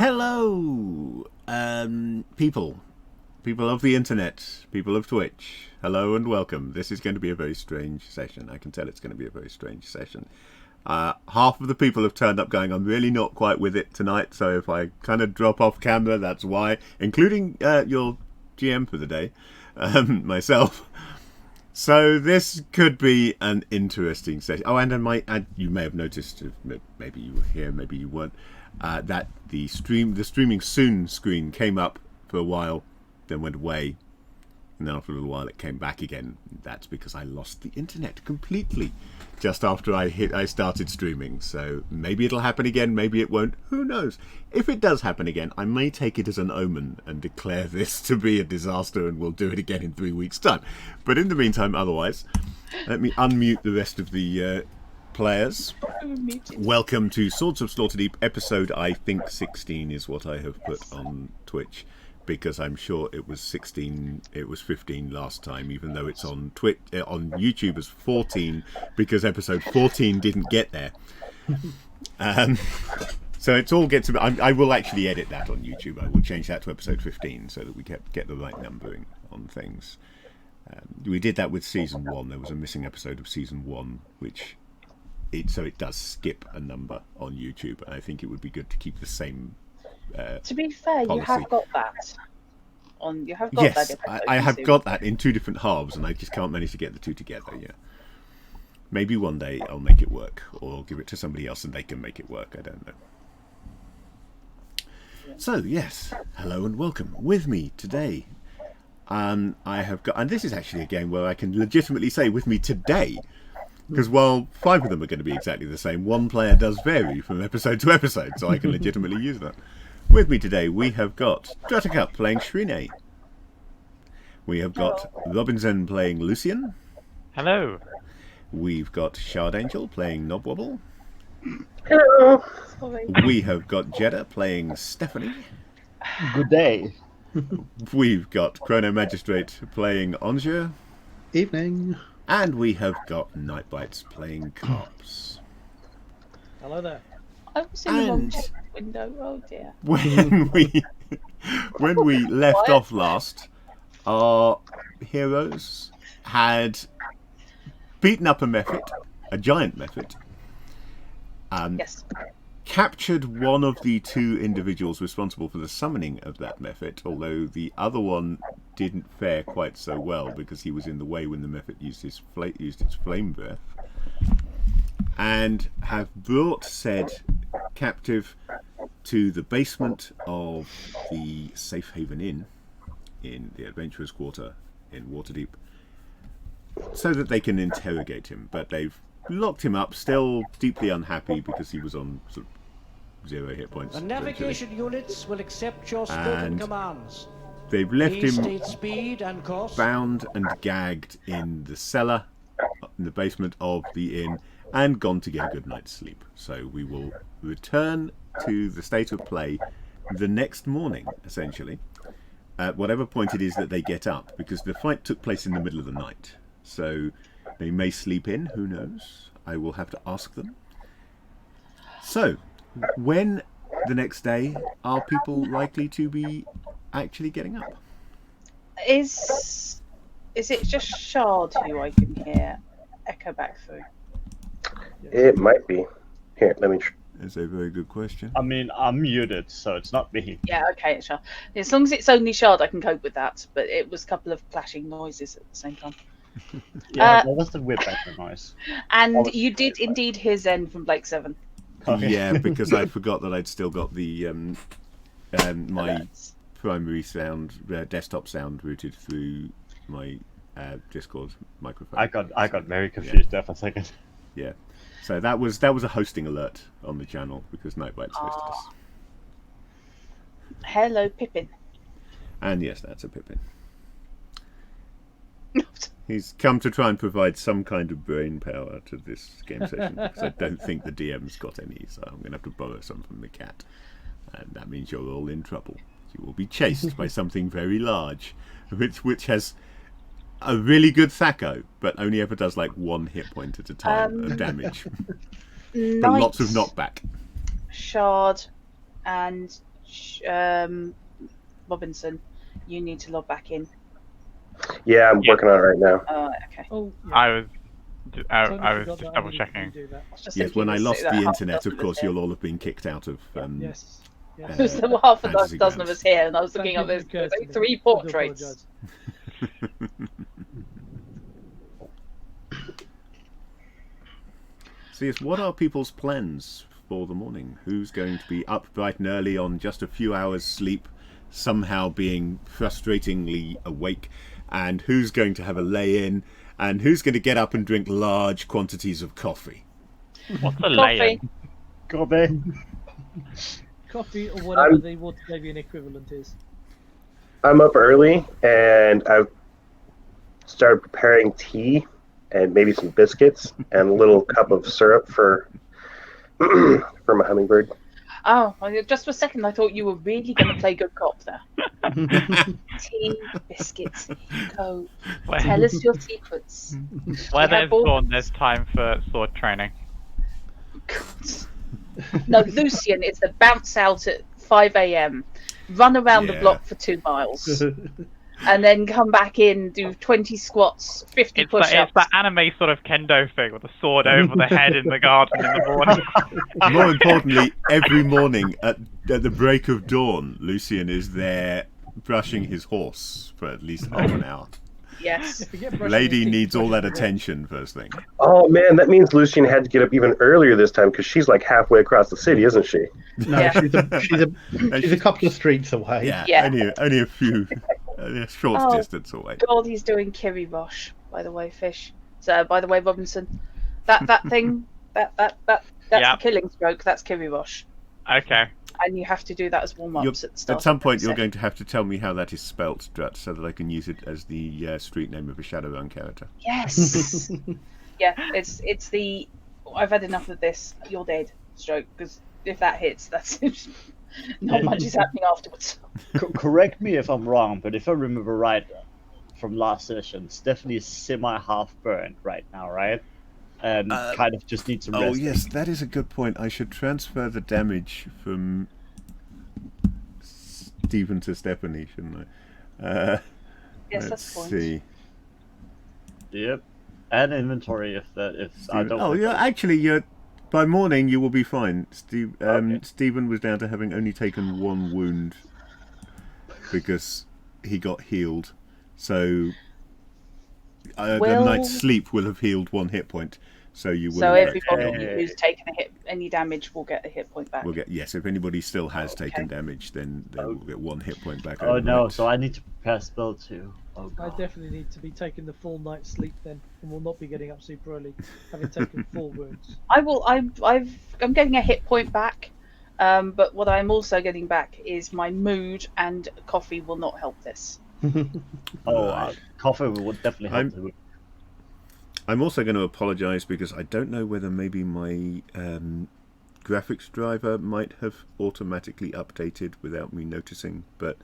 Hello, people of the internet, people of Twitch. Hello and welcome. This is going to be a very strange session. I can tell it's going to be a very strange session. Half of the people have turned up going, I'm really not quite with it tonight, so if I kind of drop off camera, that's why, including your GM for the day, myself. So this could be an interesting session. Oh, and you may have noticed, maybe you were here, maybe you weren't, that the streaming soon screen came up for a while, then went away, and then after a little while it came back again. That's because I lost the internet completely just after I started streaming. So maybe it'll happen again, maybe it won't. Who knows? If it does happen again, I may take it as an omen and declare this to be a disaster, and we'll do it again in 3 weeks' time. But in the meantime, otherwise, let me unmute the rest of the players. Welcome to Swords of Slaughterdeep, episode I think 16 is what I have put on Twitch, because I'm sure it was 16, it was 15 last time, even though it's on on YouTube as 14, because episode 14 didn't get there. So it all gets. I will actually edit that on YouTube. I will change that to episode 15 so that we get the right numbering on things. We did that with season 1. There was a missing episode of season 1, which it does skip a number on YouTube. I think it would be good to keep the same. To be fair, policy. You have got that. You have got yes, that. I have got that in 2 different halves, and I just can't manage to get the 2 together. Yeah, maybe one day I'll make it work, or I'll give it to somebody else and they can make it work. I don't know. Yeah. So yes, hello and welcome. With me today, I have got, and this is actually a game where I can legitimately say with me today, because while 5 of them are going to be exactly the same, one player does vary from episode to episode, so I can legitimately use that. With me today, we have got Druttercup playing Shrine. We have got Robinson playing Lucian. Hello. We've got Shard Angel playing Knobwobble. Hello. We have got Jeddah playing Stephanie. Good day. We've got Chrono Magistrate playing Anjou. Evening. And we have got Nightbites playing Carps. Hello there. I was in the wrong window. Oh dear. When we left off last, our heroes had beaten up a Mephit, a giant Mephit. Yes. Captured one of the 2 individuals responsible for the summoning of that Mephit, although the other one didn't fare quite so well because he was in the way when the Mephit used its flame breath, and have brought said captive to the basement of the Safe Haven Inn in the Adventurers Quarter in Waterdeep so that they can interrogate him. But they've locked him up, still deeply unhappy because he was on sort of 0 hit points. The navigation units will accept your spoken commands. They've left him speed and course. bound and gagged in the cellar, in the basement of the inn, and gone to get a good night's sleep. So we will return to the state of play the next morning, essentially, at whatever point it is that they get up, because the fight took place in the middle of the night. So they may sleep in, who knows? I will have to ask them. So, when the next day are people likely to be actually getting up? Is it just Shard who I can hear echo back through? It might be. Here, let me. That's a very good question. I mean, I'm muted, so it's not me. Yeah, okay, it's Shard. As long as it's only Shard, I can cope with that. But it was a couple of clashing noises at the same time. Yeah, that was the weird background noise. And you did indeed hear Zen from Blake 7. Okay. Yeah, because I forgot that I'd still got the my primary sound, desktop sound routed through my Discord microphone. I got very confused there for a second. Yeah, so that was a hosting alert on the channel because Nightbites hosted us. Hello, Pippin. And yes, that's a Pippin. He's come to try and provide some kind of brain power to this game session, because I don't think the DM's got any, so I'm going to have to borrow some from the cat. And that means you're all in trouble. You will be chased by something very large, which has a really good Thaco, but only ever does like 1 hit point at a time of damage. But lots of knockback. Shard and Robinson, you need to log back in. Yeah, I'm working on it right now. Okay. Oh, yeah. I was Totally just forgot that I double needed to checking. do that. I was just Yes, thinking when I there's lost that the half internet, dozen of course, us you'll all have been kicked out of. Yes. Yes. There's half a Fantasy dozen of grounds. us here, and I was Thank looking you up. for There's the courtesy. like 3 I do portraits. apologise. So yes, what are people's plans for the morning? Who's going to be up bright and early on just a few hours sleep, somehow being frustratingly awake, and who's going to have a lay-in, and who's going to get up and drink large quantities of coffee? What's a Coffee. lay-in? Coffee. Coffee or whatever the Waterdavian equivalent is. I'm up early, and I've started preparing tea and maybe some biscuits and a little cup of syrup for for my hummingbird. Oh, just for a second, I thought you were really going to play good cop there. Tea, biscuits, here you go. Tell us your secrets. Where We have there's all- dawn, there's time for sword training. No, Lucian is the bounce out at 5 a.m., run around the Yeah. block for 2 miles, and then come back in, do 20 squats, 50 It's push-ups. that anime sort of kendo thing with a sword over the head in the garden in the morning. More importantly, every morning at the break of dawn, Lucian is there brushing his horse for at least half an hour. Yes. Forget brushing Lady your teeth, needs all that brushing your attention first thing. Oh man, that means Lucian had to get up even earlier this time because she's like halfway across the city, isn't she? No, Yeah. she's a couple of streets away. Yeah, Yeah. only a few, a short Oh. distance away. God, he's doing Kiribosh, by the way, Fish. So, by the way, Robinson, that thing, that's Yeah. the killing stroke. That's Kiribosh, Okay. and you have to do that as warm-ups at the start. At some point, of the you're session. going to have to tell me how that is spelt, Strut, so that I can use it as the street name of a Shadowrun character. Yes. Yeah, it's the. I've had enough of this. You're dead stroke, because if that hits, that's not much is happening afterwards. Correct me if I'm wrong, but if I remember right from last session, Stephanie is semi-half burned right now, right? And kind of just needs some Oh rest. yes, that is a good point. I should transfer the damage from Stephen to Stephanie, shouldn't I? Yes, that's let's the point. see. Yep. And inventory if I don't. Oh yeah, actually, by morning you will be fine. Okay. Stephen was down to having only taken 1 wound because he got healed. So the Well- night's sleep will have healed 1 hit point. So you will. So everybody Okay. who's taken a hit, any damage, will get a hit point back. will get, yes. If anybody still has Okay. taken damage, then they will get 1 hit point back. Oh no! overnight. So I need to prepare spell too. Oh I god. definitely need to be taking the full night's sleep then, and will not be getting up super early, having taken 4 wounds. I will. I'm getting a hit point back, but what I'm also getting back is my mood, and coffee will not help this. Coffee would definitely help. too. I'm also going to apologise because I don't know whether maybe my graphics driver might have automatically updated without me noticing, but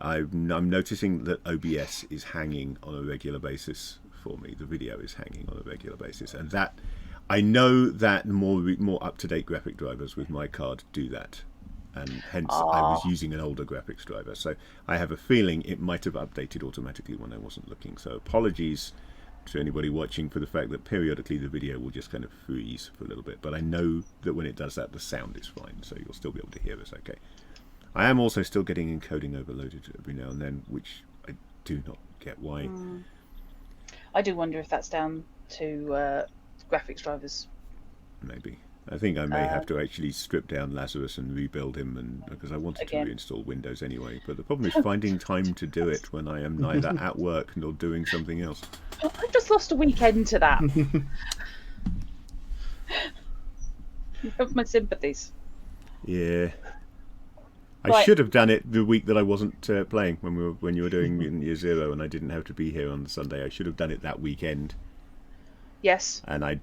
I'm noticing that OBS is hanging on a regular basis for me. The video is hanging on a regular basis, and that I know that more up-to-date graphic drivers with my card do that, and hence I was using an older graphics driver. So I have a feeling it might have updated automatically when I wasn't looking. So apologies to anybody watching for the fact that periodically the video will just kind of freeze for a little bit, but I know that when it does that the sound is fine, so you'll still be able to hear us okay. I am also still getting encoding overloaded every now and then, which I do not get why. I do wonder if that's down to graphics drivers. Maybe. I think I may have to actually strip down Lazarus and rebuild him, and because I wanted Again. to reinstall Windows anyway, but the problem is finding time to do it when I am neither at work nor doing something else. I've just lost a weekend to that. You have my sympathies. Yeah. I Right. should have done it the week that I wasn't playing when you were doing Mutant Year Zero and I didn't have to be here on the Sunday. I should have done it that weekend, Yes. and I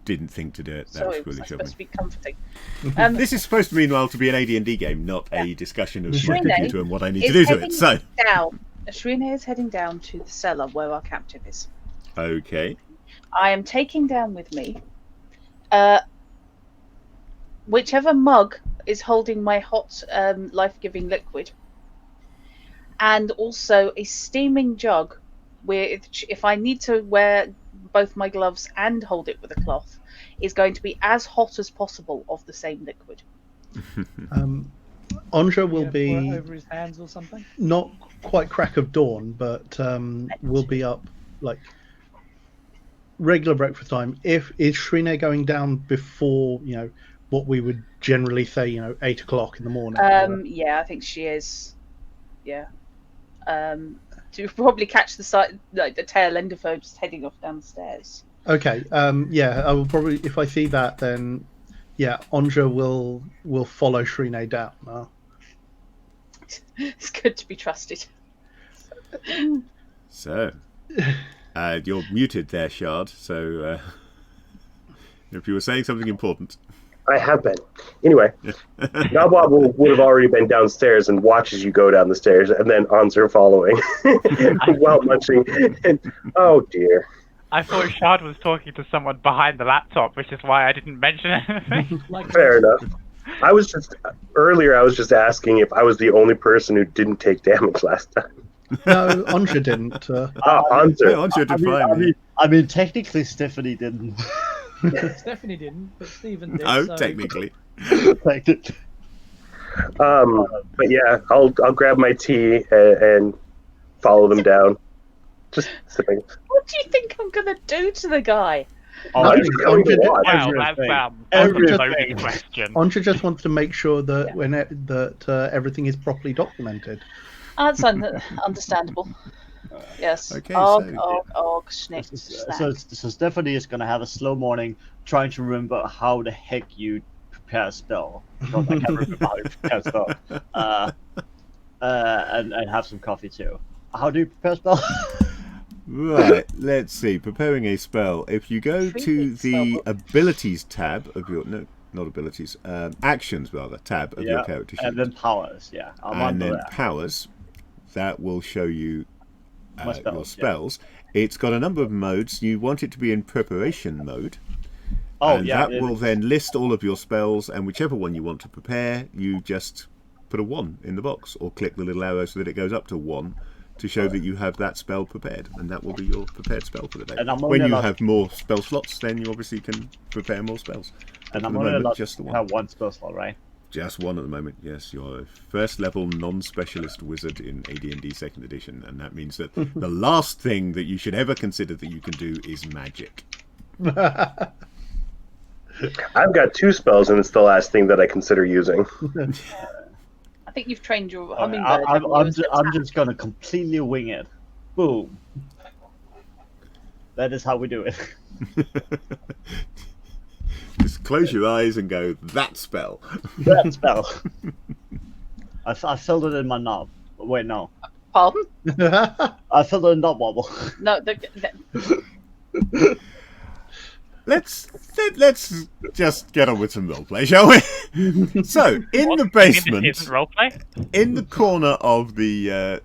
didn't think to do it. That So was it was foolish of supposed to me. be comforting. This is supposed to meanwhile to be an AD&D game, not a discussion of my Shrine computer and what I need to is do to heading it. So, down. Shrine is heading down to the cellar where our captive is. okay. I am taking down with me whichever mug is holding my hot, life-giving liquid, and also a steaming jug, where if I need to wear both my gloves and hold it with a cloth, is going to be as hot as possible of the same liquid. Anja will Pour it be over his hands or something. not quite crack of dawn, but will be up like regular breakfast time. Is Shrine going down before what we would generally say 8 o'clock in the morning? Yeah, I think she is. Yeah. To probably catch the side, like the tail end of her just heading off down the stairs. Okay. Yeah, I will probably, if I see that, then yeah, Anja will follow Shrine down. It's good to be trusted. So, you're muted there, Shard. So, if you were saying something important. I have been. Anyway, Nabwab would have already been downstairs and watches you go down the stairs, and then Answer following while munching. And, oh dear. I thought Shard was talking to someone behind the laptop, which is why I didn't mention anything. Fair enough. I was just asking if I was the only person who didn't take damage last time. No, Anja didn't. Answer. Yeah, Anja did fine. I mean, technically Stephanie didn't. Stephanie didn't, but Stephen did. No, so... technically. Technically. But yeah, I'll grab my tea and follow them down. Just sipping. What do you think I'm gonna do to the guy? I'm just going to watch. Wow, that's a loading question. Anja just wants to make sure that everything is properly documented. That's understandable. Yes. Okay, Og, snick, snack. So Stephanie is gonna have a slow morning, trying to remember how the heck you prepare a spell. Because I can't remember how you prepare a spell. And have some coffee too. How do you prepare a spell? Right, let's see. Preparing a spell. If you go to the abilities tab of your not abilities, actions rather tab of your character sheet, and then powers, and then powers, that will show you your spells. It's got a number of modes. You want it to be in preparation mode. That will then list all of your spells, and whichever one you want to prepare, you just put a 1 in the box, or click the little arrow so that it goes up to 1 to show that you have that spell prepared, and that will be your prepared spell for the day. When you have more spell slots, then you obviously can prepare more spells. And I'm only allowed to have 1 spell slot, right? Just 1 at the moment, yes. You're a first level non-specialist wizard in AD&D 2nd edition, and that means that the last thing that you should ever consider that you can do is magic. I've got 2 spells, and it's the last thing that I consider using. I think you've trained your hummingbird. I'm just gonna completely wing it. Boom. That is how we do it. Just close your eyes and go, that spell. That spell. I filled it in my knob. Wait, no. Pardon? I filled it in knob wobble. No, Let's just get on with some roleplay, shall we? So, in the basement, in the corner of the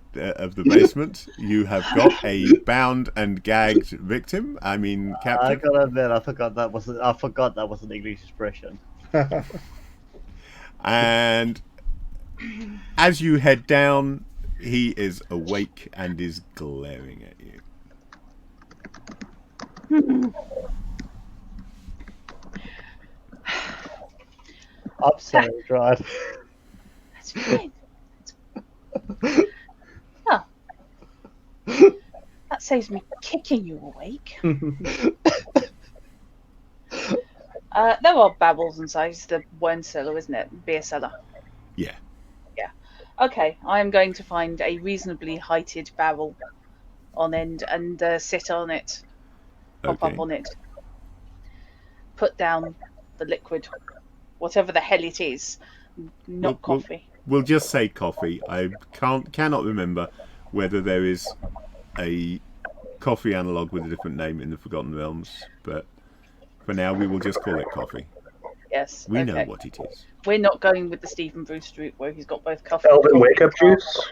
basement, you have got a bound and gagged victim. I mean, captain. I gotta admit, I forgot that was an English expression. And as you head down, he is awake and is glaring at you. I'm sorry, Drive. That's fine. Oh. That saves me kicking you awake. There are barrels inside the wine cellar, isn't it? Beer cellar. Yeah. Yeah. Okay, I am going to find a reasonably heighted barrel on end and sit on it. Pop up on it. Put down the liquid. Whatever the hell it is, not coffee. We'll just say coffee. I cannot remember whether there is a coffee analogue with a different name in the Forgotten Realms, but for now we will just call it coffee. Yes. We know what it is. We're not going with the Stephen Bruce route where he's got both coffee Elven wake-up juice?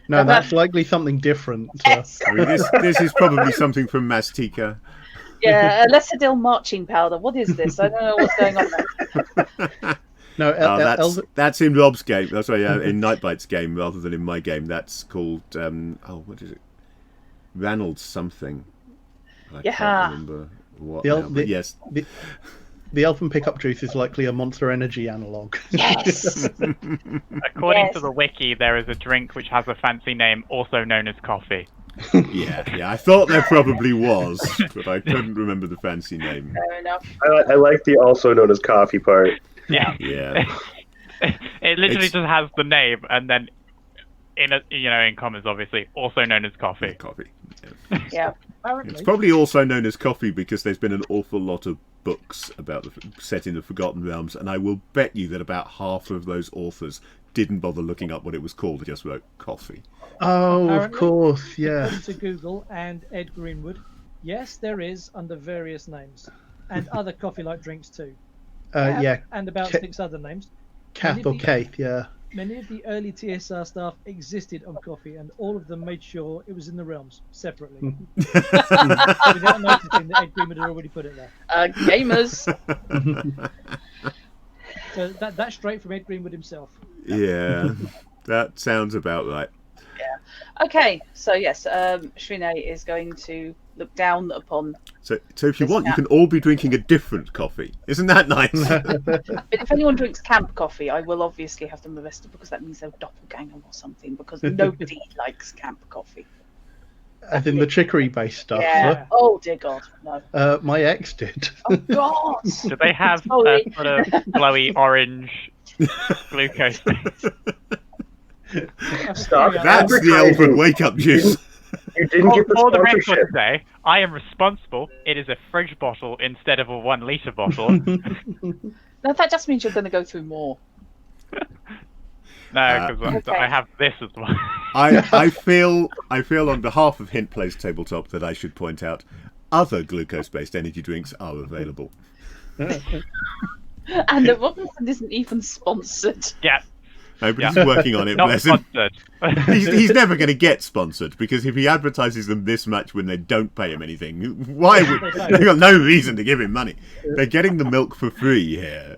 No, that's likely something different. Yes. I mean, this is probably something from Mastika. Yeah, Lessadil marching powder. What is this? I don't know what's going on there. No, that's in Rob's game. That's right. In Nightbite's game, rather than in my game. That's called what is it? Ranald something. I can't remember what. Yes. The elfin pickup juice is likely a Monster Energy analog. Yes. According to the wiki, there is a drink which has a fancy name, also known as coffee. Yeah. I thought there probably was, but I couldn't remember the fancy name. Fair enough. I like the also known as coffee part. Yeah. It literally It's- just has the name, and then in commas, obviously, also known as coffee. Coffee. Yeah. It's probably also known as coffee because there's been an awful lot of books about set in the Forgotten Realms, and I will bet you that about half of those authors didn't bother looking up what it was called. They just wrote coffee. Oh, of Apparently, course, yeah. According to Google and Ed Greenwood, yes, there is under various names, and other coffee-like drinks too. Yeah, And about 6 other names. Kath or Keith, yeah. Many of the early TSR staff existed on coffee, and all of them made sure it was in the realms separately, without noticing that Ed Greenwood had already put it there. Gamers. So that's straight from Ed Greenwood himself. Yeah, that sounds about right. Okay, so yes, Shrine is going to look down upon. So if you want, you can all be drinking a different coffee. Isn't that nice? But if anyone drinks camp coffee, I will obviously have them arrested because that means they're doppelganger or something. Because nobody likes camp coffee. As in the chicory-based stuff. Yeah. Oh dear God, no. My ex did. Oh God. Do they have Sorry. a sort of glowy orange glucose base? Stop. That's the elfin wake-up juice. You didn't get the For the record sponsorship. today, I am responsible. It is a fridge bottle instead of a 1 litre bottle. No, that just means you're going to go through more. No, because Okay. I have this as well. I feel on behalf of Hint Plays Tabletop that I should point out other glucose-based energy drinks are available. And the Robinson isn't even sponsored. Yeah, No, but he's working on it, not bless him. sponsored. He's never going to get sponsored because if he advertises them this much when they don't pay him anything, why would they've got no reason to give him money? They're getting the milk for free here.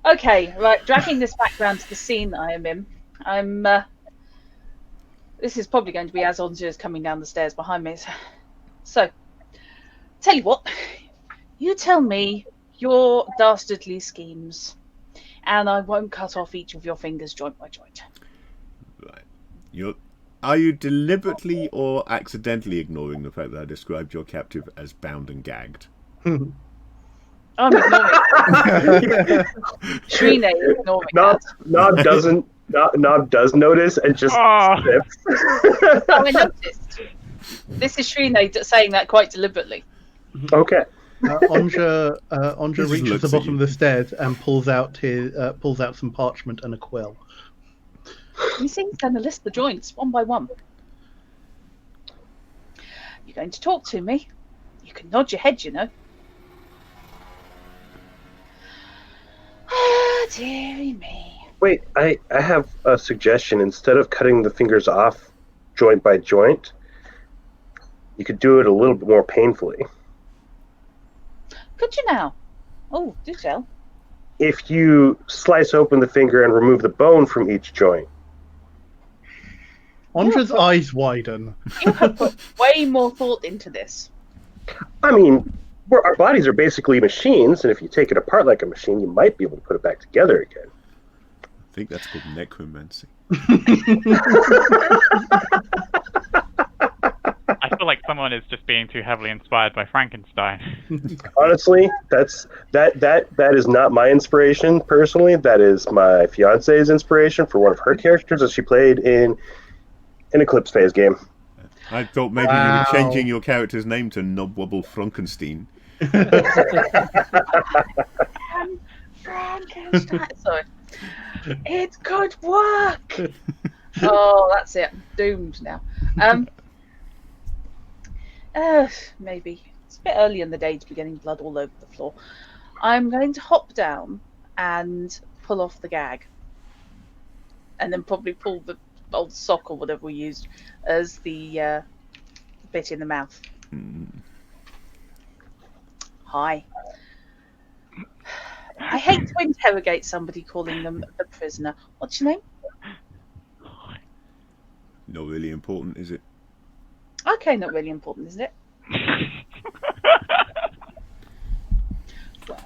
Okay, right. Dragging this back round to the scene I am in. This is probably going to be as Onja is coming down the stairs behind me. So, tell you what. You tell me your dastardly schemes, and I won't cut off each of your fingers joint by joint. Right. Are you deliberately or accidentally ignoring the fact that I described your captive as bound and gagged? I'm ignoring Shrine is ignoring that. Nob does notice and just sniffs. Oh, I noticed. This is Shrine saying that quite deliberately. Okay. Onja He just reaches looks the at bottom you. of the stairs and pulls out some parchment and a quill. You see, he's going to list the joints one by one. You're going to talk to me. You can nod your head, you know. Ah, dearie me. Wait, I have a suggestion. Instead of cutting the fingers off joint by joint, you could do it a little bit more painfully. Could you now? Oh, do tell. If you slice open the finger and remove the bone from each joint. Onja's eyes widen. You have put way more thought into this. I mean, our bodies are basically machines, and if you take it apart like a machine, you might be able to put it back together again. I think that's called necromancy. I feel like someone is just being too heavily inspired by Frankenstein. Honestly, that is not my inspiration personally. That is my fiance's inspiration for one of her characters that she played in an Eclipse Phase game. I thought maybe you were changing your character's name to Knobwobble Frankenstein. Frankenstein. Sorry. It could work. Oh, that's it. Doomed now. Maybe it's a bit early in the day to be getting blood all over the floor. I'm going to hop down and pull off the gag, and then probably pull the old sock or whatever we used as the bit in the mouth. Mm. Hi. I hate to interrogate somebody calling them the prisoner. What's your name? Not really important, is it? Okay, not really important, isn't it?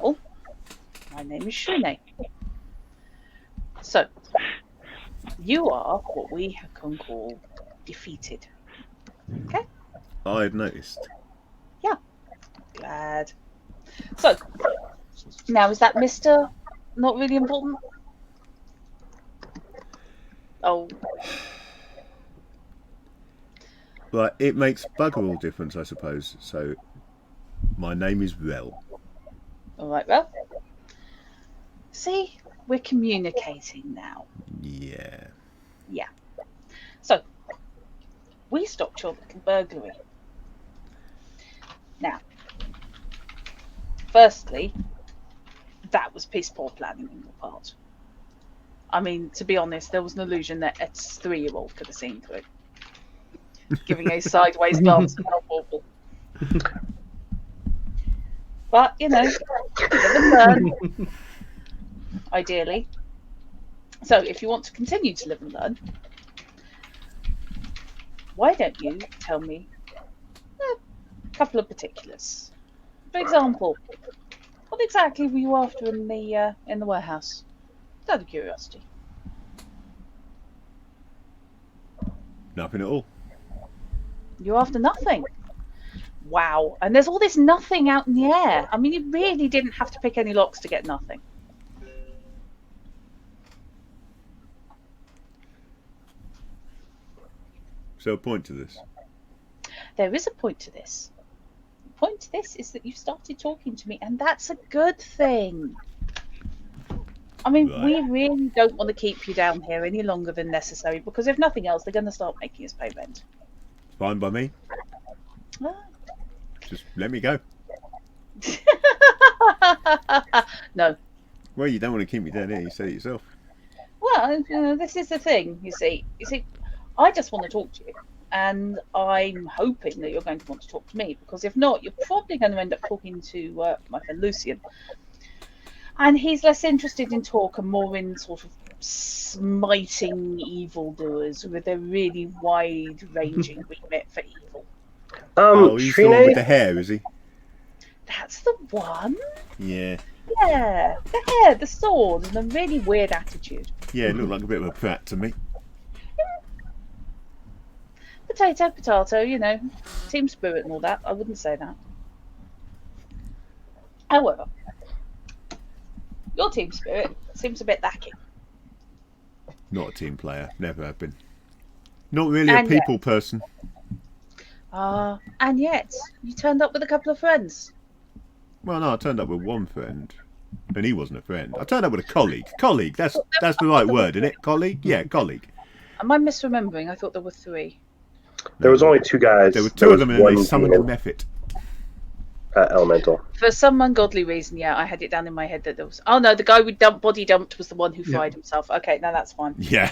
Well, my name is Shrine. So, you are what we can call defeated. Okay? I'd noticed. Glad. So, now is that Mr. Not really important? Oh, But it makes bugger all difference, I suppose. So, my name is Rel. all right, well. See, we're communicating now. Yeah. Yeah. So, we stopped your little burglary. Now, firstly, that was piss poor planning on your part. I mean, to be honest, there was an illusion that a 3-year-old could have seen through. Giving a sideways glance at how awful. But, you know, live and learn. Ideally. So, if you want to continue to live and learn, why don't you tell me a couple of particulars? For example, what exactly were you after in the warehouse? Out of curiosity. Nothing at all. You're after nothing. Wow. And there's all this nothing out in the air. I mean, you really didn't have to pick any locks to get nothing. So, a point to this. There is a point to this. The point to this is that you started talking to me, and that's a good thing. I mean, Right. we really don't want to keep you down here any longer than necessary, because if nothing else, they're going to start making us pay rent. Fine by me. Ah. Just let me go. No. Well, you don't want to keep me down here. You said it yourself. Well, this is the thing, you see. I just want to talk to you, and I'm hoping that you're going to want to talk to me, because if not, you're probably going to end up talking to my friend Lucian. And he's less interested in talk and more in sort of smiting evildoers with a really wide-ranging remit for evil. Oh, he's the one with Shrine, the hair, is he? That's the one? Yeah. Yeah, the hair, the sword, and a really weird attitude. Yeah, it looked like a bit of a prat to me. Potato, potato, you know, team spirit and all that. I wouldn't say that. However, your team spirit seems a bit lacking. Not a team player. Never have been. Not really a And yet- people person. And yet, you turned up with a couple of friends. Well, no, I turned up with one friend, and he wasn't a friend. I turned up with a colleague. Colleague, that's the right word, isn't it? Colleague? Yeah, colleague. Am I misremembering? I thought there were 3. there was only 2 guys. There were 2 There of was them, and then one they summoned a demon, mephit. elemental. For some ungodly reason, yeah, I had it down in my head that there was. Oh no, the guy we body dumped was the one who fried himself. Okay, now that's fine. Yeah.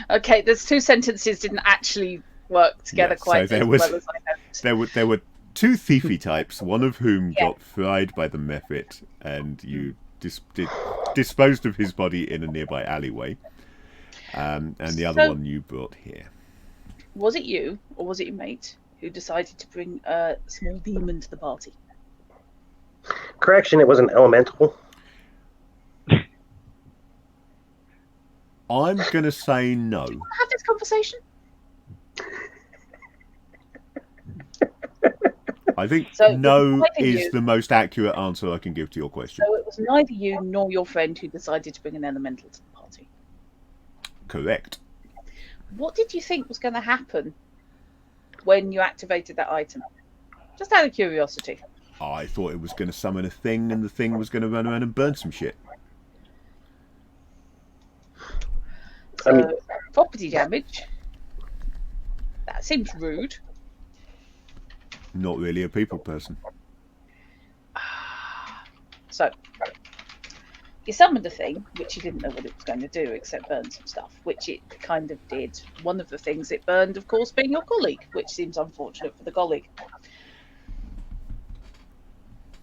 Okay, there's 2 sentences didn't actually work together Yeah, quite so there as was- well as I hoped. There were 2 thiefy types, one of whom Yeah. got fried by the mephit, and you disposed of his body in a nearby alleyway. And the other So- one you brought here. Was it you, or was it your mate, who decided to bring a small demon to the party? Correction, it was an elemental. I'm going to say no. Have this conversation. I think So it was no neither is you- the most accurate answer I can give to your question. So it was neither you nor your friend who decided to bring an elemental to the party. Correct. What did you think was going to happen when you activated that item? Just out of curiosity. I thought it was going to summon a thing, and the thing was going to run around and burn some shit. So, I mean- property damage. That seems rude. Not really a people person. So, you summoned a thing, which you didn't know what it was going to do except burn some stuff, which it kind of did. One of the things it burned, of course, being your colleague, which seems unfortunate for the colleague.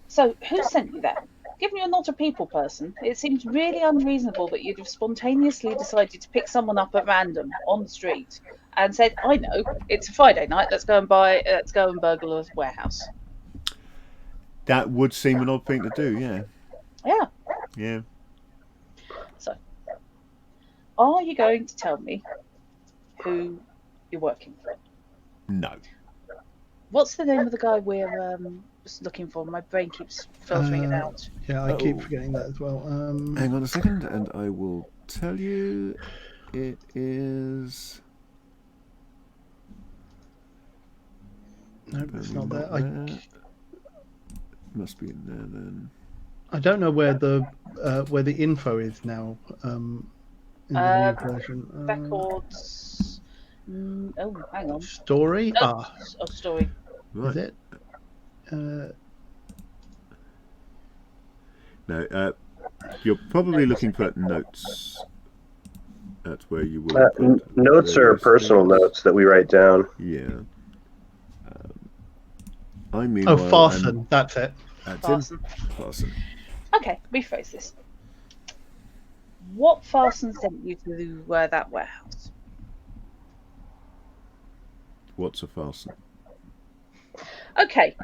So, who sent you that? Given you're not a people person, it seems really unreasonable that you'd have spontaneously decided to pick someone up at random on the street and said, "I know, it's a Friday night. Let's go and burgle a warehouse." That would seem an odd thing to do. Yeah. Yeah. Yeah. So, are you going to tell me who you're working for? No. What's the name of the guy we're just looking for? My brain keeps filtering it out. Yeah, I keep forgetting that as well. Hang on a second, and I will tell you. It is. No, it's not there. Must be in there then. I don't know where the info is now. In the new version. Records. Oh, hang on. Story. Story. Right. Is it? No, you're probably looking for notes. That's where you will. Notes are personal notes that we write down. Yeah. I mean. Oh, Farson. That's it. That's Farson. Farson. Okay, rephrase this. What Farson sent you to that warehouse? What's a Farson? Okay.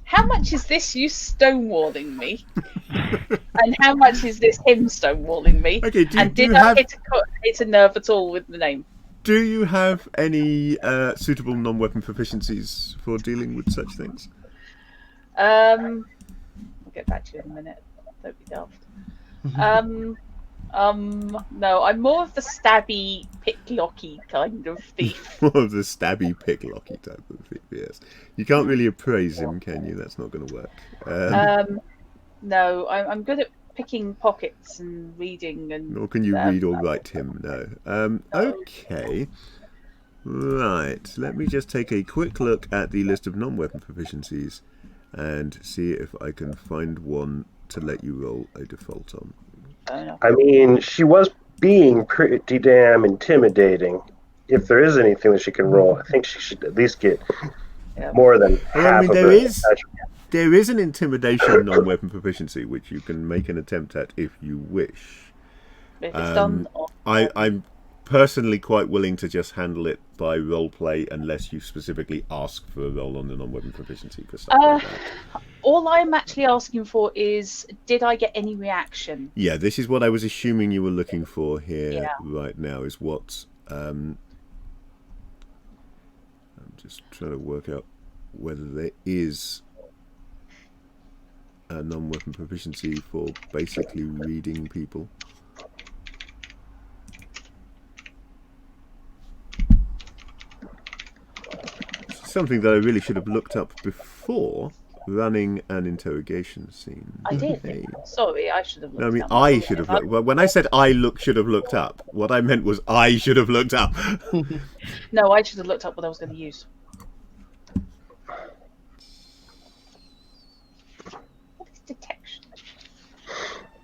How much is this you stonewalling me? And how much is this him stonewalling me? Okay, did I hit a nerve at all with the name? Do you have any suitable non-weapon proficiencies for dealing with such things? I'll get back to you in a minute. Don't be daft. No, I'm more of the stabby, picklocky kind of thief. More of the stabby, picklocky type of thief, yes. You can't really appraise him, can you? That's not going to work. No, I'm good at picking pockets and reading and... Nor can you read or write him, no. Okay. Right, let me just take a quick look at the list of non-weapon proficiencies and see if I can find one to let you roll a default on. I mean, she was being pretty damn intimidating. If there is anything that she can roll, I think she should at least get more than half of her. There is an intimidation non-weapon proficiency which you can make an attempt at if you wish. If it's done on... I'm personally quite willing to just handle it by role play unless you specifically ask for a roll on the non-weapon proficiency for stuff like that. All I'm actually asking for is, did I get any reaction? Yeah, this is what I was assuming you were looking for here right now, is what... I'm just trying to work out whether there is a non-weapon proficiency for basically reading people. Something that I really should have looked up before running an interrogation scene. I did. Hey. Sorry, I should have looked up. No, I mean, I should have looked. Well, when I said should have looked up, what I meant was I should have looked up. No, I should have looked up what I was going to use. What is detection?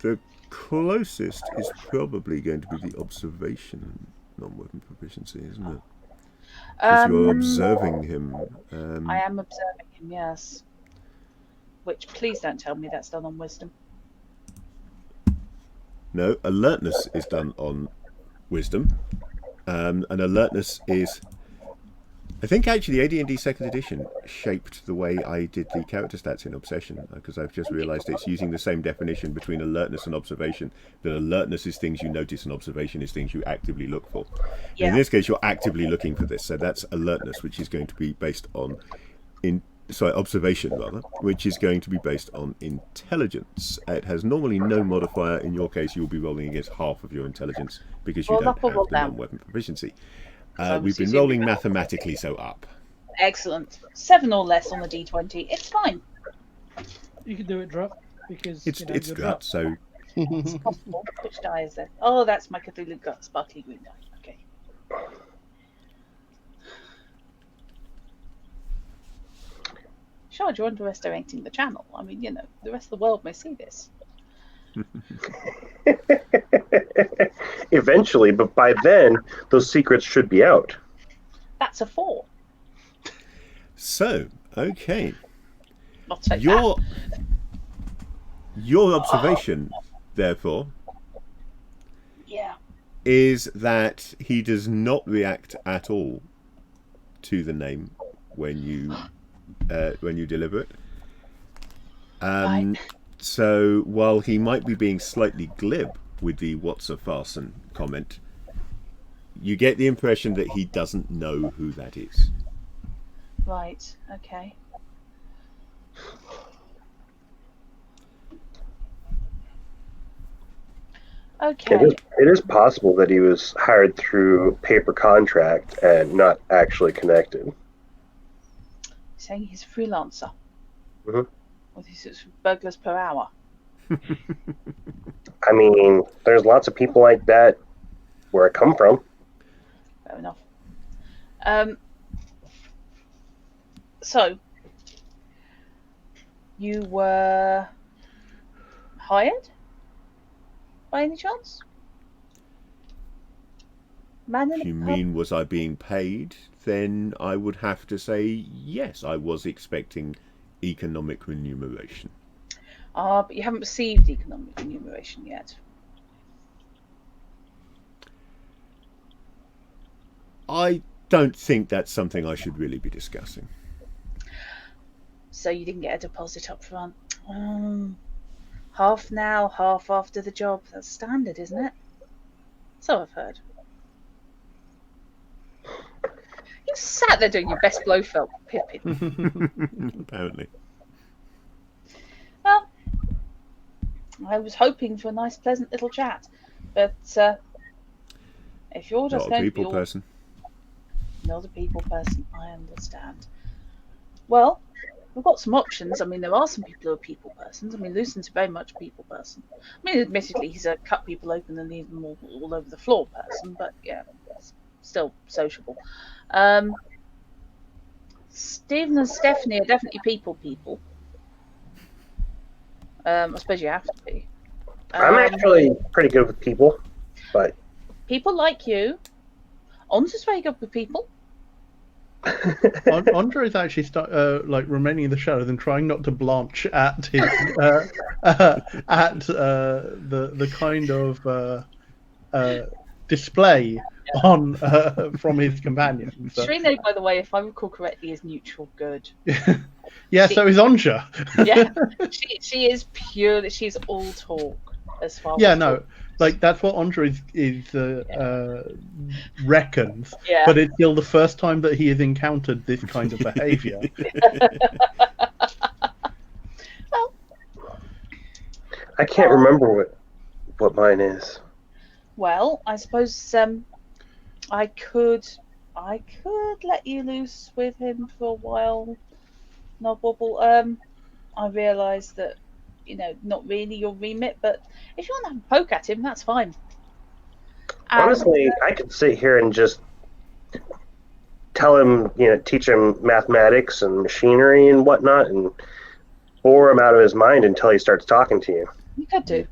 The closest is probably going to be the observation non-weapon proficiency, isn't it? Because you're observing him. I am observing him, yes. Which, please don't tell me that's done on wisdom. No, alertness is done on wisdom. And alertness is... I think actually AD&D 2nd edition shaped the way I did the character stats in Obsession, because I've just realised it's using the same definition between alertness and observation. That alertness is things you notice and observation is things you actively look for. Yeah. In this case, you're actively looking for this, so that's alertness, which is going to be based on... observation rather, which is going to be based on intelligence. It has normally no modifier. In your case, you'll be rolling against half of your intelligence because you don't have the non-weapon proficiency. We've been rolling mathematically, so up. Excellent. 7 or less on the D20. It's fine. You can do it, drop, because it's drop, so... It's possible. Which die is it? Oh, that's my Cthulhu Gut sparkly green die. Okay. Charge, you're underestimating the channel. I mean, the rest of the world may see this. Eventually, but by then, those secrets should be out. That's a 4. So, okay. I'll take Your observation, therefore, Yeah. is that he does not react at all to the name when you deliver it. Right. So while he might be being slightly glib with the "What's a farson" comment, you get the impression that he doesn't know who that is. Right. Okay. Okay. It is possible that he was hired through paper contract and not actually connected. Saying he's a freelancer. Mhm. With his burglars per hour. I mean, there's lots of people like that where I come from. Fair enough. So, you were hired by any chance? Man in You a pub? mean, was I being paid? Then I would have to say yes, I was expecting economic remuneration. But you haven't received economic remuneration yet. I don't think that's something I should really be discussing. So you didn't get a deposit up front. Half now, half after the job. That's standard, isn't it? So I've heard. You sat there doing your best Blofeld, Pippin. Apparently. Well, I was hoping for a nice, pleasant little chat, but if you're just Not a going to be people person. not a people person, I understand. Well, we've got some options. I mean, there are some people who are people persons. I mean, Lucian's very much a people person. I mean, admittedly, he's a cut people open and leave them all over the floor person, but yeah, still sociable. Stephen and Stephanie are definitely people. I suppose you have to be. I'm actually pretty good with people, but People like you. On's very good with people. Andre is actually remaining in the shadows and trying not to blanch at his the kind of display on from his companions. So. Shrine, by the way, if I recall correctly, is neutral good. Yeah, so is Onsha. Yeah, she is pure. She's all talk as far. Yeah, as no, talk. like that's what Andre reckons. Yeah. But it's still the first time that he has encountered this kind of behaviour. Well, I can't remember what mine is. well, I suppose I could let you loose with him for a while. No bubble. I realise that, not really your remit, but if you want to have a poke at him, that's fine. Honestly, I could sit here and just tell him, teach him mathematics and machinery and whatnot, and bore him out of his mind until he starts talking to you. You could do.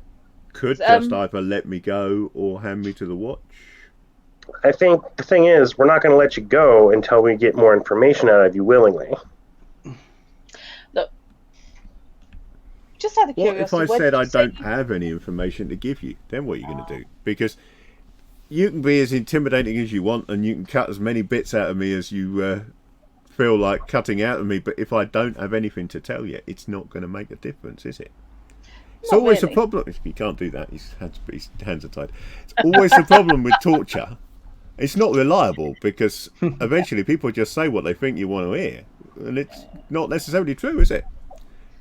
Could just either let me go or hand me to the watch. I think the thing is, we're not going to let you go until we get more information out of you willingly. Look, just out of What if curiosity, I said I don't you... have any information to give you? Then what are you going to do? Because you can be as intimidating as you want and you can cut as many bits out of me as you feel like cutting out of me, but if I don't have anything to tell you, it's not going to make a difference, is it? It's Not always really. a problem. You can't do that. His hands are tied. It's always the problem with torture. It's not reliable because eventually people just say what they think you want to hear, and it's not necessarily true, is it?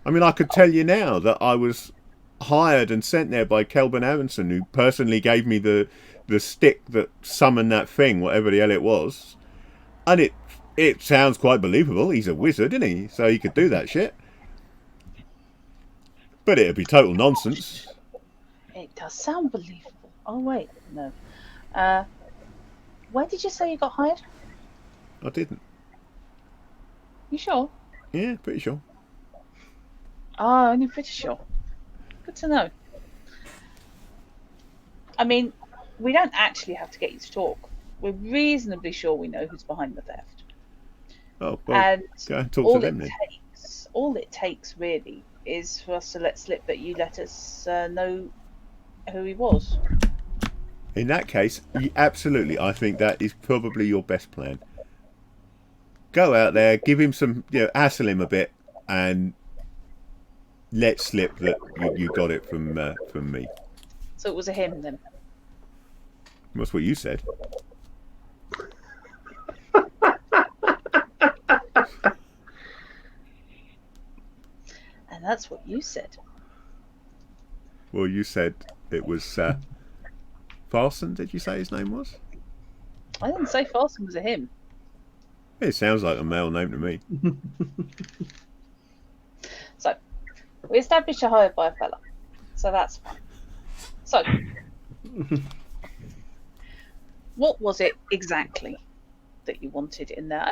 I mean, I could tell you now that I was hired and sent there by Kelvin Aronson, who personally gave me the stick that summoned that thing, whatever the hell it was, and it sounds quite believable. He's a wizard, isn't he? So he could do that shit. But it'd be total nonsense. It does sound believable. Oh wait, no. Where did you say you got hired? I didn't. You sure? Yeah, pretty sure. Ah, only pretty sure. Good to know. I mean, we don't actually have to get you to talk. We're reasonably sure we know who's behind the theft. Oh, well, And go and talk all to them then. all it takes really is for us to let slip that you let us know who he was. In that case, absolutely, I think that is probably your best plan. Go out there, give him some, hassle him a bit, and let slip that you got it from me. So it was a him then. That's what you said. And that's what you said. Well, you said it was Farson, did you say his name was? I didn't say Farson was a him. It sounds like a male name to me. So, we established you're hired by a fella. So that's fine. So, what was it exactly that you wanted in there?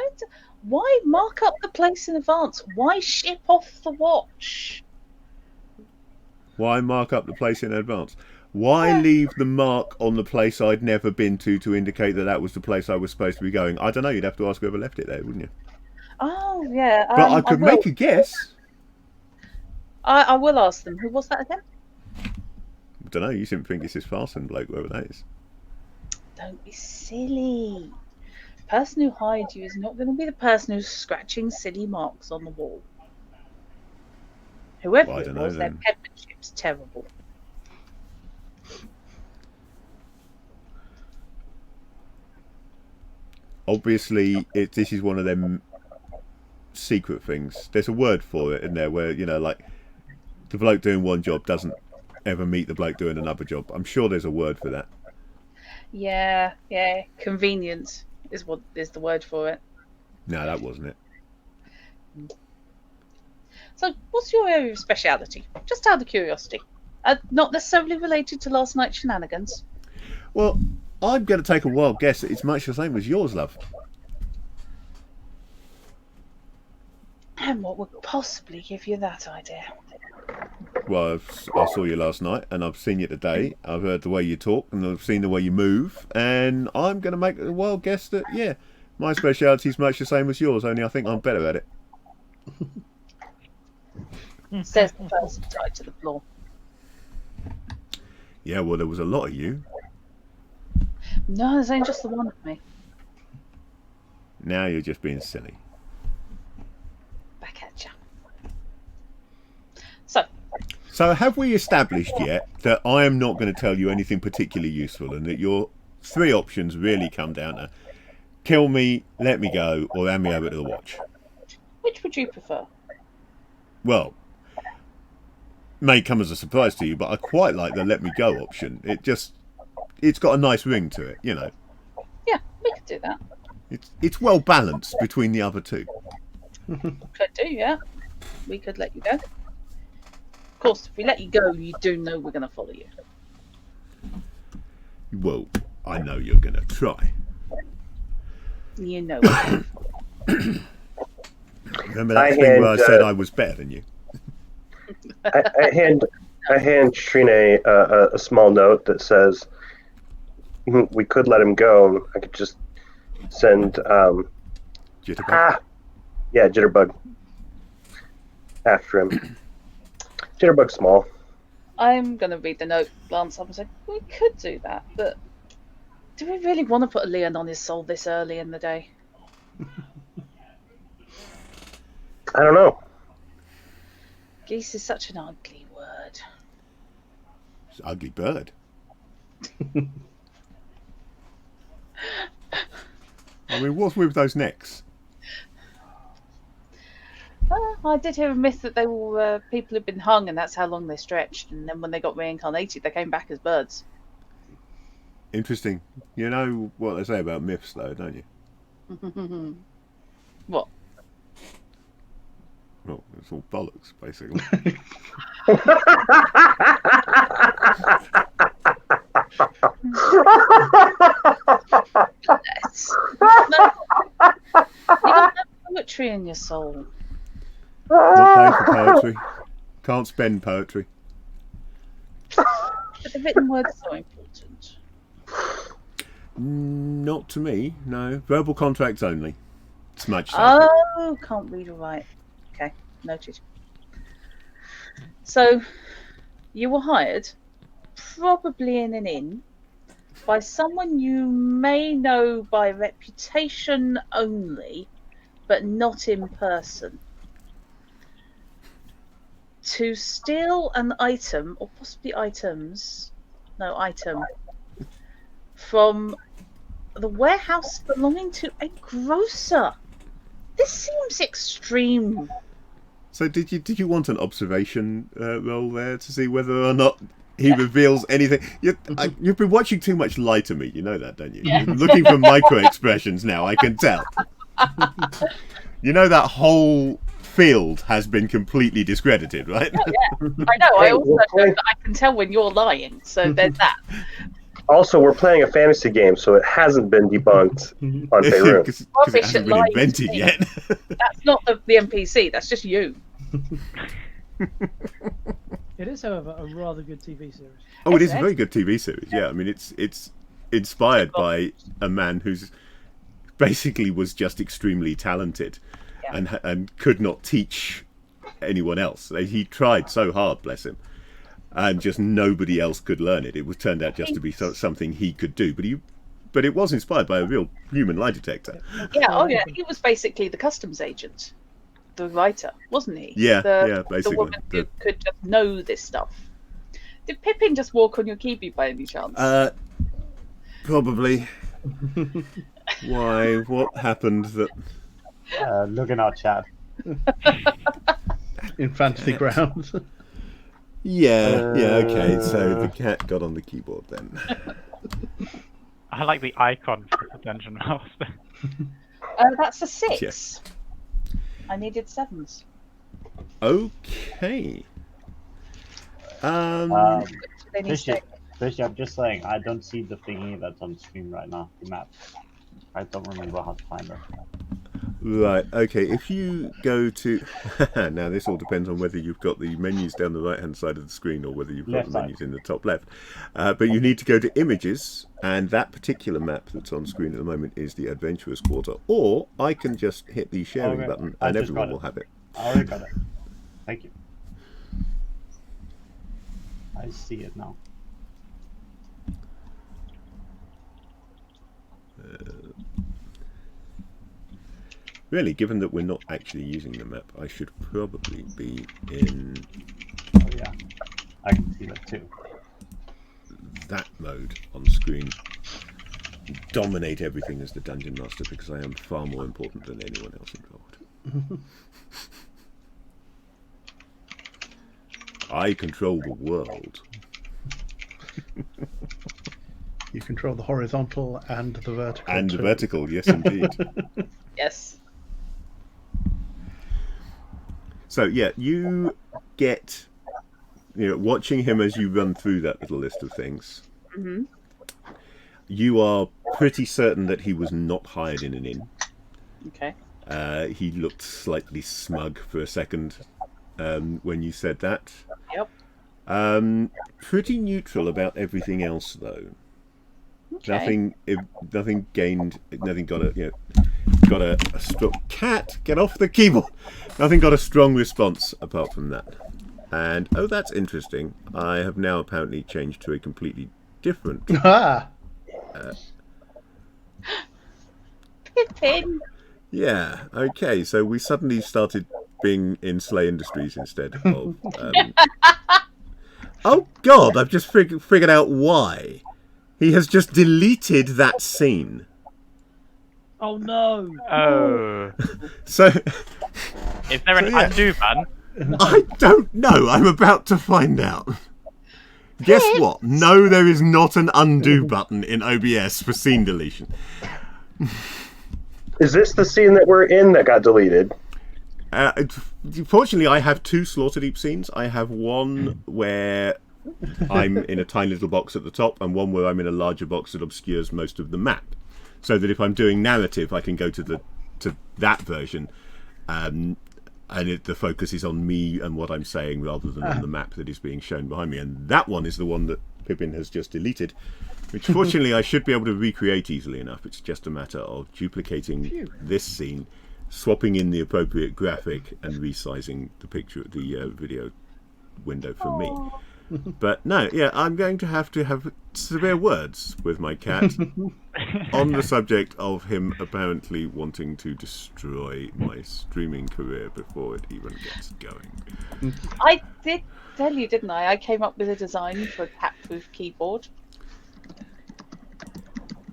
Why mark up the place in advance? Why ship off the watch? Why mark up the place in advance? Why leave the mark on the place I'd never been to indicate that was the place I was supposed to be going? I don't know. You'd have to ask whoever left it there, wouldn't you? Oh, yeah. But I could make a guess. I will ask them. Who was that again? I don't know. You seem to think it's this Farson bloke, whoever that is. Don't be silly. The person who hired you is not going to be the person who's scratching silly marks on the wall. Whoever Well, I it don't was, know, their then. penmanship's terrible. Obviously, this is one of them secret things. There's a word for it in there where, like, the bloke doing one job doesn't ever meet the bloke doing another job. I'm sure there's a word for that. Yeah. Convenience is what is the word for it. No, that wasn't it. So, what's your area of speciality? Just out of curiosity. Not necessarily related to last night's shenanigans. Well, I'm going to take a wild guess that it's much the same as yours, love. And what would possibly give you that idea? Well, I saw you last night, and I've seen you today. I've heard the way you talk, and I've seen the way you move, and I'm going to make a wild guess that, yeah, my speciality is much the same as yours, only I think I'm better at it. Says the person tied to the floor. Yeah, well, there was a lot of you. No, there's only just the one of me. Now you're just being silly. Back at ya. So have we established yet that I am not going to tell you anything particularly useful, and that your three options really come down to kill me, let me go, or hand me over to the watch? Which would you prefer? Well, may come as a surprise to you, but I quite like the let me go option. It's got a nice ring to it, Yeah, we could do that. It's well balanced between the other two. Could do, yeah. We could let you go. Of course, if we let you go, you do know we're going to follow you. Well, I know you're going to try. You know. Remember that thing where I said I was better than you? I hand Shrine a small note that says we could let him go. I could just send Jitterbug? Jitterbug after him. Jitterbug's small. I'm going to read the note, glance up and say, we could do that, but do we really want to put a lien on his soul this early in the day? I don't know. Geese is such an ugly word. It's an ugly bird. I mean, what's with those necks? I did hear a myth that they were people who'd been hung, and that's how long they stretched. And then when they got reincarnated, they came back as birds. Interesting. You know what they say about myths, though, don't you? What? Well, it's all bollocks, basically. Yes. No. You don't have poetry in your soul. Not paying for poetry. Can't spend poetry. But the written word's so important. Not to me, no. Verbal contracts only. Smudge. Oh, can't read or write. Okay, noted. So, you were hired, probably in an inn, by someone you may know by reputation only, but not in person, to steal an item, or possibly items, no, item, from the warehouse belonging to a grocer. This seems extreme. So did you want an observation roll there to see whether or not he reveals anything? You've been watching too much Lie to Me, you know that, don't you? Yeah. You're looking for micro expressions now, I can tell. You know that whole field has been completely discredited, right? Yeah, I know. I also know that I can tell when you're lying, so there's that. Also, we're playing a fantasy game, so it hasn't been debunked on Faerun. Because it hasn't been invented yet. That's not the NPC, that's just you. It is, however, a rather good TV series. Oh, it is a very good TV series, yeah. I mean, it's inspired by a man who's basically was just extremely talented and could not teach anyone else. He tried so hard, bless him. And just nobody else could learn it. It was turned out just to be something he could do. But it was inspired by a real human lie detector. Yeah, oh yeah, he was basically the customs agent, the writer, wasn't he? Yeah, basically. The woman who could just know this stuff. Did Pippin just walk on your kiwi by any chance? Probably. Why? What happened that... Look in our chat. In fantasy grounds. Yeah, okay. So the cat got on the keyboard then. I like the icon for the Dungeon Master. That's a 6. Yeah. I needed 7s. Okay. Fishy, I'm just saying, I don't see the thingy that's on screen right now, the map. I don't remember how to find it. Right, okay, if you go to... now, this all depends on whether you've got the menus down the right-hand side of the screen or whether you've got the menus in the top left. But you need to go to Images, and that particular map that's on screen at the moment is the Adventurers Quarter. Or I can just hit the sharing button and everyone will have it. I already got it. Thank you. I see it now. Really, given that we're not actually using the map, I should probably be in... Oh yeah, I can see that too. That mode on screen. Dominate everything as the Dungeon Master because I am far more important than anyone else involved. I control the world. You control the horizontal and the vertical. And the too. vertical, yes indeed. Yes. So yeah, you get, watching him as you run through that little list of things. Mm-hmm. You are pretty certain that he was not hired in an inn. Okay. He looked slightly smug for a second when you said that. Yep. Pretty neutral about everything else, though. Okay. Nothing gained. Nothing got a strong cat. Get off the keyboard. Nothing got a strong response apart from that. And oh, that's interesting. I have now apparently changed to a completely different. Pippin. Yeah. Okay. So we suddenly started being in Slay Industries instead of. Oh God! I've just figured out why. He has just deleted that scene. Oh no! Oh. So... Is there an undo button? I don't know. I'm about to find out. Guess what? No, there is not an undo button in OBS for scene deletion. Is this the scene that we're in that got deleted? Fortunately, I have 2 Slaughterdeep scenes. I have one where I'm in a tiny little box at the top and one where I'm in a larger box that obscures most of the map. So that if I'm doing narrative, I can go to that version, and the focus is on me and what I'm saying rather than on the map that is being shown behind me. And that one is the one that Pippin has just deleted Which fortunately I should be able to recreate easily enough. It's just a matter of duplicating Phew. this scene, swapping in the appropriate graphic, and resizing the picture, the video window for me. But no, yeah, I'm going to have severe words with my cat on the subject of him apparently wanting to destroy my streaming career before it even gets going. I did tell you, didn't I? I came up with a design for a cat-proof keyboard.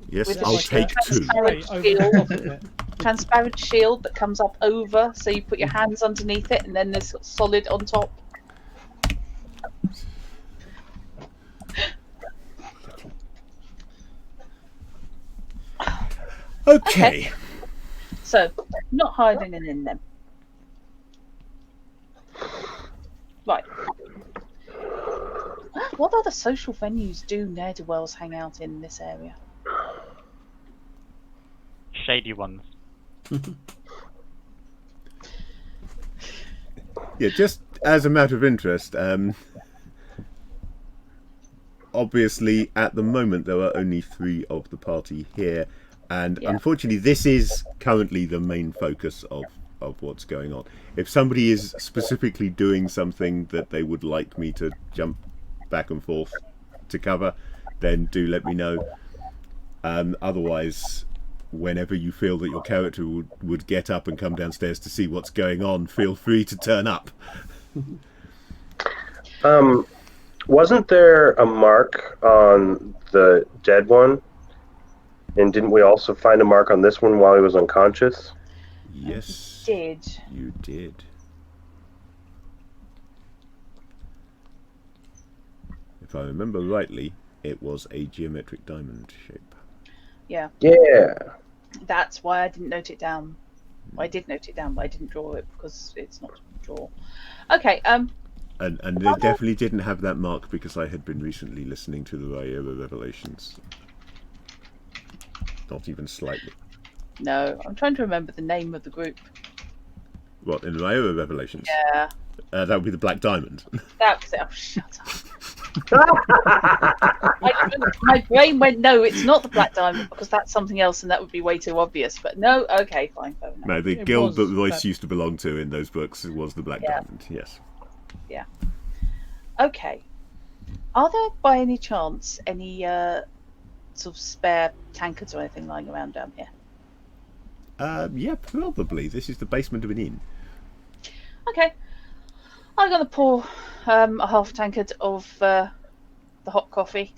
Yes, With I'll a take two. transparent Over shield, the top of it. transparent shield that comes up over, so you put your hands underneath it, and then there's solid on top. Okay. So, not hiding it in them. Right. What other social venues do ne'er-do-wells hang out in this area? Shady ones. Yeah, just as a matter of interest, obviously at the moment there are only 3 of the party here, and unfortunately this is currently the main focus of what's going on. If somebody is specifically doing something that they would like me to jump back and forth to cover, then do let me know. Otherwise, whenever you feel that your character would get up and come downstairs to see what's going on, feel free to turn up. Wasn't there a mark on the dead one? And didn't we also find a mark on this one while he was unconscious? Yes, Did. you did. If I remember rightly, it was a geometric diamond shape. Yeah. Yeah. That's why I didn't note it down. I did note it down, but I didn't draw it because it's not a draw. Okay. And they definitely didn't have that mark because I had been recently listening to the Rayera Revelations. Not even slightly. No, I'm trying to remember the name of the group. What, in the Rayera Revelations? Yeah. That would be the Black Diamond. That was it. Oh, shut up. My brain went, no, it's not the Black Diamond because that's something else and that would be way too obvious. But no, okay, fine. Fair enough. No, the It guild was that Royce that- used to belong to in those books was the Black Diamond, yes. Yeah. Okay. Are there, by any chance, any sort of spare tankards or anything lying around down here? Yeah, probably. This is the basement of an inn. Okay. I'm going to pour a half tankard of the hot coffee,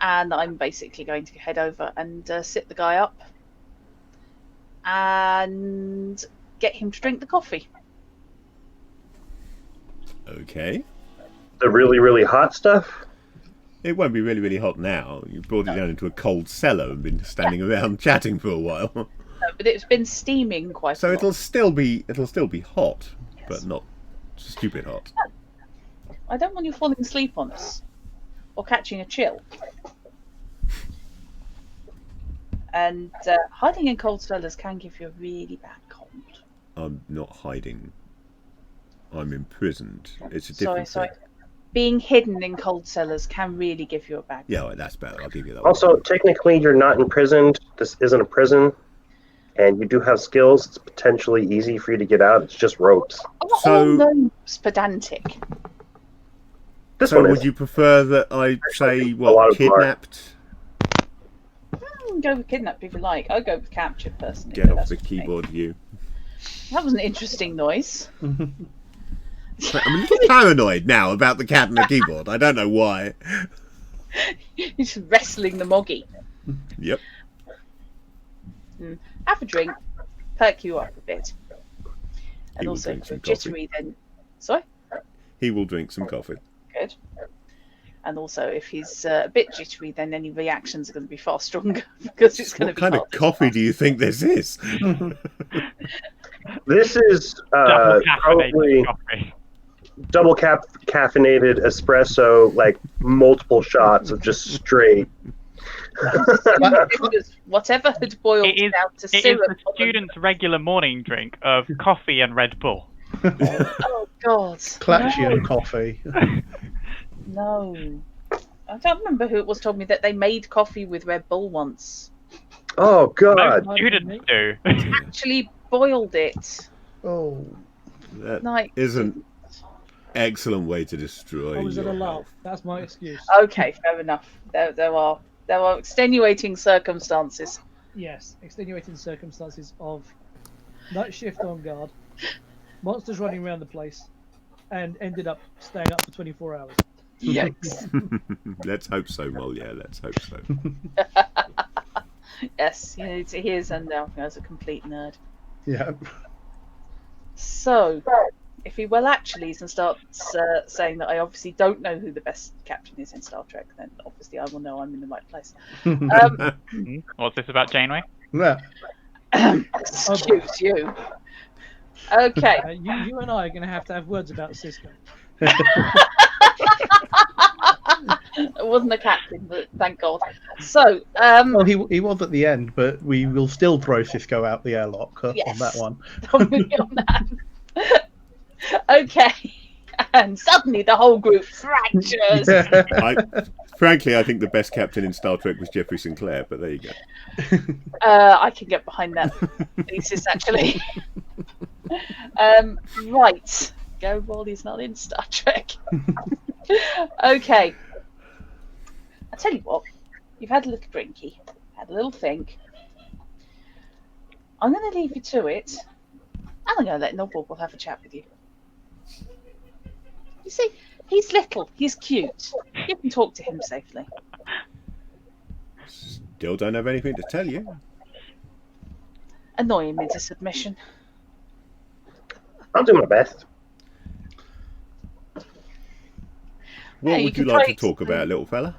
and I'm basically going to head over and sit the guy up and get him to drink the coffee. Okay. The really, really hot stuff? It won't be really, really hot now. You brought it down into a cold cellar and been standing around chatting for a while. No, but it's been steaming quite So a lot. it'll still be hot, but not stupid hot. I don't want you falling asleep on us or catching a chill. And hiding in cold cellars can give you a really bad cold. I'm not hiding. I'm imprisoned. It's a different Sorry. thing. Being hidden in cold cellars can really give you a bad cold. Yeah, well, that's better. I'll give you that Also, technically, you're not imprisoned. This isn't a prison. And you do have skills. It's potentially easy for you to get out. It's just ropes. I'm not So- all gnomes pedantic. This So one would is. you prefer that I say, a lot what, of art. kidnapped? Go with kidnap if you like. I'll go with captured personally. Get but off that's the just me. keyboard, you. That was an interesting noise. I'm a little paranoid now about the cat and the keyboard. I don't know why. He's wrestling the moggy. Yep. Have a drink, perk you up a bit. He And will also, drink if some you're coffee. jittery, then. Sorry? He will drink some coffee. Good. And also, if he's a bit jittery, then any reactions are going to be far stronger because it's going to What be kind of hard to coffee pass. do you think this is? This is Double caffeinated probably coffee. double caffeinated espresso, like multiple shots of just straight. It was whatever had boiled It is, down to it is syrup. the student's regular morning drink of coffee and Red Bull. Oh God! Clatchian coffee. No. I don't remember who it was told me that they made coffee with Red Bull once. Oh God! Most students do. Actually boiled it. Oh, That Like, is an excellent way to destroy I was at a your laugh. health. That's my excuse. okay, fair enough. There are extenuating circumstances. Yes, extenuating circumstances of night shift on guard, monsters running around the place, and ended up staying up for 24 hours. Yikes. Let's hope so, Mol. Yeah, let's hope so. Yes, he is and now as a complete nerd. yeah. So, if he well actuallys and starts saying that I obviously don't know who the best captain is in Star Trek, then obviously I will know I'm in the right place. What's this about Janeway? Yeah. Excuse you. Okay. You and I are going to have words about Cisco. It wasn't a captain, but thank God. So, Well, he was at the end, but we will still throw Cisco out the airlock on Yes. that one. I'm with you on that. Okay. And suddenly the whole group fractures. Frankly, I think the best captain in Star Trek was Jeffrey Sinclair, but there you go. I can get behind that thesis, actually. Right. Garibaldi's not in Star Trek. Okay. I'll tell you what. You've had a little drinky, had a little think. I'm going to leave you to it, and I'm going to let Nobble have a chat with you. You see, he's little, he's cute. You can talk to him safely. Still don't have anything to tell you. Annoy him into submission. I'll do my best. What Yeah, you would you can like try to talk to- about, little fella?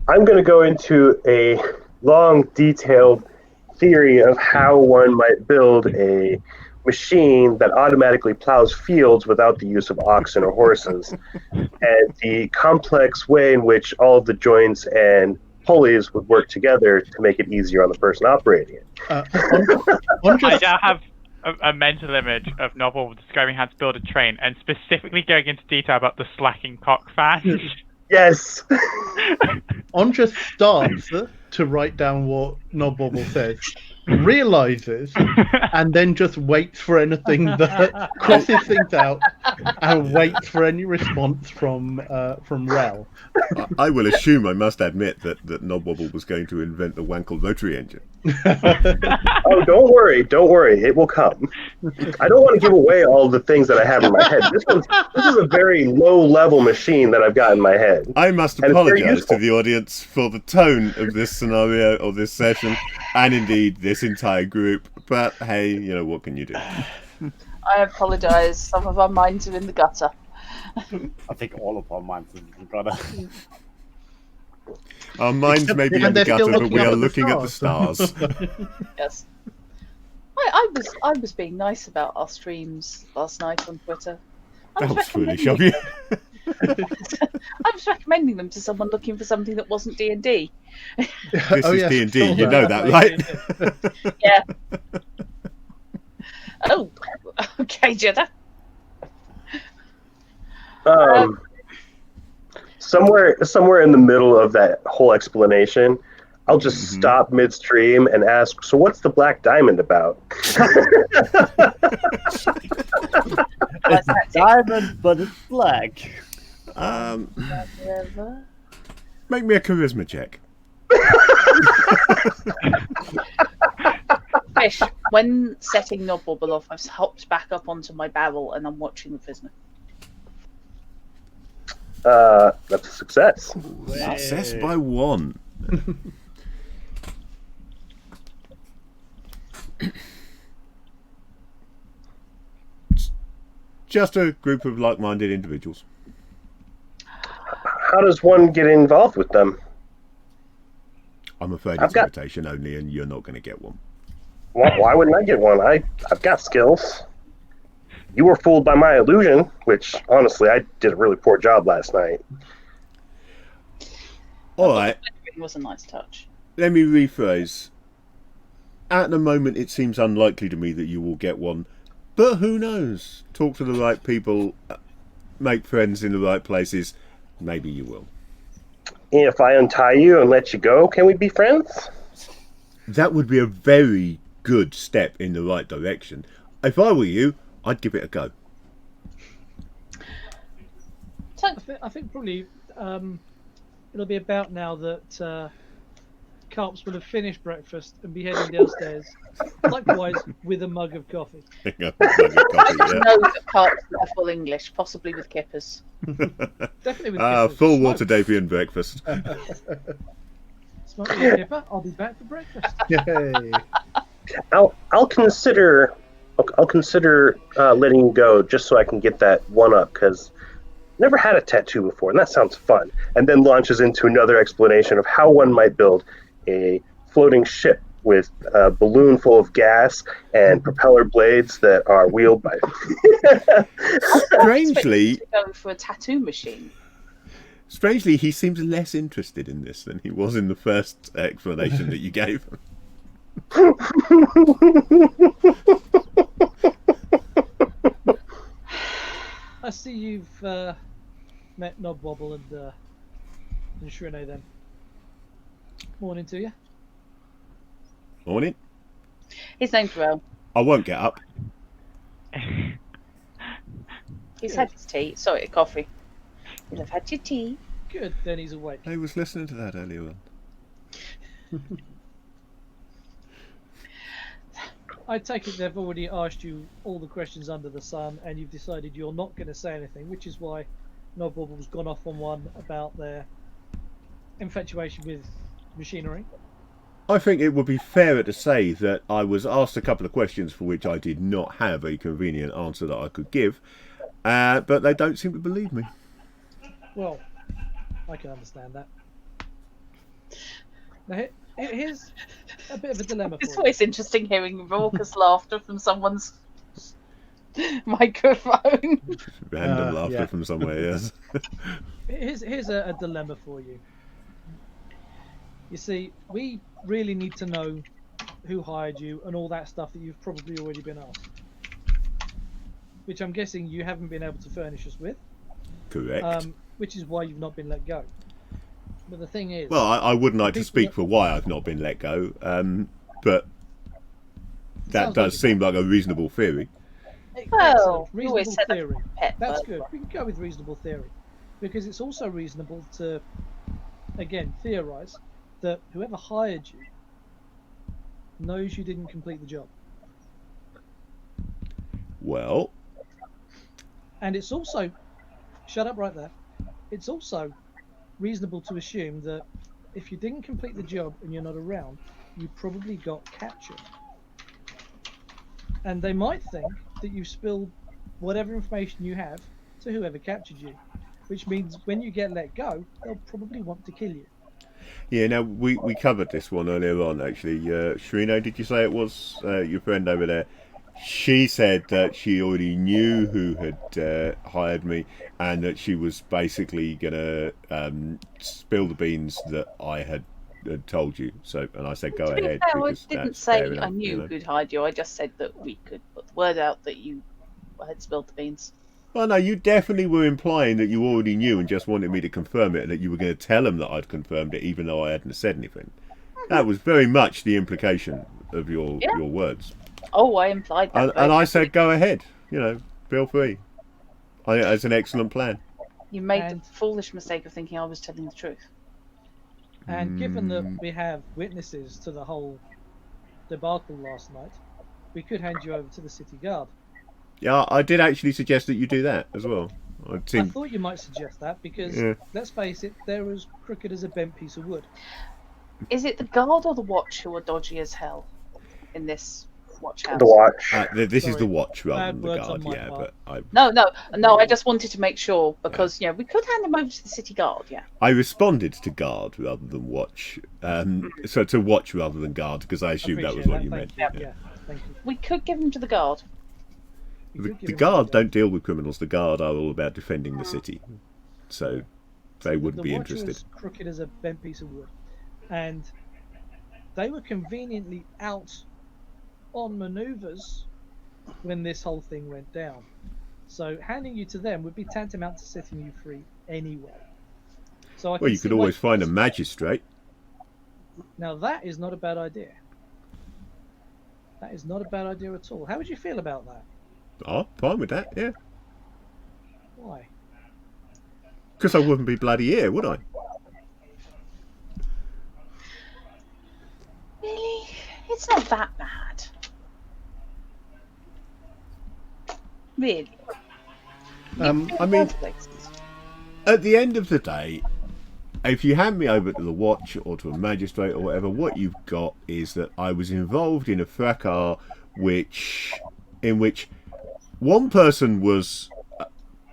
I'm going to go into a long, detailed theory of how one might build a machine that automatically plows fields without the use of oxen or horses, and the complex way in which all of the joints and pulleys would work together to make it easier on the person operating it. I'm I just, now have a mental image of Novel describing how to build a train and specifically going into detail about the slacking cock fan. Yes! Andres starts to write down what Nobble says, realizes, and then just waits for anything that crosses things out, and waits for any response from Rel. I will assume, I must admit, that Nobwobble was going to invent the Wankel rotary engine. Oh, don't worry, it will come. I don't want to give away all the things that I have in my head. This is a very low-level machine that I've got in my head. I must And it's very apologise useful. to the audience for the tone of this scenario or this session, and indeed this entire group. But hey, you know, what can you do? I apologise. Some of our minds are in the gutter. I think all of our minds have got a... Our minds may be And in the they're still gutter, but we looking up are at the looking at the stars. stars. Yes. I was being nice about our streams last night on Twitter. That was foolish of you. I was recommending them to someone looking for something that wasn't D&D. This Oh, is yes, D&D, saw you know that, right? Yeah. Oh, okay, Jeddah. Somewhere in the middle of that whole explanation, I'll just stop midstream and ask, so what's the black diamond about? It's a diamond, but it's black. Make me a charisma check. Fish, when setting Nobble off, I've hopped back up onto my barrel and I'm watching the prisoner. That's a success. Success by 1. Just a group of like-minded individuals. How does one get involved with them? I'm afraid I've it's got- invitation only, and you're not going to get one. Why wouldn't I get one? I've got skills. You were fooled by my illusion, which, honestly, I did a really poor job last night. All right, It was a nice touch. let me rephrase. At the moment, it seems unlikely to me that you will get one, But who knows? Talk to the right people, make friends in the right places. Maybe you will. If I untie you and let you go, can we be friends? That would be a very good step in the right direction. If I were you, I'd give it a go. I think probably it'll be about now that Carps will have finished breakfast and be heading downstairs, likewise with a mug of coffee. Yeah. No, carps with full English, possibly with kippers. Definitely with kippers. Full Waterdavian breakfast. Smoke me a kipper. I'll be back for breakfast. Yay. I'll consider letting you go just so I can get that one up, because never had a tattoo before, and that sounds fun. And then launches into another explanation of how one might build a floating ship with a balloon full of gas and propeller blades that are wheeled by. Strangely, Going for a tattoo machine. Strangely, he seems less interested in this than he was in the first explanation that you gave him. I see you've met Nobwobble and Shrine then. Morning to you. Morning. His name's Ro. I won't get up. He's had his tea. Sorry, coffee. You'll have had your tea. Good, then he's awake. I was listening to that earlier on. I take it they've already asked you all the questions under the sun, and you've decided you're not going to say anything, which is why Nobwobble's gone off on one about their infatuation with machinery. I think it would be fairer to say that I was asked a couple of questions for which I did not have a convenient answer that I could give, but they don't seem to believe me. Well, I can understand that. Now, here's a bit of a dilemma It's for you. always interesting hearing raucous laughter from someone's microphone. Random laughter yeah. from somewhere, yes. Here's a dilemma for you. You see, we really need to know who hired you and all that stuff that you've probably already been asked. Which I'm guessing you haven't been able to furnish us with. Correct. Which is why you've not been let go. But the thing is... Well, I wouldn't like to people speak that- for why I've not been let go, but that Sounds does like seem like a reasonable theory. Well, Excellent. you always Reasonable said theory. Pet, That's but- good. We can go with reasonable theory. Because it's also reasonable to, again, theorise that whoever hired you knows you didn't complete the job. Well, And it's also, shut up right there, it's also reasonable to assume that if you didn't complete the job and you're not around, you probably got captured. And they might think that you spilled whatever information you have to whoever captured you, which means when you get let go, they'll probably want to kill you. yeah, now we covered this one earlier on, actually. Shrino, did you say it was your friend over there? She said that she already knew who had hired me, and that she was basically going to spill the beans that I had told you. So, and I said, go To be ahead. fair, I because didn't that's say fair I enough, knew you know. who'd hired you. I just said that we could put the word out that you had spilled the beans. Well, no, you definitely were implying that you already knew and just wanted me to confirm it, and that you were going to tell them that I'd confirmed it, even though I hadn't said anything. That was very much the implication of your words. Oh, I implied that. And I said, go ahead. You know, feel free. I think that's an excellent plan. You made And- the foolish mistake of thinking I was telling the truth. And given that we have witnesses to the whole debacle last night, we could hand you over to the city guard. Yeah, I did actually suggest that you do that as well. I thought you might suggest that because, Yeah. let's face it, they're as crooked as a bent piece of wood. Is it the guard or the watch who are dodgy as hell in this watch house? The watch. this is Sorry, the watch rather bad than the words on guard, my yeah. part. But No, I just wanted to make sure because we could hand him over to the city guard, yeah. I responded to guard rather than watch. So to watch rather than guard, because I assumed that was what you meant. Thank you. Yeah, thank you. We could give him to the guard. You The, could give the him guard a- don't deal with criminals. The guard are all about defending the city, so they wouldn't the be watcher interested. was crooked as a bent piece of wood, and they were conveniently out on manoeuvres when this whole thing went down. So handing you to them would be tantamount to setting you free anyway. So I Well, you could always find a magistrate. Now that is not a bad idea. That is not a bad idea at all. How would you feel about that? Oh, fine with that, yeah. Why? Because I wouldn't be bloody here, would I? Really? It's not that bad. Really? I mean, at the end of the day, if you hand me over to the watch or to a magistrate or whatever, what you've got is that I was involved in a fracas in which one person was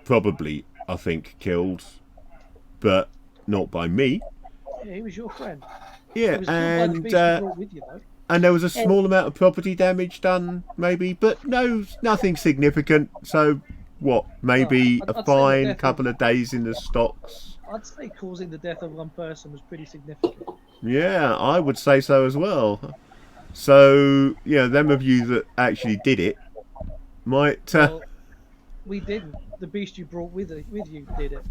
probably, I think, killed, but not by me. Yeah, he was your friend. Yeah, He was killed by the beast you brought with you, though. and there was a small amount of property damage done, maybe, but nothing significant. So, what? Maybe I'd say a the fine, death couple of days in the stocks. I'd say causing the death of one person was pretty significant. Yeah, I would say so as well. So, yeah, them of you that actually did it might. Well, we didn't. The beast you brought with you did it.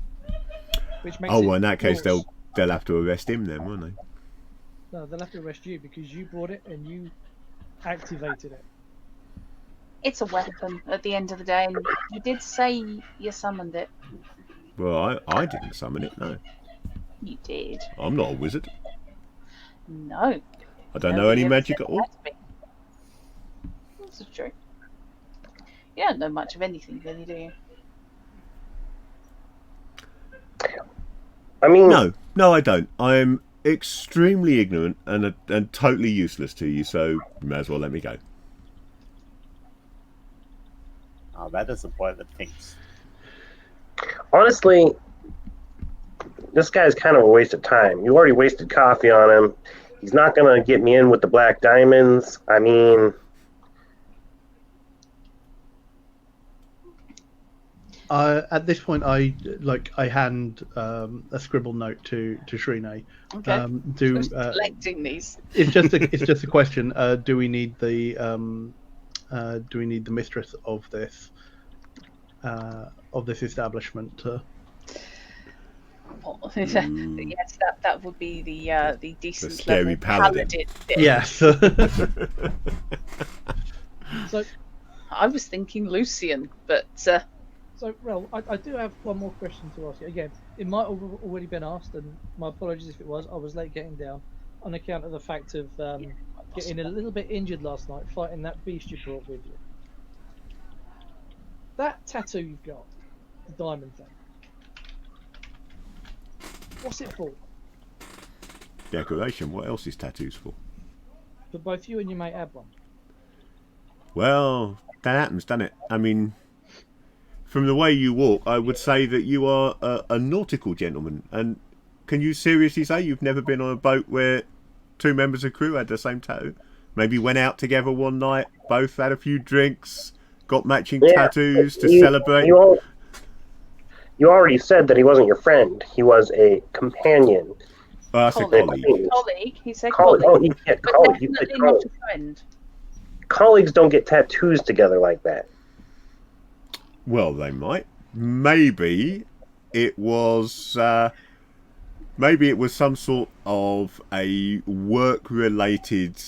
Which makes Oh, it well, in that case, yours. they'll have to arrest him then, won't they? No, they'll have to arrest you because you brought it and you activated it. It's a weapon at the end of the day, and you did say you summoned it. Well, I didn't summon it. No, You did. I'm not a wizard. No. I don't know Nobody any ever magic said at all. that to me. This is true. You don't know much of anything, really, do you? I mean, No, I don't. I'm extremely ignorant and totally useless to you. So you may as well let me go. Oh, that disappointment thinks. honestly, this guy's kind of a waste of time. You already wasted coffee on him. He's not going to get me in with the black diamonds. I mean, at this point, I hand a scribbled note to Shrine. Okay. Do Collecting these. it's just a question. Do we need the mistress of this establishment? Yes, that would be the decent scary level paladin. bit. Yes. So, I was thinking Lucian, but Rel, I do have one more question to ask you. Again, it might have already been asked, and my apologies if it was. I was late getting down on account of the fact of getting a little bit injured last night fighting that beast you brought with you. That tattoo you've got, the diamond thing, what's it for? Decoration. What else is tattoos for? But both you and your mate had one. Well, that happens, doesn't it? I mean, from the way you walk, I would say that you are a nautical gentleman. And can you seriously say you've never been on a boat where two members of crew had the same tattoo? Maybe went out together one night, both had a few drinks, got matching tattoos to celebrate. You already said that he wasn't your friend. He was a companion. Well, that's a colleague. colleague. Colleague. He said Colleague. colleague. Oh, yeah, But colleague. You said definitely not colleague. a friend. Colleagues don't get tattoos together like that. Well, they might. Maybe it was some sort of a work-related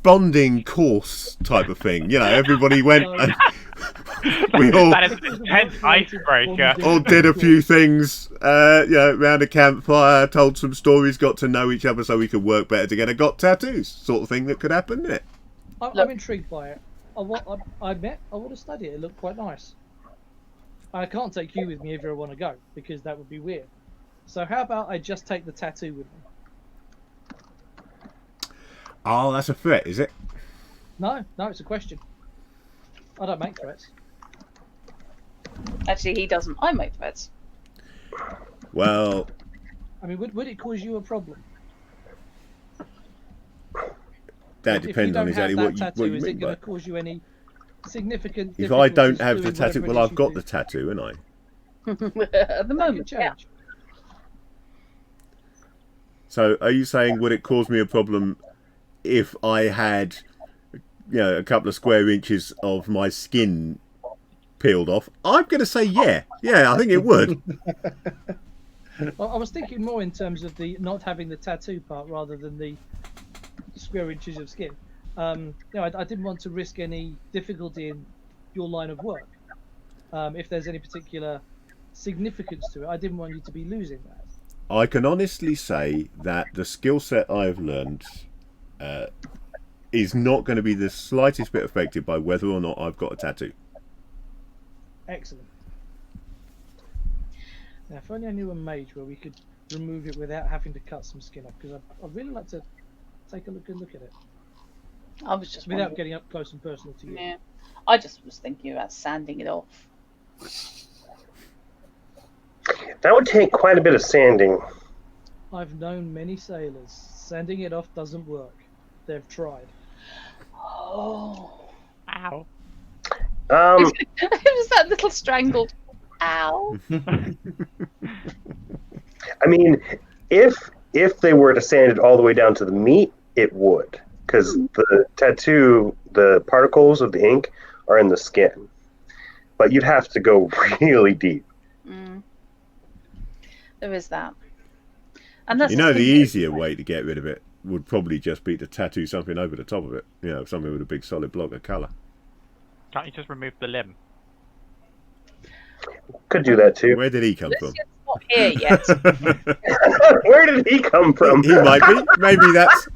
bonding course type of thing. You know, everybody went and we all That is an intense icebreaker. all did a few things, around a campfire, told some stories, got to know each other so we could work better together, got tattoos, sort of thing that could happen, isn't it? I'm intrigued by it. I want to study it. It looked quite nice. I can't take you with me if you want to go because that would be weird. So how about I just take the tattoo with me? Oh, that's a threat, is it? No, it's a question. I don't make threats. Actually, he doesn't. I make threats. Well, I mean, would it cause you a problem? that If you depends on don't have exactly that what tattoo, you is it mean by going it. to cause you any significant? If I don't difficulties have the doing tattoo, whatever well, it is I've you got do? the tattoo, haven't I? At the That could moment, yeah. change. So, are you saying would it cause me a problem if I had, a couple of square inches of my skin peeled off? I'm going to say yeah. Yeah, I think it would. Well, I was thinking more in terms of the not having the tattoo part rather than the square inches of skin. I didn't want to risk any difficulty in your line of work. If there's any particular significance to it, I didn't want you to be losing that. I can honestly say that the skill set I've learned is not going to be the slightest bit affected by whether or not I've got a tattoo. Excellent. Now, if only I knew a mage where we could remove it without having to cut some skin off, because I'd really like to take a look at it. I was just Without wondering. getting up close and personal to you. Yeah, I just was thinking about sanding it off. That would take quite a bit of sanding. I've known many sailors. Sanding it off doesn't work. They've tried. Oh. Ow. It was that little strangled. Ow. I mean, if they were to sand it all the way down to the meat, it would, because the tattoo, the particles of the ink are in the skin. But you'd have to go really deep. There is that. And that's The easier way to get rid of it would probably just be to tattoo something over the top of it. Something with a big solid block of colour. Can't you just remove the limb? Could do that too. Where did he come from? Lucian's not here yet. Where did he come from? He might be. Maybe that's...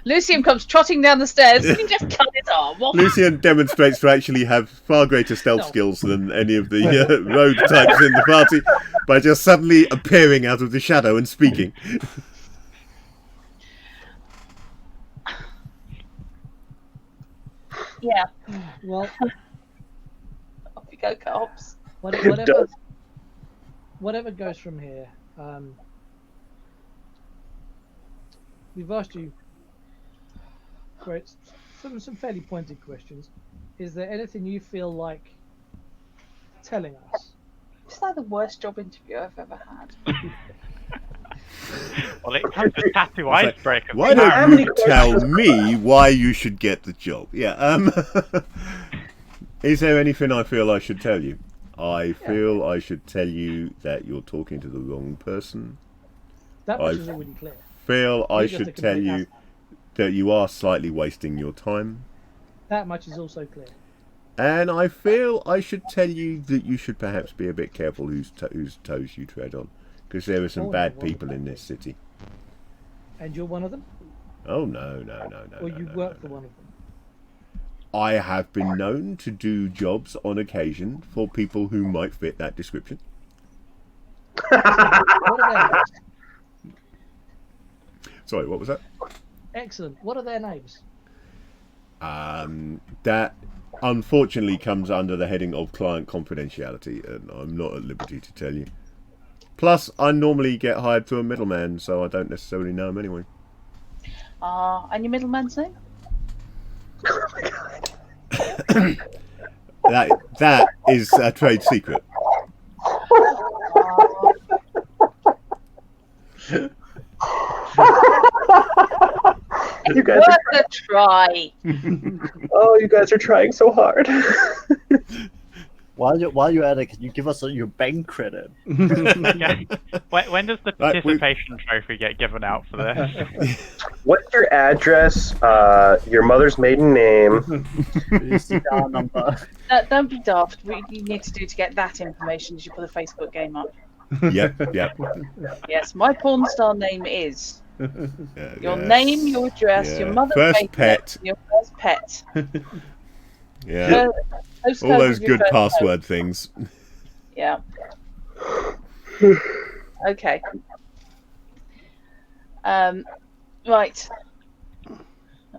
Lucian comes trotting down the stairs. You can just cut his arm off. Lucian demonstrates to actually have far greater stealth skills than any of the rogue types in the party by just suddenly appearing out of the shadow and speaking. Yeah. Well, Off you go, cops. whatever goes from here. We've asked you some fairly pointed questions. Is there anything you feel like telling us? It's like the worst job interview I've ever had. Well, it comes with tattoo icebreaker. Why don't you tell me why you should get the job? Yeah. Is there anything I feel I should tell you? I feel I should tell you that you're talking to the wrong person. That much is already clear. Feel I You're just a should tell complete you that you are slightly wasting your time. That much is also clear. And I feel I should tell you that you should perhaps be a bit careful whose toes you tread on, because there are some bad people in this city. And you're one of them? Oh, no. Or you work for one of them? I have been known to do jobs on occasion for people who might fit that description. What are their names? Sorry, what was that? Excellent. What are their names? That unfortunately comes under the heading of client confidentiality, and I'm not at liberty to tell you. Plus, I normally get hired through a middleman, so I don't necessarily know him anyway. And your middleman's name? Oh my god. That is a trade secret. You guys Worth a try. Oh, you guys are trying so hard. While you're at it, can you give us your bank credit? Yeah. When does the participation trophy get given out for this? What's your address? Your mother's maiden name. Your CR number. Don't be daft. What you need to do to get that information is you put a Facebook game up. Yep. Yes, my porn star name is your Yes. name, your address, your mother's First maiden pet. name, your first pet. Yeah. Postcode All those of your good first password things. home. Yeah. Okay. Right.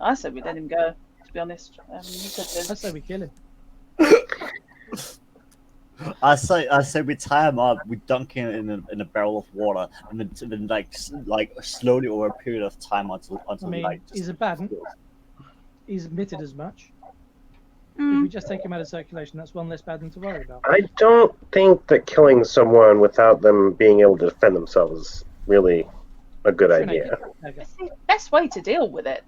I said we let him go, to be honest. You said I say we kill him. I say we tie him up, we dunk him in a barrel of water, and then like slowly over a period of time until I mean, like he's a bad one. He's admitted as much. If we just take him out of circulation, that's one less bad thing to worry about. I don't think that killing someone without them being able to defend themselves is really a good idea. Okay. it's the best way to deal with it.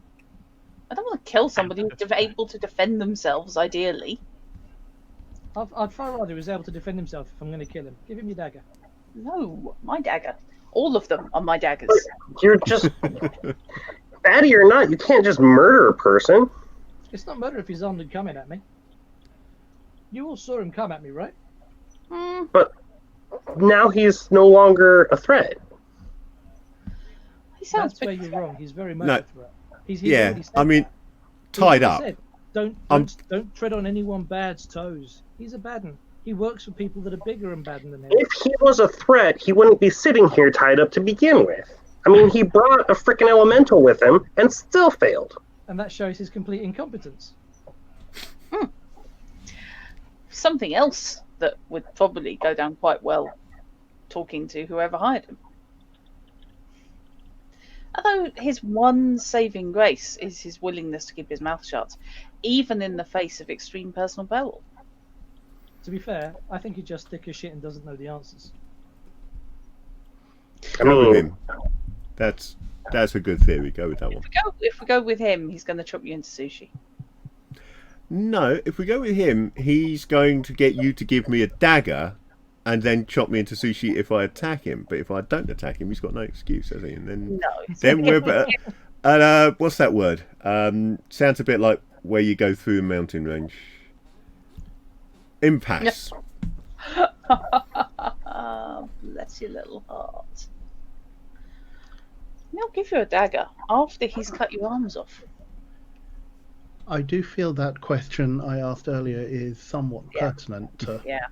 I don't want to kill somebody who's able to defend themselves, ideally. I'd far rather he was able to defend himself if I'm going to kill him. Give him your dagger. No, my dagger. All of them are my daggers. You're just baddie or not. You can't just murder a person. It's not murder if he's armed and coming at me. You all saw him come at me, right? But now he's no longer a threat. He sounds That's where you're wrong. He's very much No. a threat. He's Yeah, already said I mean, that. He's tied already up. said, don't tread on anyone bad's toes. He's a bad one. He works for people that are bigger and badder than him. If he was a threat, he wouldn't be sitting here tied up to begin with. I mean, he brought a freaking elemental with him and still failed. And that shows his complete incompetence. Something else that would probably go down quite well talking to whoever hired him. Although his one saving grace is his willingness to keep his mouth shut, even in the face of extreme personal peril. To be fair, I think he just thick as shit and doesn't know the answers. I Go with mean, him. That's a good theory. Go with that one. If we go with him, he's going to chop you into sushi. No, if we go with him, he's going to get you to give me a dagger and then chop me into sushi if I attack him. But if I don't attack him, he's got no excuse, has he? And then, No. we're better. And what's that word? Sounds a bit like where you go through a mountain range. Impasse. Bless your little heart. He'll give you a dagger after he's cut your arms off. I do feel that question I asked earlier is somewhat pertinent to... Yeah.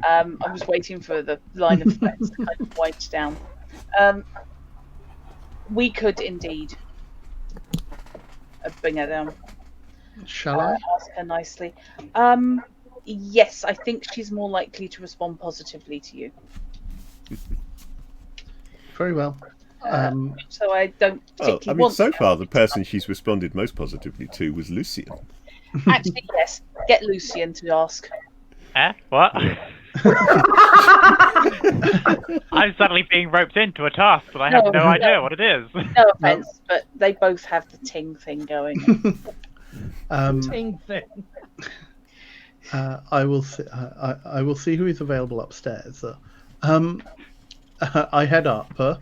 I was waiting for the line of threats to kind of wind down. We could indeed bring her down. Shall I? Ask her nicely. Yes, I think she's more likely to respond positively to you. Very well. So I don't Well, particularly I mean, want so to. far the person she's responded most positively to was Lucian. Actually, yes. Get Lucian to ask. What? I'm suddenly being roped into a task that I have no idea what it is. No offense, but they both have the ting thing going. Ting thing. I will see. I will see who is available upstairs. I head up.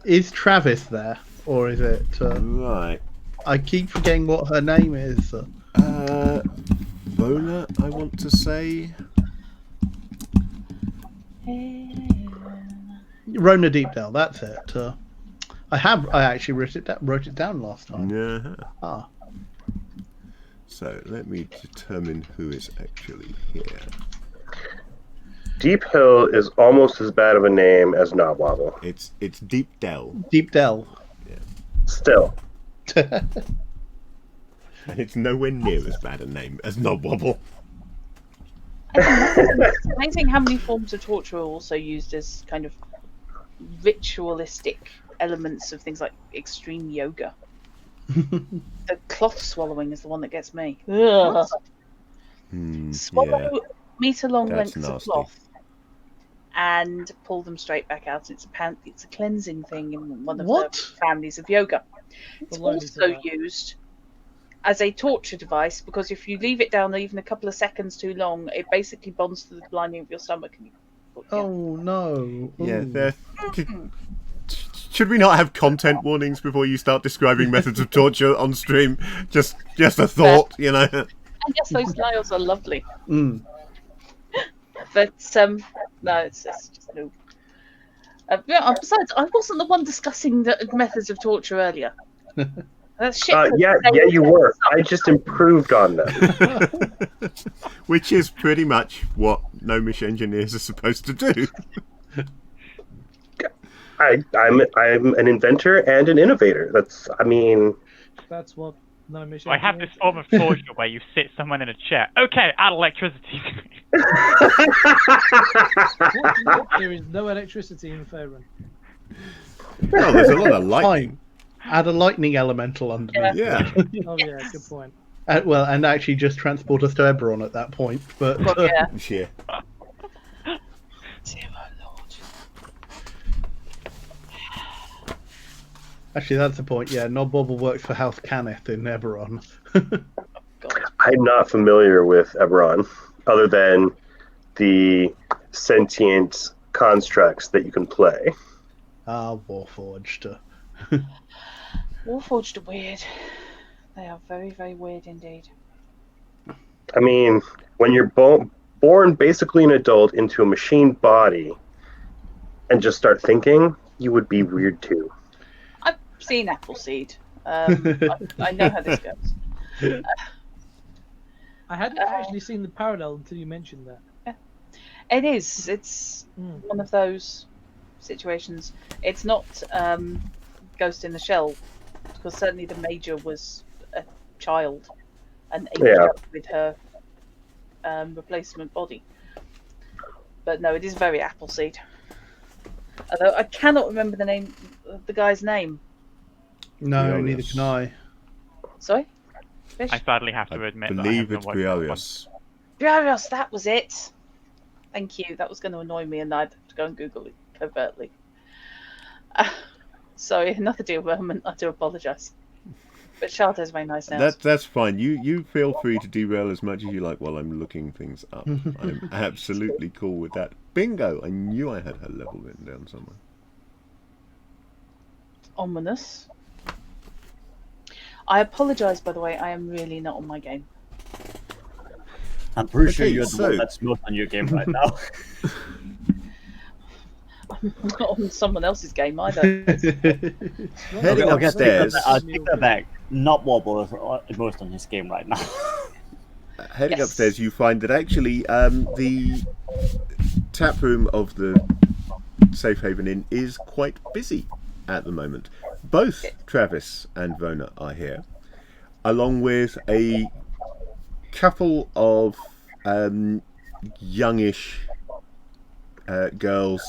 Is Travis there, or is it? Right. I keep forgetting what her name is. Bona, I want to say. Rona Deepdale. That's it. I actually wrote it down last time. Yeah. Ah. So let me determine who is actually here. Deep Hill is almost as bad of a name as Knobwobble. It's Deep Dell, Deepdale. Still. and it's nowhere near as bad a name as Knobwobble. It's amazing how many forms of torture are also used as kind of ritualistic elements of things like extreme yoga. The cloth swallowing is the one that gets me. Ugh. Swallow meter-long That's lengths of nasty. cloth and pull them straight back out. It's a cleansing thing in one of What? the families of yoga. It's Baloney to also that. used as a torture device because if you leave it down even a couple of seconds too long, it basically bonds to the lining of your stomach. And Oh no. Yeah, Ooh. they're... Should we not have content warnings before you start describing methods of torture on stream? Just a thought, you know. And yes, those nails are lovely. Mm. But no, it's just no. Besides, I wasn't the one discussing the methods of torture earlier. That's shit. Yeah, you were. I just improved on them. Which is pretty much what gnomish engineers are supposed to do. I'm an inventor and an innovator. That's That's what no mission. I have this form of torture where you sit someone in a chair. Okay, add electricity. There is no electricity in Faerun. Well, there's a lot of lightning. Fine. Add a lightning elemental underneath. Yeah. Oh yeah, good point. And actually just transport us to Eberron at that point. But Yeah. Yeah. Dear Lord. Actually, that's the point. Yeah, Nodbobble works for House Cannith in Eberron. God. I'm not familiar with Eberron, other than the sentient constructs that you can play. Warforged. Warforged are weird. They are very, very weird indeed. I mean, when you're born basically an adult into a machine body and just start thinking, you would be weird too. I've seen Appleseed. I know how this goes. I hadn't actually seen the parallel until you mentioned that. It is. It's one of those situations. It's not Ghost in the Shell, because certainly the Major was a child and aged up with her replacement body. But no, it is very Appleseed. Although I cannot remember the guy's name. No, neither can I. Sorry? Fish? I sadly have to admit that I Believe haven't it's watched that one. Briareus. Briareus, that was it. Thank you. That was going to annoy me, and I'd have to go and Google it covertly. Sorry, another deal moment. I do apologise. But Charlotte's very nice now. That's fine. You feel free to derail as much as you like while I'm looking things up. I'm absolutely cool with that. Bingo! I knew I had her level written down somewhere. Ominous. I apologise, by the way. I am really not on my game. I'm pretty Okay, sure you're the so- one that's not on your game right now. I'm not on someone else's game either. Heading upstairs. I'll take that back. Not Wobble is most on his game right now. Heading Yes. upstairs, you find that actually the tap room of the Safe Haven Inn is quite busy at the moment. Both Travis and Vona are here, along with a couple of youngish girls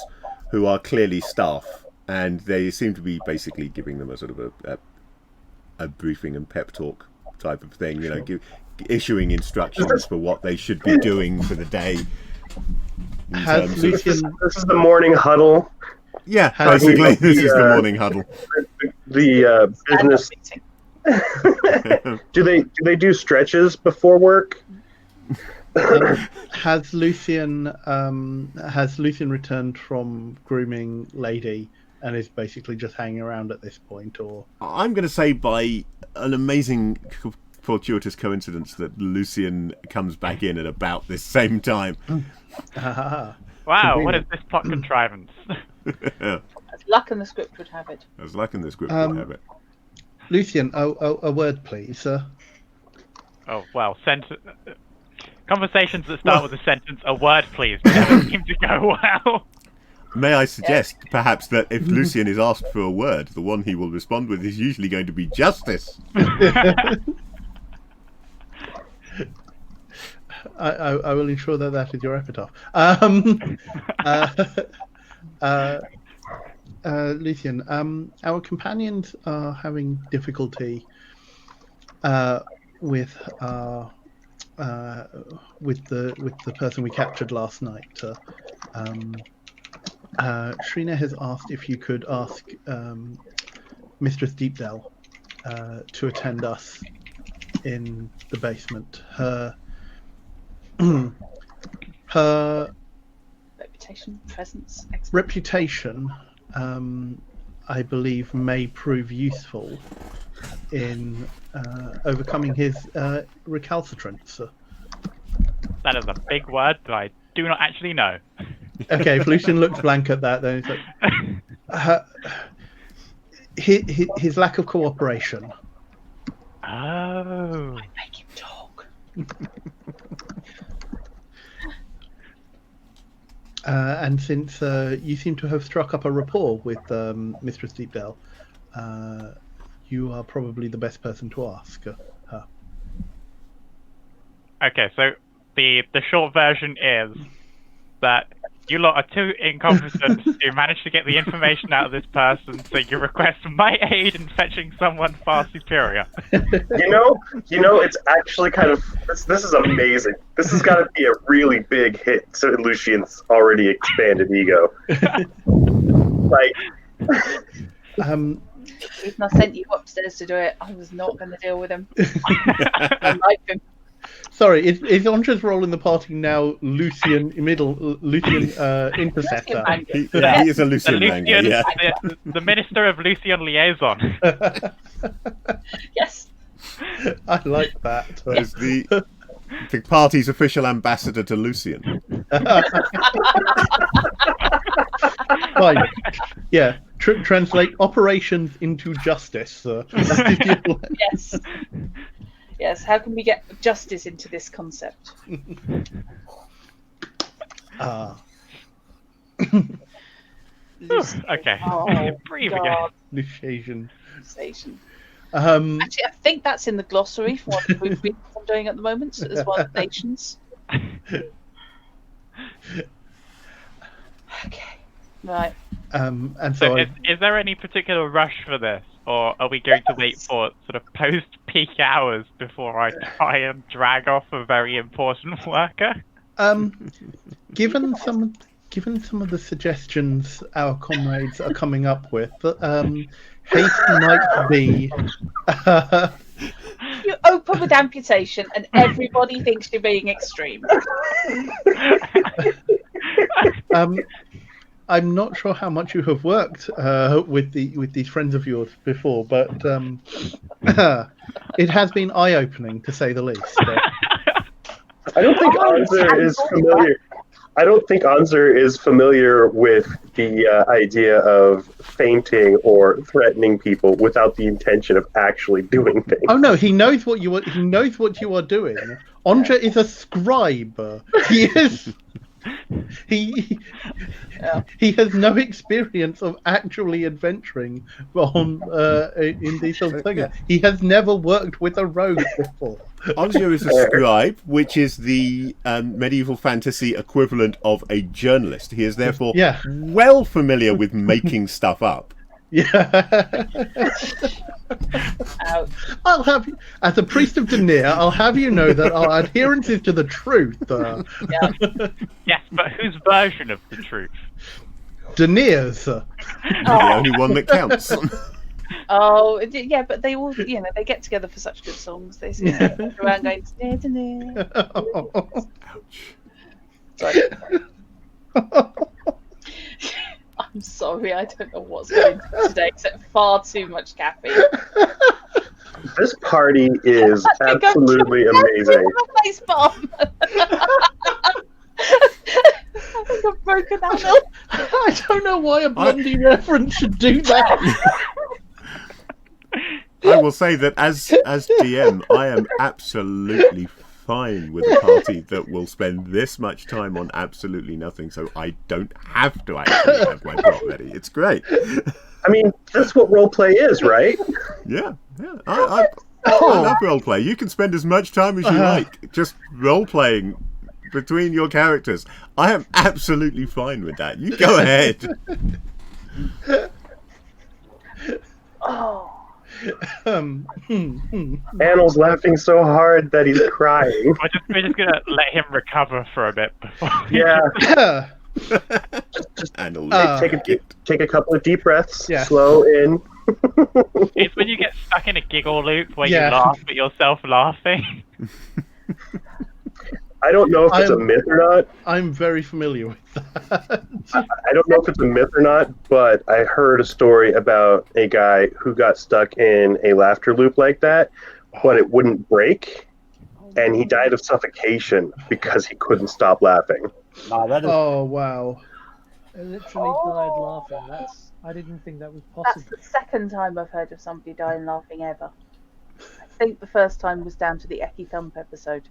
who are clearly staff, and they seem to be basically giving them a sort of a briefing and pep talk type of thing, you know, issuing instructions for what they should be doing for the day. in Has terms of- Lucian This is the morning huddle. Yeah, Has- basically, this is the the, morning huddle. The business. Stand-up meeting. Do they do stretches before work? has Lucian returned from grooming Lady and is basically just hanging around at this point, or I'm going to say by an amazing fortuitous coincidence that Lucian comes back in at about this same time. Wow, what is this plot contrivance? As luck and the script would have it. As luck in the script would have it. Lucian, a word, please. Oh, well, conversations that start with a sentence, a word please, never seem to go well. May I suggest, perhaps, that if Lucian is asked for a word, the one he will respond with is usually going to be justice. I will ensure that is your epitaph. Lucian, our companions are having difficulty with the person we captured last night. Shrina has asked if you could ask Mistress Deepdell to attend us in the basement. Her Reputation, presence, reputation, I believe, may prove useful in overcoming his recalcitrance. That is a big word that I do not actually know. Okay, if Lucian looks blank at that, then it's like his lack of cooperation. Oh. make him talk. And since you seem to have struck up a rapport with Mistress Deepdell, you are probably the best person to ask her. Okay, so the short version is that you lot are too incompetent to manage to get the information out of this person, so you request my aid in fetching someone far superior. You know, it's actually kind of this is amazing. This has got to be a really big hit to Lucian's already expanded ego. Like, Even I sent you upstairs to do it. I was not going to deal with him. I like him. Sorry, is Andre's role in the party now Lucian intercessor? He is a Lucian Manga, yeah. the Minister of Lucian Liaison. Yes. I like that. As the party's official ambassador to Lucian. Fine. Yeah. Translate operations into justice. Yes. Yes. How can we get justice into this concept? Okay. Oh, Breathe again. God. Lucian. Station. Actually, I think that's in the glossary for what the readings I'm doing at the moment, as well as nations. Okay. Right. and So so is there any particular rush for this? Or are we going to wait for sort of post-peak hours before I try and drag off a very important worker? given some of the suggestions our comrades are coming up with, haste might be. You open with amputation, and everybody thinks you're being extreme. I'm not sure how much you have worked with these friends of yours before, but it has been eye-opening to say the least. I don't think Anzer is familiar. I don't think Anzer is familiar with the idea of fainting or threatening people without the intention of actually doing things. Oh no, he knows what you are. He knows what you are doing. Andre is a scribe. He is. He has no experience of actually adventuring on in these sort of things. He has never worked with a rogue before. Anjo is a scribe, which is the medieval fantasy equivalent of a journalist. He is therefore well familiar with making stuff up. Yeah. I'll have you, as a priest of Denier, I'll have you know that our adherence is to the truth. Yes, but whose version of the truth? Denier's. The only one that counts. Oh, yeah, but they all, they get together for such good songs. They sing around going, Denier. Ouch. Sorry. I'm sorry, I don't know what's going on today, except far too much caffeine. This party is absolutely amazing. Face bomb. I think I've broken that. I don't know why a Blondie reference should do that. I will say that as DM, I am absolutely fine with a party that will spend this much time on absolutely nothing, so I don't have to actually have my plot ready. It's great. I mean, that's what roleplay is, right? Yeah. I love roleplay. You can spend as much time as you like just roleplaying between your characters. I am absolutely fine with that. You go ahead. Oh. Annal's laughing so hard that he's crying. We're just gonna let him recover for a bit before. Yeah. Take a couple of deep breaths. Yeah. Slow in. It's when you get stuck in a giggle loop where you laugh at yourself laughing. I don't know if it's a myth or not. I'm very familiar with that. I don't know if it's a myth or not, but I heard a story about a guy who got stuck in a laughter loop like that, but it wouldn't break, and he died of suffocation because he couldn't stop laughing. Oh, wow. I literally died laughing. I didn't think that was possible. That's the second time I've heard of somebody dying laughing ever. I think the first time was down to the Eki Thump episode.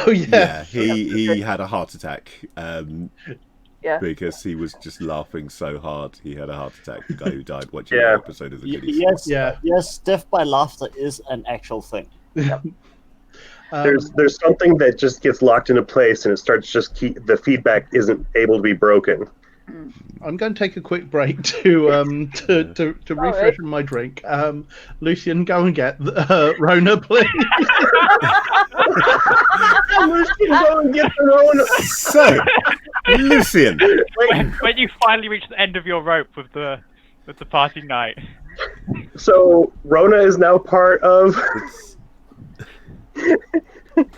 Oh, yeah. He had a heart attack. Because he was just laughing so hard, he had a heart attack. The guy who died watching the episode of the Goodies. Yes, death by laughter is an actual thing. Yep. There's something that just gets locked into place, and it starts the feedback isn't able to be broken. I'm going to take a quick break to refresh my drink. Lucian, go and get Rona, please. Lucian, go and get the Rona. So, Lucian, when you finally reach the end of your rope with the party night, So Rona is now part of.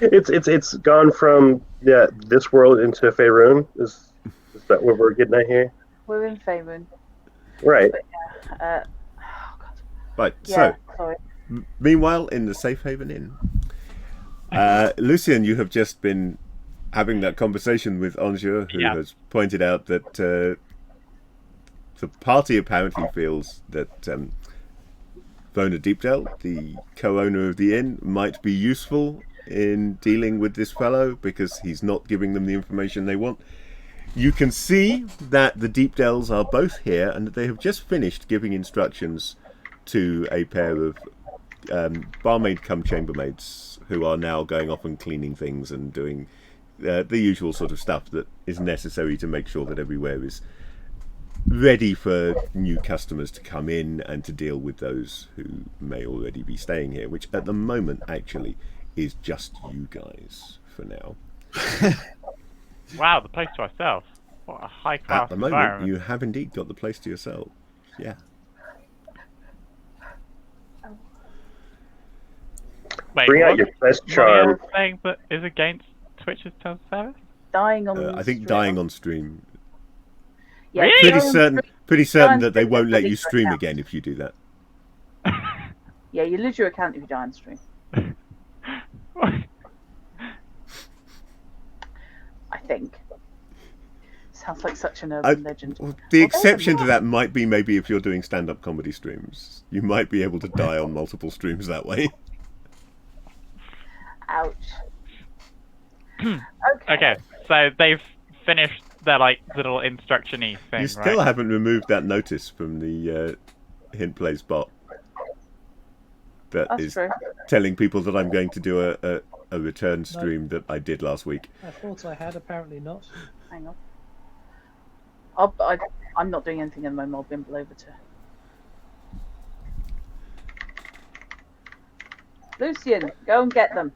It's gone from this world into Faerun. Is that what we're getting at here? We're in Faerun. Right. But yeah, Right. yeah, So, sorry. meanwhile, in the Safe Haven Inn, Lucian, you have just been having that conversation with Anjou, who has pointed out that the party apparently feels that Vona Deepdale, the co-owner of the inn, might be useful in dealing with this fellow because he's not giving them the information they want. You can see that the Deepdales are both here and that they have just finished giving instructions to a pair of barmaid cum chambermaids who are now going off and cleaning things and doing the usual sort of stuff that is necessary to make sure that everywhere is ready for new customers to come in and to deal with those who may already be staying here, which at the moment actually is just you guys for now. Wow, the place to ourselves. What a high-class At the moment, environment. you have indeed got the place to yourself. Yeah. Wait, Bring out what? your best What charm. are you saying that is against Twitch's terms of service? Dying on. I think dying on stream. Yeah, Really? Pretty certain Dying that they stream, won't let you'll you lose your stream account. again if you do that. Yeah, you lose your account if you die on stream. I think. Sounds like such an urban legend. The Well, exception to there's that might be maybe if you're doing stand-up comedy streams. You might be able to die on multiple streams that way. Ouch. Okay, so they've finished their like little instruction-y thing, You still right? haven't removed that notice from the Hint Plays bot that That's is true. telling people that I'm going to do a return stream that I did last week. I thought I had, apparently not. Hang on. I'm not doing anything in my mob bimble over to. Lucian, go and get them.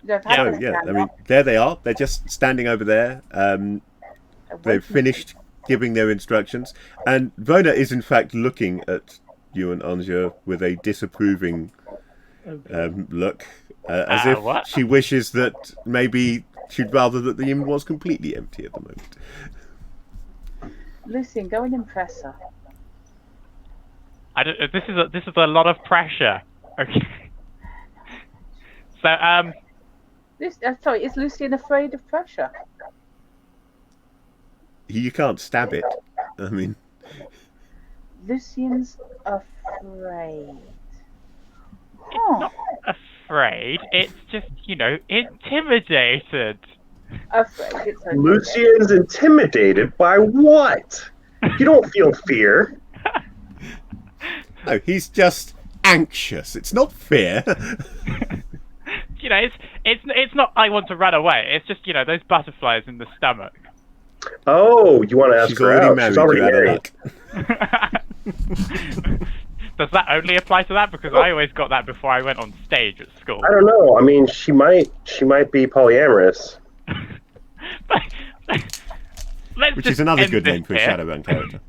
You don't have Oh to yeah, stand I mean up. there they are. They're just standing over there. They're They've waiting. finished giving their instructions, and Vona is in fact looking at you and Anja with a disapproving look, as if what? she wishes that maybe she'd rather that the inn was completely empty at the moment. Lucian, go and impress her. This is a lot of pressure. Okay. So Sorry, is Lucian afraid of pressure? You can't stab it. I mean, Lucian's afraid. not afraid. It's just intimidated. Afraid. It's okay. Lucian's intimidated by what? You don't feel fear. no, he's just anxious. It's not fear. It's not. I want to run away. It's just those butterflies in the stomach. Oh, you want to ask She's her already out? married. She's already You're out of married. luck. Does that only apply to that? Because I always got that before I went on stage at school. I don't know. I mean, she might be polyamorous. Let's Which just is another end good this name for a here. Shadowrun character.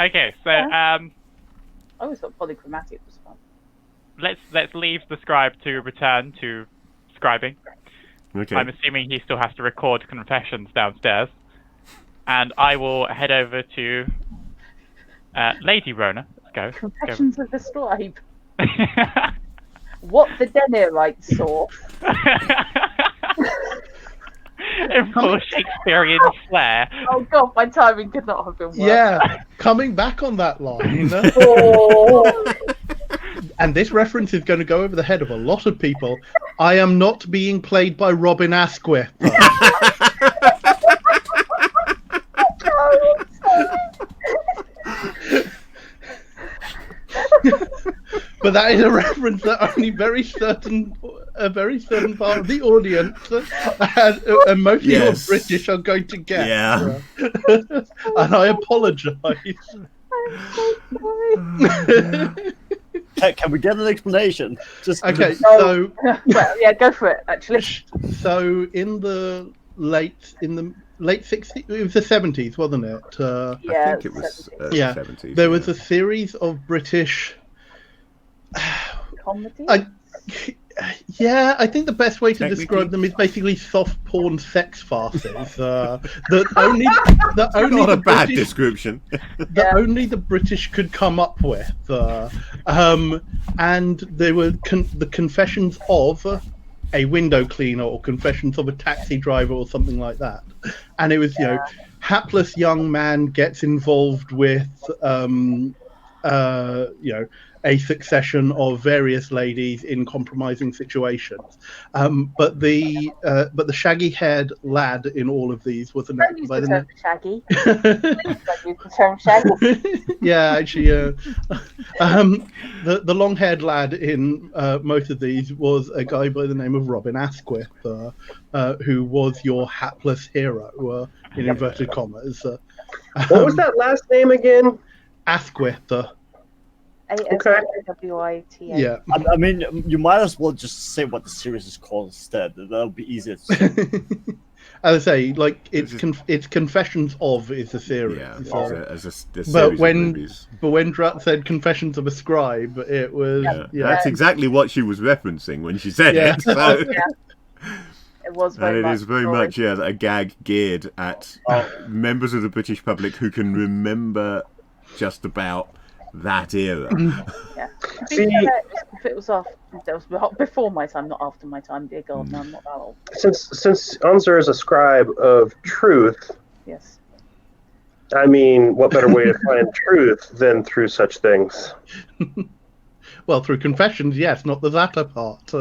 Okay, so I always thought polychromatic was fun. let's leave the scribe to return to scribing. Okay. I'm assuming he still has to record confessions downstairs, and I will head over to Lady Rona. Let's go. Confessions of the Scribe. What the Denirite saw. In full Shakespearean flair. Oh god, my timing could not have been worse. Yeah, coming back on that line. Oh. And this reference is going to go over the head of a lot of people. I am not being played by Robin Asquith. But that is a reference that only a very certain part of the audience and most people Yes. British are going to get. Yeah. And I apologise. Can we get an explanation? Just Okay, Well, yeah, go for it, actually. so in the late 60s. It was the 70s, wasn't it? Yeah, I think it was 70s. Yeah. 70s. There was a series of British. Comedy. Yeah, I think the best way to Technically- describe them is basically soft porn sex farces. That only Not a the bad British, description. that only the British could come up with. And they were the confessions of a window cleaner or confessions of a taxi driver or something like that. And it was, hapless young man gets involved with, a succession of various ladies in compromising situations. But the shaggy-haired lad in all of these was Don't use the term shaggy. name. Don't use the term shaggy. Yeah, actually, the long-haired lad in most of these was a guy by the name of Robin Asquith, who was your hapless hero, in inverted commas. What was that last name again? Asquith. ASWITA. Yeah. I mean, you might as well just say what the series is called instead. That'll be easier to say. As I say, like it's Confessions of is the series. Yeah, So- as a series But of when movies. Drat said Confessions of a Scribe, it was That's exactly what she was referencing when she said Yeah. it. So. It was And very it much is very story. much a gag geared at members of the British public who can remember just about that era. Yeah. See- If it was before my time, not after my time. Dear God, no, I'm not that old. Since Unzer is a scribe of truth, Yes. I mean, what better way to find truth than through such things? Well, through Confessions, yes, not the latter part.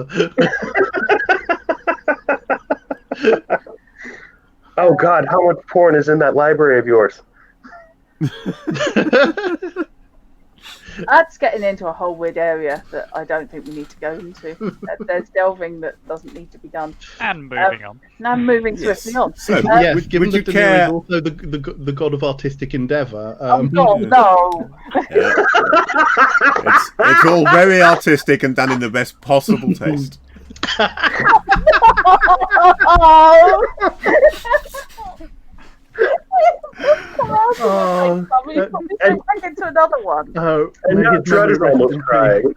Oh God, how much porn is in that library of yours? That's getting into a whole weird area that I don't think we need to go into. There's delving that doesn't need to be done. And moving on. Now I'm moving swiftly on. So, Yes, would given you that Danir care? is also the god of artistic endeavour. Oh God, no! Yeah. It's all very artistic and done in the best possible taste. Oh, You put me straight back into another one. oh, And may now his Drud is memory rest almost in crying.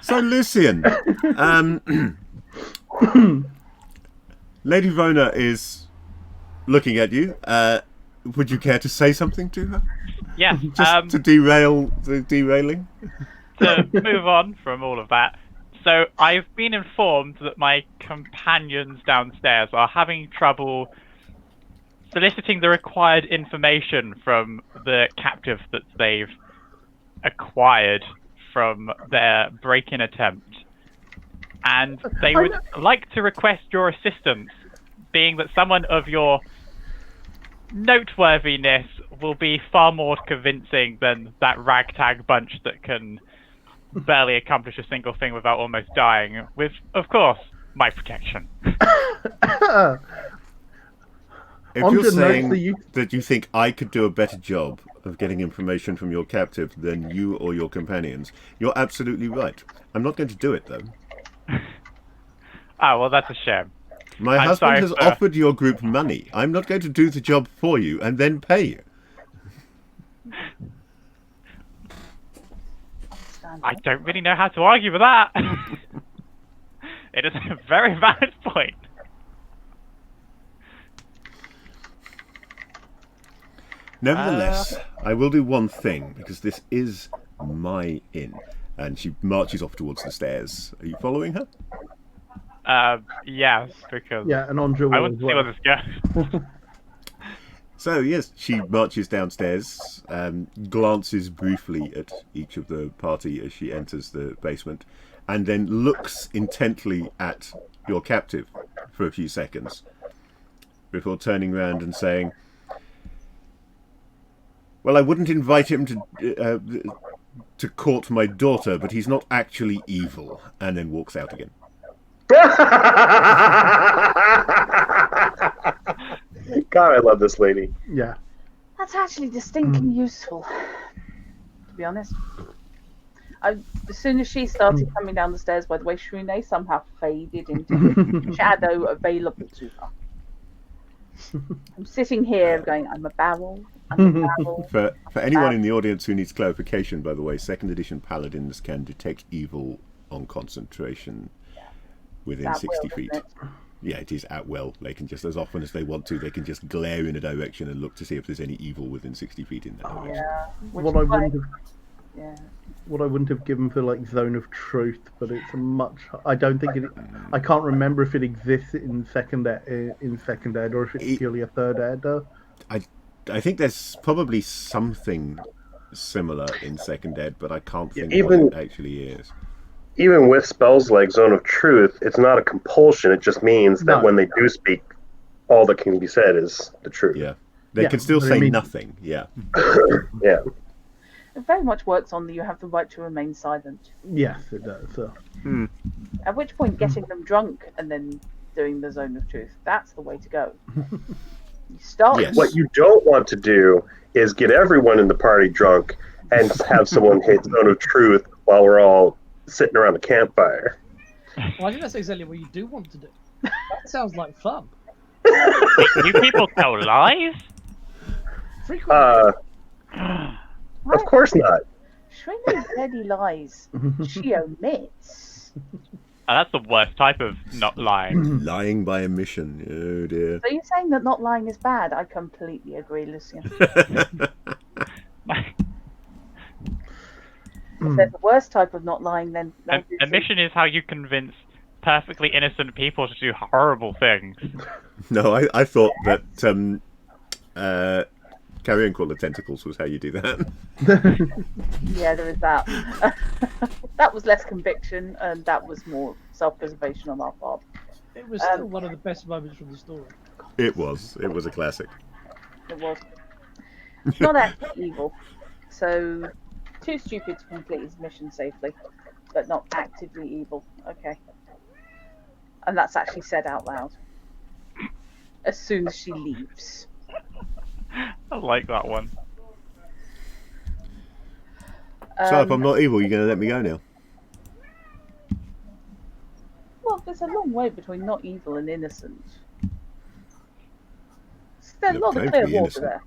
So, Lucian, Lady Rona is looking at you. Would you care to say something to her? Yes. Just to derail the derailing? To move on from all of that, so I've been informed that my companions downstairs are having trouble soliciting the required information from the captive that they've acquired from their break-in attempt. And they would like to request your assistance, being that someone of your noteworthiness will be far more convincing than that ragtag bunch that can barely accomplish a single thing without almost dying, with, of course, my protection. If On you're to notes saying that you- that you think I could do a better job of getting information from your captive than you or your companions, you're absolutely right. I'm not going to do it, though. Oh, well, that's a shame. My I'm husband sorry, has sir. offered your group money. I'm not going to do the job for you and then pay you. I don't really know how to argue with that. It is a very valid point. Nevertheless, I will do one thing, because this is my inn. And she marches off towards the stairs. Are you following her? Yes, because Yeah, and Andra I will want as to see well. where this goes. So, yes, she marches downstairs, glances briefly at each of the party as she enters the basement, and then looks intently at your captive for a few seconds before turning round and saying, "Well, I wouldn't invite him to court my daughter, but he's not actually evil," and then walks out again. God, I love this lady. Yeah. That's actually distinctly useful, to be honest. As soon as she started coming down the stairs, by the way, Shrune somehow faded into the shadow available to her. I'm sitting here going, I'm a barrel. I'm a barrel. For anyone in the audience who needs clarification, by the way, 2nd edition paladins can detect evil on concentration within At 60 will, feet. isn't it? Yeah, it is at will. They can just, as often as they want to, they can just glare in a direction and look to see if there's any evil within 60 feet in that direction. Yeah. Which What is I why- wouldn't have, yeah. what I wouldn't have given for like Zone of Truth, but it's a much. I don't think it. I can't remember if it exists in second ed or if it's purely a third ed. I think there's probably something similar in 2nd ed, but I can't think even- what it actually is. Even with spells like Zone of Truth, it's not a compulsion. It just means that No. when they do speak, all that can be said is the truth. Yeah. They Yeah, can still but I say mean- nothing. Yeah. Yeah. It very much works on the you have the right to remain silent. Yes, it does. At which point, getting them drunk and then doing the Zone of Truth, that's the way to go. You start. Yes. What you don't want to do is get everyone in the party drunk and have someone hit Zone of Truth while we're all sitting around a campfire. Well, I think that's exactly what you do want to do. That sounds like fun. Wait, do people tell lies? Frequently. Of course not. Shrine rarely lies. She omits. That's the worst type of not lying. Lying by omission. Oh dear. So you're saying that not lying is bad? I completely agree, Lucian. If there's the worst type of not lying, then no, Lucian. Omission is how you convince perfectly innocent people to do horrible things. No, I thought that carrion crawler tentacles was how you do that. Yeah, there is that. That was less conviction, and that was more self-preservation on our part. It was still one of the best moments from the story. It was a classic. It was not actually evil, so too stupid to complete his mission safely, but not actively evil. Okay, and that's actually said out loud as soon as she leaves. I like that one. So if I'm not evil, you're going to let me go now? Well, there's a long way between not evil and innocent. There's a You're lot of trying to clear be water innocent. there.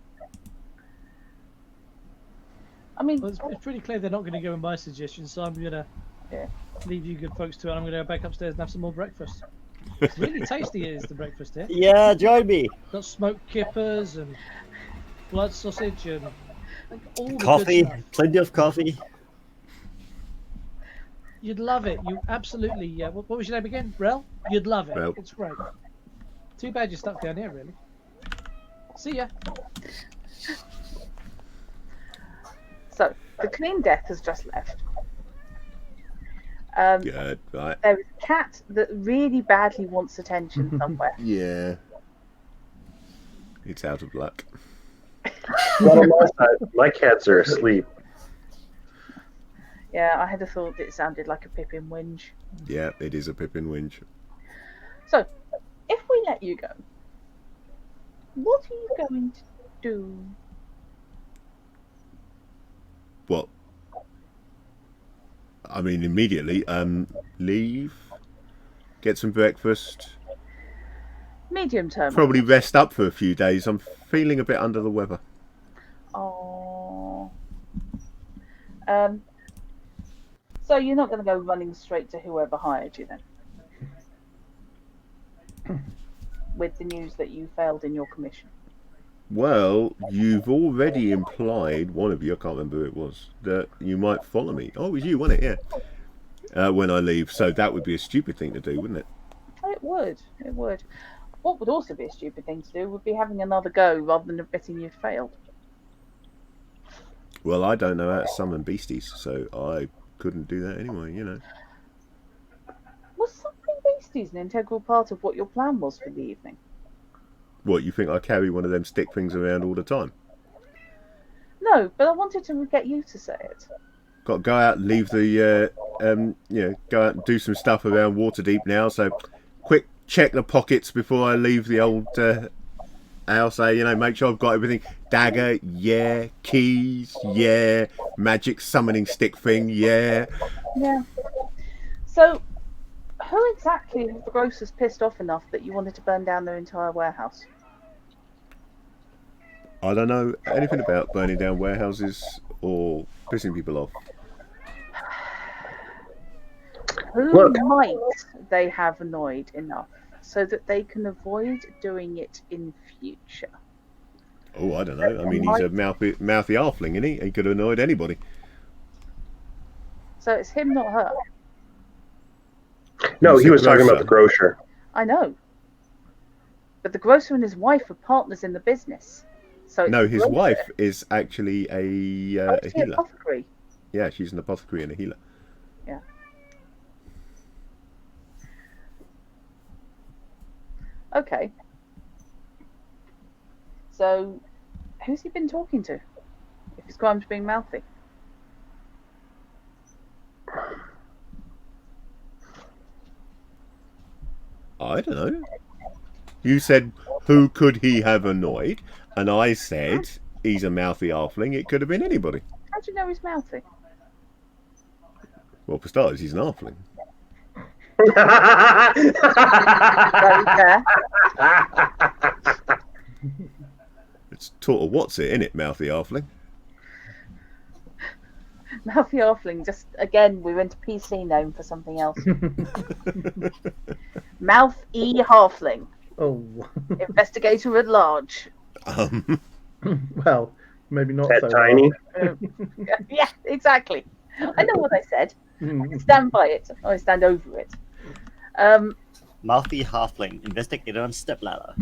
I mean, Well, it's pretty clear they're not going to go with my suggestion, so I'm going to Yeah. leave you good folks to it. I'm going to go back upstairs and have some more breakfast. It's really tasty, it is, the breakfast here. Yeah, join me. Got smoked kippers and blood sausage and like, all the Coffee, good stuff. plenty of coffee. You'd love it. You absolutely, yeah. What was your name again? Rel? You'd love it. Rel. It's great. Too bad you're stuck down here, really. See ya. so the clean death has just left. Good, right. There is a cat that really badly wants attention somewhere. Yeah. It's out of luck. Well, on my side, my cats are asleep. Yeah, I had a thought it sounded like a Pippin whinge. Yeah, it is a Pippin whinge. So, if we let you go, what are you going to do? Well, I mean, immediately, leave, get some breakfast, Medium term. probably rest up for a few days. I'm feeling a bit under the weather. Oh. So you're not going to go running straight to whoever hired you then? With the news that you failed in your commission. Well, you've already implied, one of you, I can't remember who it was, that you might follow me. Oh, it was you, wasn't it? Yeah. When I leave. So that would be a stupid thing to do, wouldn't it? It would. It would. What would also be a stupid thing to do would be having another go rather than admitting you failed. Well, I don't know how to summon beasties, so I couldn't do that anyway, you know. Was something beasties an integral part of what your plan was for the evening? What, you think I carry one of them stick things around all the time? No, but I wanted to get you to say it. Got to go out and leave the, go out and do some stuff around Waterdeep now, so quick check the pockets before I leave the old house, make sure I've got everything. Dagger, yeah. Keys, yeah. Magic summoning stick thing, yeah. Yeah. So, who exactly have the grocers pissed off enough that you wanted to burn down their entire warehouse? I don't know anything about burning down warehouses or pissing people off. Who Look. might they have annoyed enough so that they can avoid doing it in future? Oh, I don't know. I mean, he's a mouthy halfling, isn't he? He could have annoyed anybody. So it's him, not her. No, He's he a was talking about grocer. the grocer. I know. But the grocer and his wife are partners in the business. So it's No, the his grocer. wife is actually a Is he an healer. apothecary? Yeah, she's an apothecary and a healer. Yeah. Okay. So, who's he been talking to? If his crime's being mouthy. I don't know. You said, who could he have annoyed? And I said, he's a mouthy halfling. It could have been anybody. How do you know he's mouthy? Well, for starters, he's an halfling. Very fair. It's sort of what's it, innit, mouthy halfling? Mouthy halfling, just again, we went to PC name for something else. Mouth E halfling. Oh, Investigator at large. well, maybe not That so tiny. Yeah, exactly. I know what I said. I stand by it. I stand over it. Mouthy halfling, investigator on stepladder.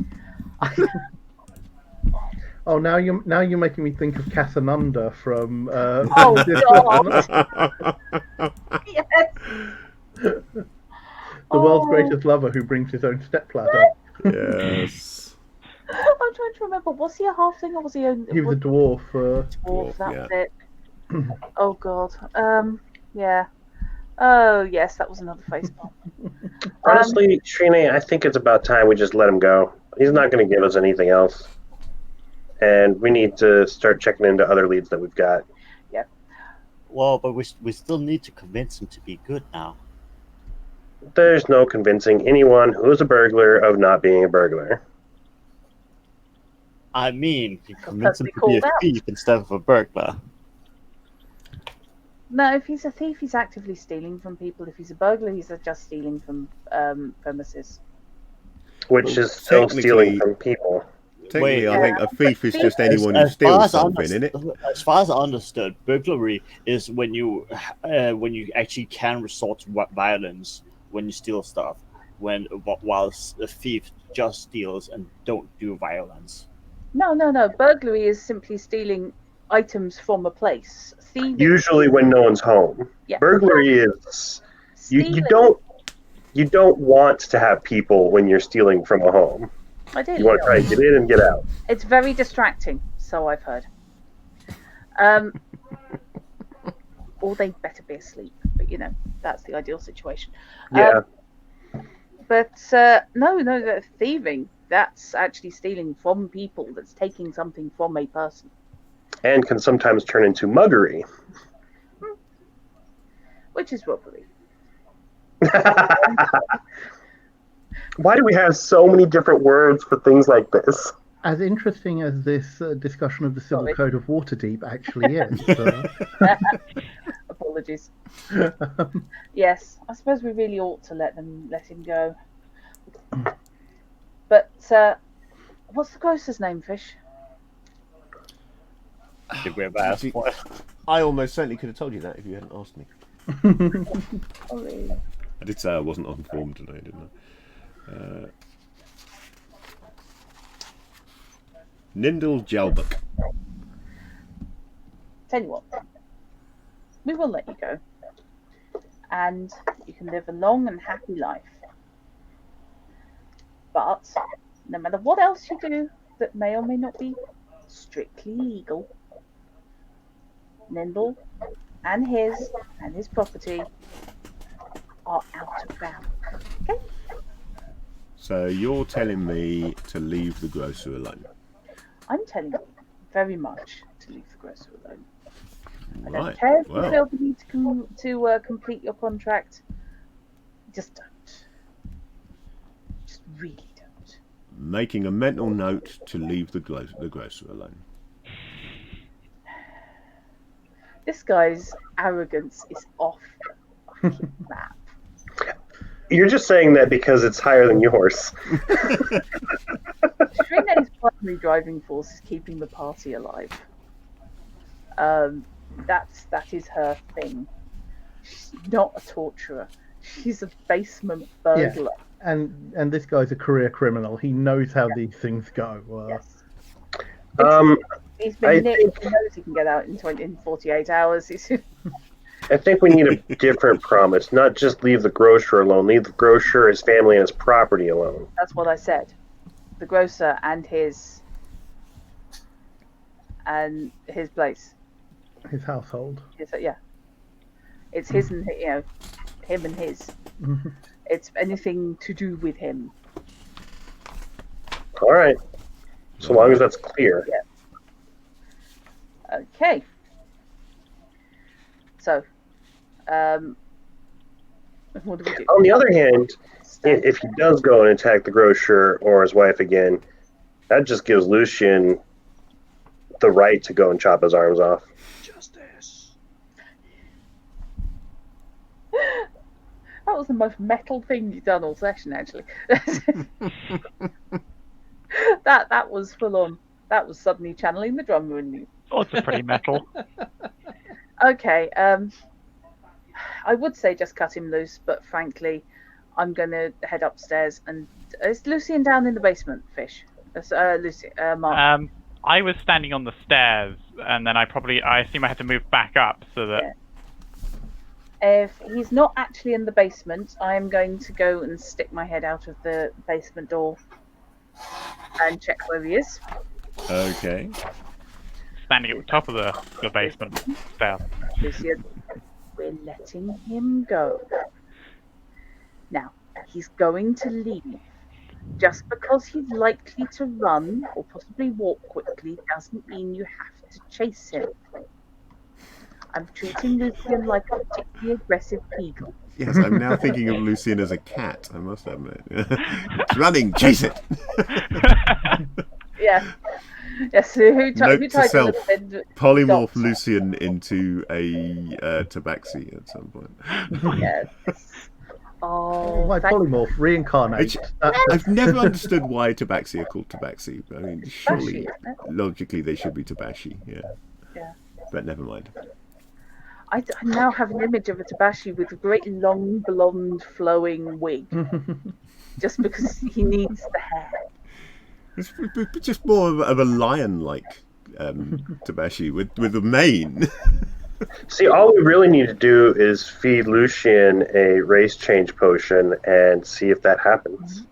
Oh, now you're making me think of Casanunda from. Oh God! Yes. The world's greatest lover who brings his own stepladder. Yes. I'm trying to remember. Was he a halfling or was he a? He was a dwarf. Dwarf, that's yeah. it. Oh God. Yeah. Oh yes, that was another facepalm. Honestly, Shrine, I think it's about time we just let him go. He's not going to give us anything else. And we need to start checking into other leads that we've got. Well, but we still need to convince him to be good now. There's no convincing anyone who's a burglar of not being a burglar. I mean, you convince him Perfectly to be a called out. thief instead of a burglar. No, if he's a thief, he's actively stealing from people. If he's a burglar, he's just stealing from premises. Which Well, is still stealing technically- from people. Technically, Wait. I think a thief is just anyone who As far steals as I something, isn't it? As far as I understood, burglary is when you actually can resort to violence when you steal stuff. While a thief just steals and don't do violence. No. Burglary is simply stealing items from a place. Thieving. Usually when no one's home. Yeah. Burglary is you Stealing- don't want to have people when you're stealing from a home. Ideally, You want to try and get in and get out. it's very distracting, so I've heard. Or they better be asleep, but that's the ideal situation. Yeah. But no, that's thieving. That's actually stealing from people. That's taking something from a person. And can sometimes turn into muggery. Which is robbery. Why do we have so many different words for things like this? As interesting as this discussion of the Civil Sorry. Code of Waterdeep actually is. Apologies. Yes, I suppose we really ought to let him go. But what's the grocer's name, Fish? Did we ever ask for it? I almost certainly could have told you that if you hadn't asked me. Sorry. I did say I wasn't informed today, didn't I? Nindle Jalbuk. Tell you what, we will let you go, and you can live a long and happy life. But no matter what else you do that may or may not be strictly legal, Nindle and his property are out of bounds. Okay? So you're telling me to leave the grocer alone? I'm telling you very much to leave the grocer alone. I don't Right. care if you Well, feel the need to complete your contract. Just don't. Just really don't. making a mental note to leave the grocer alone. This guy's arrogance is off the fucking map. You're just saying that because it's higher than yours. Shrine's primary driving force is keeping the party alive. That is her thing. She's not a torturer. She's a basement burglar. And this guy's a career criminal. He knows how these things go. Yes. Um, He's I been nicked. He knows he can get out in 48 hours. I think we need a different promise. Not just leave the grocer alone. Leave the grocer, his family, and his property alone. That's what I said. The grocer and his place. His household. Yeah. It's his and him and his. It's anything to do with him. All right. So long as that's clear. Yeah. Okay. So, what do we do? On the other hand, if he does go and attack the grocer or his wife again, that just gives Lucian the right to go and chop his arms off. Justice. That was the most metal thing you've done all session, actually. that was full on. That was suddenly channeling the drummer in you. Oh, it's a pretty metal. Okay. I would say just cut him loose, but frankly, I'm gonna head upstairs. And is Lucian down in the basement, Fish? Mark. I was standing on the stairs, and then I assume I had to move back up so that. Yeah. If he's not actually in the basement, I am going to go and stick my head out of the basement door and check where he is. Okay. Standing at the top of the basement stairs. Lucian, we're letting him go. Now, he's going to leave. Just because he's likely to run or possibly walk quickly doesn't mean you have to chase him. I'm treating Lucian like a particularly aggressive beagle. Yes, I'm now thinking of Lucian as a cat, I must admit. It's running, chase it! Yeah. Yes, who Note to tied self, the little bit polymorph dots? Lucian into a tabaxi at some point. Yes. Oh, My polymorph, reincarnate. I've never understood why tabaxi are called tabaxi. I mean, surely, isn't it? logically, they should be tabashi, yeah. Yeah. But never mind. I now have an image of a Tabashi with a great long blonde flowing wig. Just because he needs the hair. It's just more of a lion-like tabashi with a mane. See, all we really need to do is feed Lucian a race change potion and see if that happens.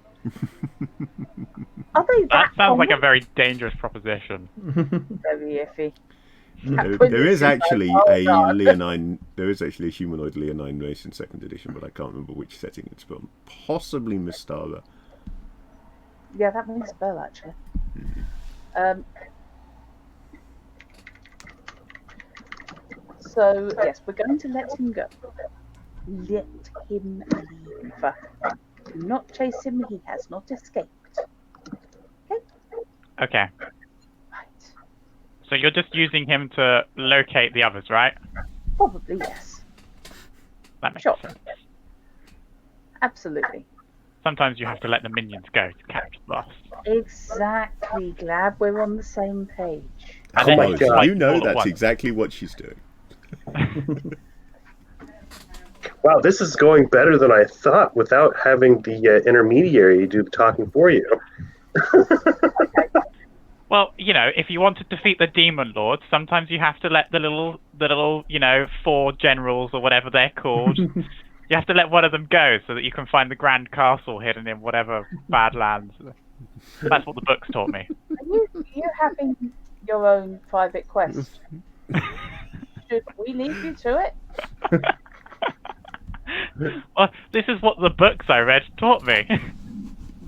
Are they That sounds like a common? very dangerous proposition. Very iffy. There is actually a God. leonine. There is actually a humanoid leonine race in 2nd edition, but I can't remember which setting it's from. Possibly Mystara. Yeah, that rings a bell actually. So yes, we're going to let him go. Let him leave. Do not chase him. He has not escaped. Okay. Okay. Right. So you're just using him to locate the others, right? Probably yes. That makes Sure. sense. Absolutely. Sometimes you have to let the minions go to catch the boss. Exactly. Glad we're on the same page. And Oh then my you God. fight You know all at that's once. exactly what she's doing. Wow, this is going better than I thought without having the intermediary do the talking for you. Well, if you want to defeat the demon lords, sometimes you have to let the little, 4 generals or whatever they're called. You have to let one of them go so that you can find the grand castle hidden in whatever Badlands. That's what the books taught me. Are you having your own private quest? Should we leave you to it? Well, this is what the books I read taught me.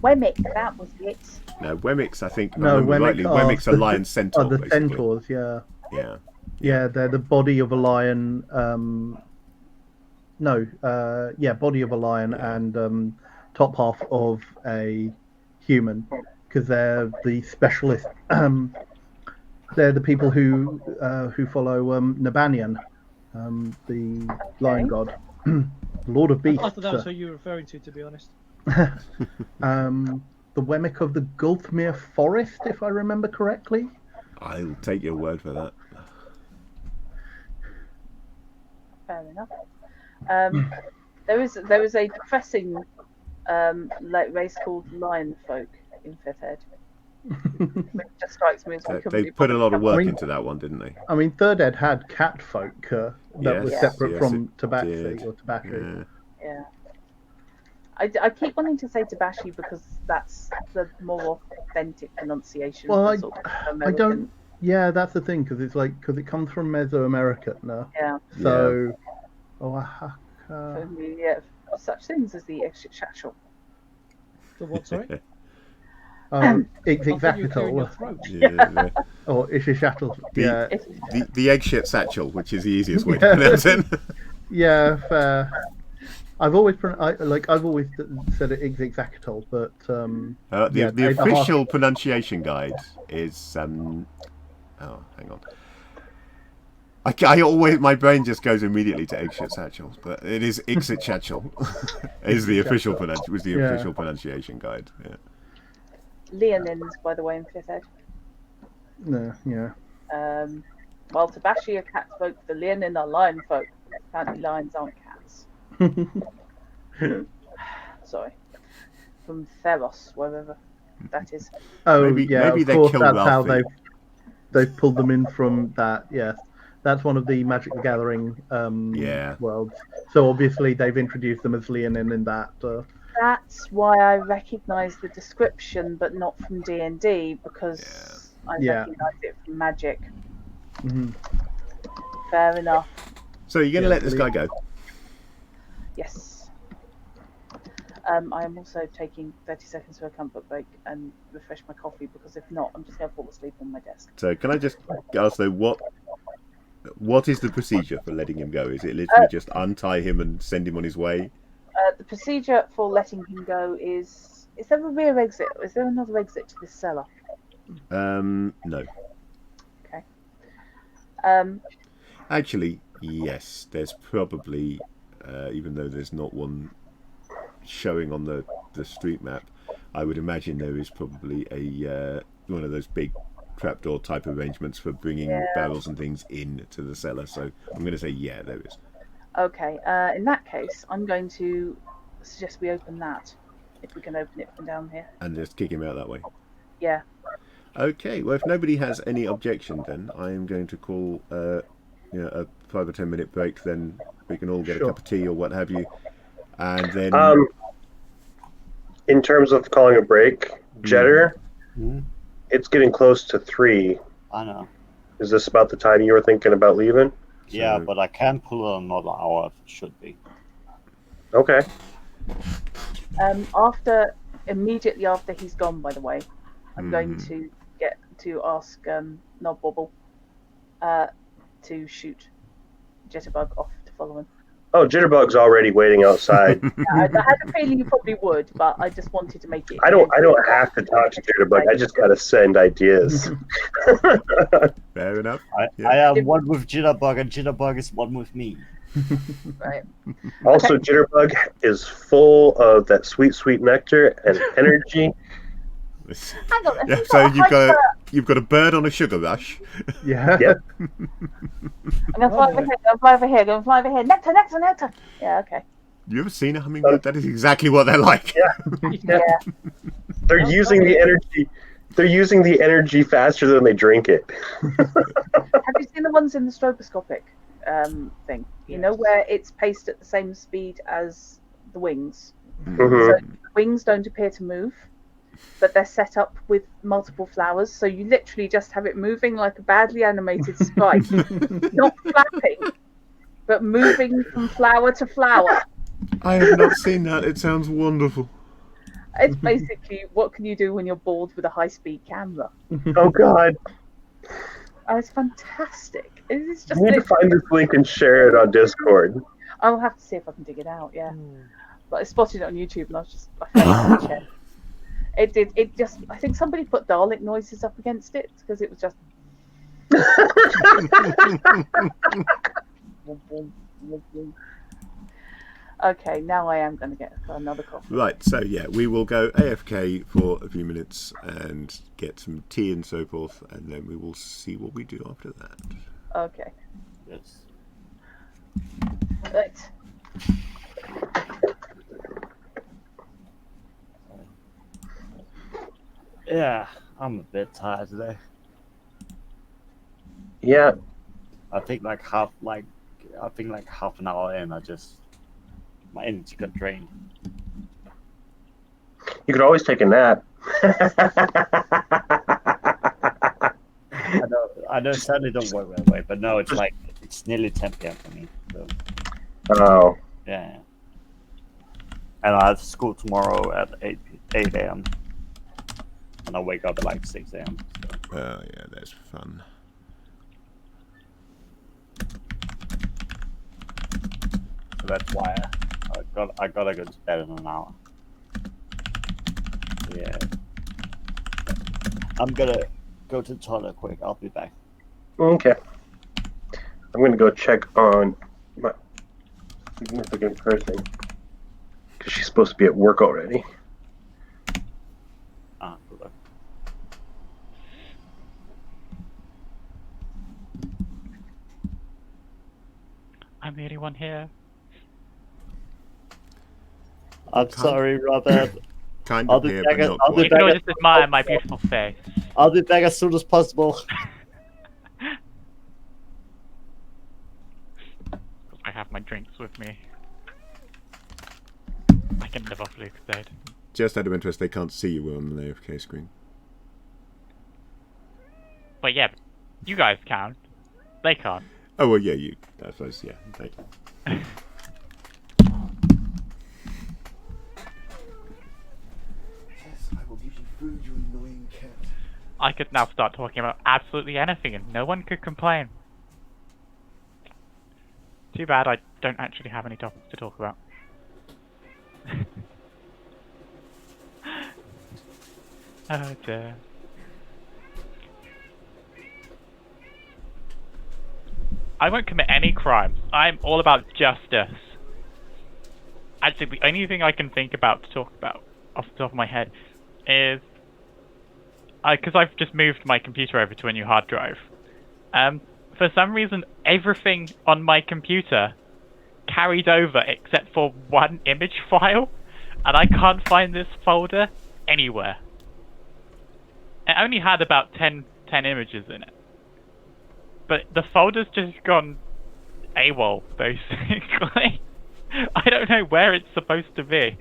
Wemmick, that was it. No, Wemmicks, I think, No, remember rightly, Wemmicks are lion are centaur, the basically. centaurs. Yeah. Yeah. They're the body of a lion. Body of a lion Yeah. and top half of a human, because they're the specialist. They're the people who follow Nabanian, the lion god, Lord of Beasts. I thought that was who you were referring to be honest. The Wemmick of the Gulthmere Forest, if I remember correctly. I'll take your word for that. Fair enough. There is a depressing race called lion folk in Fifth Ed. Which just strikes me as we couldn't They be put a lot of work I mean- into that one, didn't they? I mean, Third Ed had cat folk that was Yes, separate yes, from it Tabaxi did. or Tabaxi. Yeah. Yeah. I keep wanting to say Tabashi because that's the more authentic pronunciation. Well, for sort of I American. don't. Yeah, that's the thing, because it comes from Mesoamerican. Yeah. So, Oaxaca. For me, yeah, such things as the extraterrestrial. The what? Sorry. Oh, I thought you were clearing your Ixixacatl throat. Yeah. or Ishishacatl. Yeah, The egg shit satchel, which is the easiest way to Yeah. pronounce it. yeah, fair. I've always said it Ixixacatl, but The official pronunciation guide is hang on. I always, my brain just goes immediately to egg shit satchel, but it is Ixixacatl is the official official pronunciation guide. Yeah. Leonins, by the way, in Fifth Ed. no, yeah. While Tabashi are cat folk, the Leonin are lion folk. Apparently, lions aren't cats. Sorry. From Theros, wherever that is. Oh, Maybe yeah. Of they course, killed that's how Ralphie. they've pulled them in from that. Yes, that's one of the Magic the Gathering Yeah. worlds. So obviously they've introduced them as Leonin in that. That's why I recognise the description, but not from D&D, because I Yeah. recognise it from Magic. Mhm. Fair enough. So you're going to let this guy go? Yes. I am also taking 30 seconds for a comfort break and refresh my coffee, because if not, I'm just going to fall asleep on my desk. So can I just ask though, what is the procedure for letting him go? Is it literally just untie him and send him on his way? The procedure for letting him go is there a rear exit? Is there another exit to this cellar? No. Okay. Actually, yes. There's probably, even though there's not one showing on the street map, I would imagine there is probably a one of those big trapdoor type arrangements for bringing barrels and things into the cellar. So I'm going to say yeah, there is. Okay. In that case, I'm going to suggest we open that, if we can open it from down here. And just kick him out that way. Yeah. Okay. Well, if nobody has any objection, then I am going to call a 5 or 10 minute break. Then we can all get a cup of tea or what have you, and then. In terms of calling a break, Jetter, it's getting close to 3. I know. Is this about the time you were thinking about leaving? Yeah, but I can pull another hour if it should be. Okay. Immediately after he's gone, by the way, I'm going to get to ask Knobbobble to shoot Jitterbug off to follow him. Oh, Jitterbug's already waiting outside. Yeah, I had a feeling you probably would, but I just wanted to make it. I don't have to talk to Jitterbug. I just gotta send ideas. Fair enough. I am one with Jitterbug, and Jitterbug is one with me. Right. Also, Jitterbug is full of that sweet, sweet nectar and energy. Hang on. Yeah, so you've got a bird on a sugar rush. Yeah. Yep. I'm going to fly over here. Nectar. Yeah, okay. You ever seen a hummingbird? That is exactly what they're like. Yeah. They're using the energy. They're using the energy faster than they drink it. Have you seen the ones in the stroboscopic thing? You know, where it's paced at the same speed as the wings. Mhm. So the wings don't appear to move, but they're set up with multiple flowers, so you literally just have it moving like a badly animated sprite, not flapping, but moving from flower to flower. I have not seen that. It sounds wonderful. It's basically what can you do when you're bored with a high-speed camera? Oh God! Oh, it's fantastic. It's just You need to find this link and share it on Discord. I'll have to see if I can dig it out. Yeah, Hmm. but I spotted it on YouTube and I found it. It did. It just. I think somebody put Dalek noises up against it because it was just. Okay, now I am going to get another coffee. Right, so yeah, we will go AFK for a few minutes and get some tea and so forth, and then we will see what we do after that. Okay. Yes. Right. Yeah, I'm a bit tired today. Yeah, I think like half an hour in, my energy got drained. you could always take a nap. I know, sadly don't work that way, but no, it's nearly 10 p.m. for me. So Oh, yeah, and I have school tomorrow at 8 a.m. and I wake up at like 6 a.m. So. Oh yeah, that's fun. So that's why I gotta go to bed in an hour. Yeah. I'm gonna go to the toilet quick. I'll be back. okay. I'm gonna go check on my significant person because she's supposed to be at work already. Good luck. I'm the only one here. I'm sorry, Robert. Kind I'll of be here, back but at- not I'll be You quite. can all back just admire my beautiful face. I'll be back as soon as possible. I have my drinks with me. I can live off Luke's dead. Just out of interest, they can't see you on the AFK screen. But yeah, you guys can. They can't. Oh well, yeah, you. I suppose, yeah. Thank you. Yes, I will give you food, you annoying cat. I could now start talking about absolutely anything and no one could complain. Too bad I don't actually have any topics to talk about. Oh dear. I won't commit any crimes. I'm all about justice. Actually, the only thing I can think about to talk about off the top of my head is because I've just moved my computer over to a new hard drive. For some reason, everything on my computer carried over except for one image file, and I can't find this folder anywhere. It only had about 10 images in it. But the folder's just gone AWOL, basically. I don't know where it's supposed to be.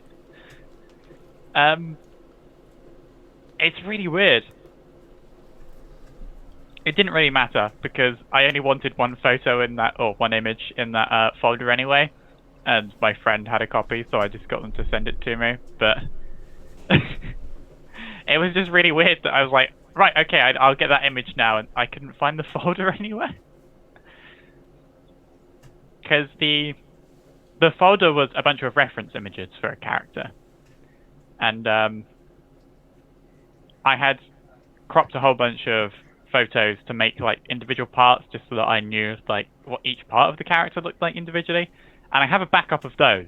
It's really weird. It didn't really matter, because I only wanted one photo in that, or one image in that folder anyway. And my friend had a copy, so I just got them to send it to me. But it was just really weird that I was like, right, okay, I'll get that image now, and I couldn't find the folder anywhere. Because the folder was a bunch of reference images for a character. And I had cropped a whole bunch of photos to make like individual parts just so that I knew like what each part of the character looked like individually. And I have a backup of those.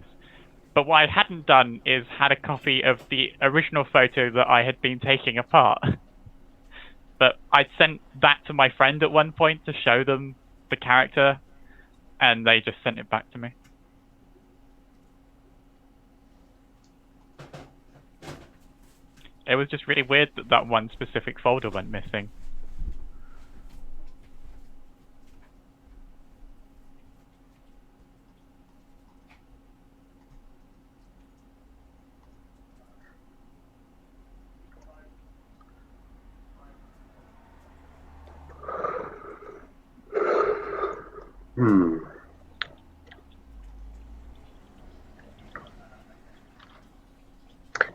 But what I hadn't done is had a copy of the original photo that I had been taking apart. But I sent that to my friend at one point to show them the character, and they just sent it back to me. It was just really weird that that one specific folder went missing.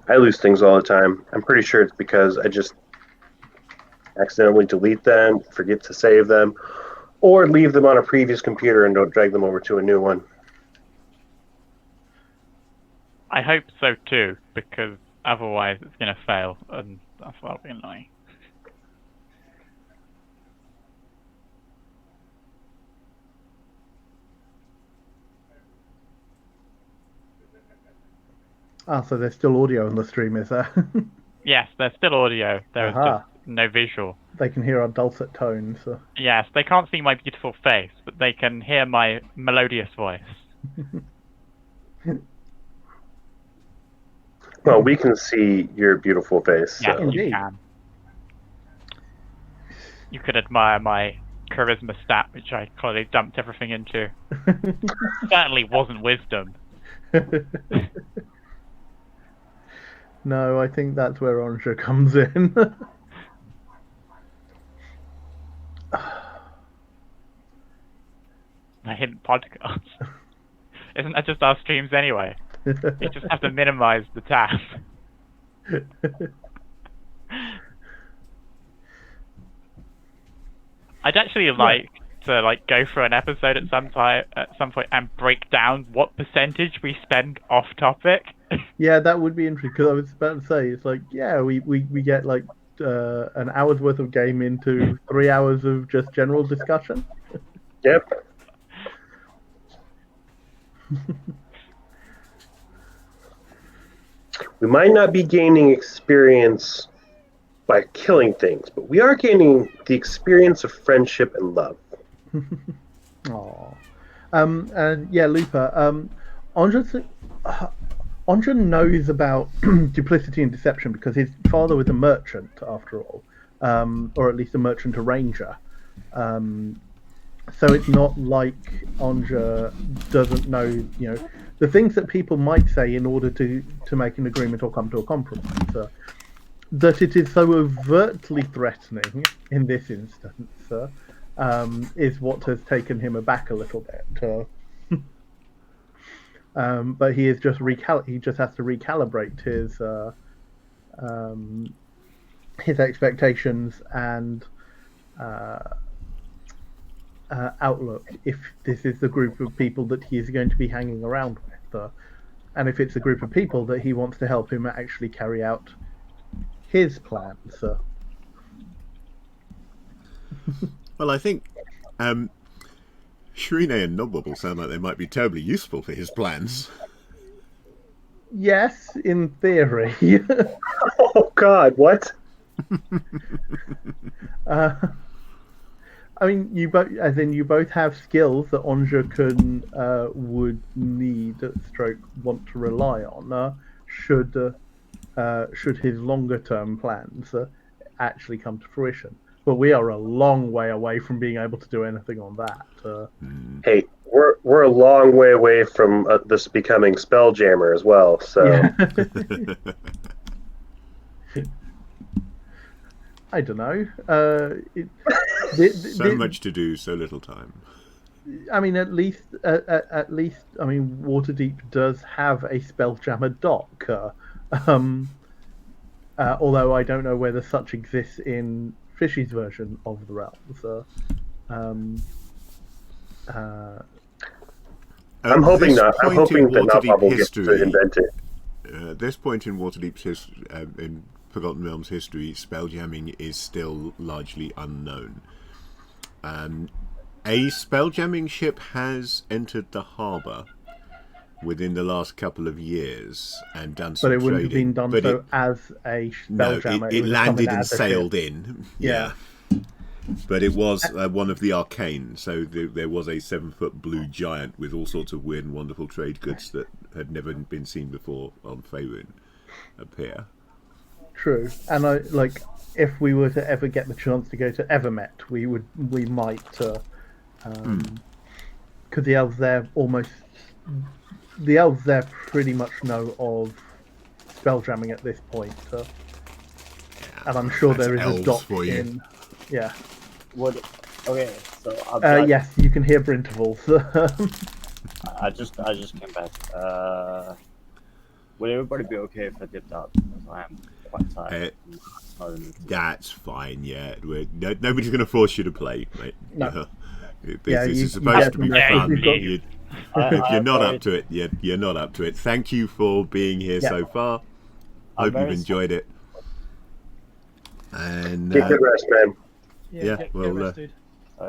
I lose things all the time. I'm pretty sure it's because I just accidentally delete them, forget to save them, or leave them on a previous computer and don't drag them over to a new one. I hope so too, because otherwise it's going to fail, and that's what'll be annoying. So there's still audio on the stream, is there? Yes, there's still audio. There is Aha. just no visual. They can hear our dulcet tones. So. Yes, they can't see my beautiful face, but they can hear my melodious voice. Well, we can see your beautiful face. Yes, So. you Indeed. can. You could admire my charisma stat, which I clearly dumped everything into. Certainly wasn't wisdom. No, I think that's where Anja comes in. My hidden podcast. Isn't that just our streams anyway? You just have to minimize the tab. I'd actually like to go through an episode at some point and break down what percentage we spend off topic. Yeah, that would be interesting, because I was about to say, it's like, yeah, we get like an hour's worth of game into 3 hours of just general discussion. Yep. We might not be gaining experience by killing things, but we are gaining the experience of friendship and love. Aww. And yeah, Lupa, Anja knows about duplicity and deception because his father was a merchant, after all, or at least a merchant arranger. So it's not like Anja doesn't know, the things that people might say in order to make an agreement or come to a compromise. That it is so overtly threatening in this instance is what has taken him aback a little bit. But he is just he just has to recalibrate his expectations and outlook if this is the group of people that he is going to be hanging around with, and if it's a group of people that he wants to help him actually carry out his plans. Well, I think Shrine and Nobble sound like they might be terribly useful for his plans. Yes, in theory. Oh God, what? I mean, you both have skills that Anja would need, stroke want to rely on, should his longer term plans actually come to fruition. But we are a long way away from being able to do anything on that. Hey, we're a long way away from this becoming Spelljammer as well. So Yeah. I don't know. So much to do, so little time. I mean, at least, I mean, Waterdeep does have a Spelljammer doc. Although I don't know whether such exists in Fishy's version of the Realms. I'm hoping not. I'm point hoping in that not Waterdeep Bubble gets to history, invent it. At this point in Waterdeep's in Forgotten Realms history, spelljamming is still largely unknown. A spelljamming ship has entered the harbour within the last couple of years and done some But it wouldn't trading. have been done But so as a Spelljammer. No, it was landed coming and as a sailed ship. in. Yeah. But it was one of the arcane, so there was a 7-foot blue giant with all sorts of weird and wonderful trade goods that had never been seen before on Faerun appear. True, and if we were to ever get the chance to go to Evermet, we might, because the elves there pretty much know of spelljamming at this point, and I'm sure there is a elves doc for you. in. Yeah. Okay, so Yes, you can hear intervals. I just came back. Would everybody be okay if I dipped out? Because I am quite tired. That's fine. Yeah, nobody's going to force you to play, mate. No. This is supposed to be fun. You've got- If you're not up to it, you're not up to it. Thank you for being here so far. Hope you've enjoyed it. And Get good rest, man. Yeah, get well, rested.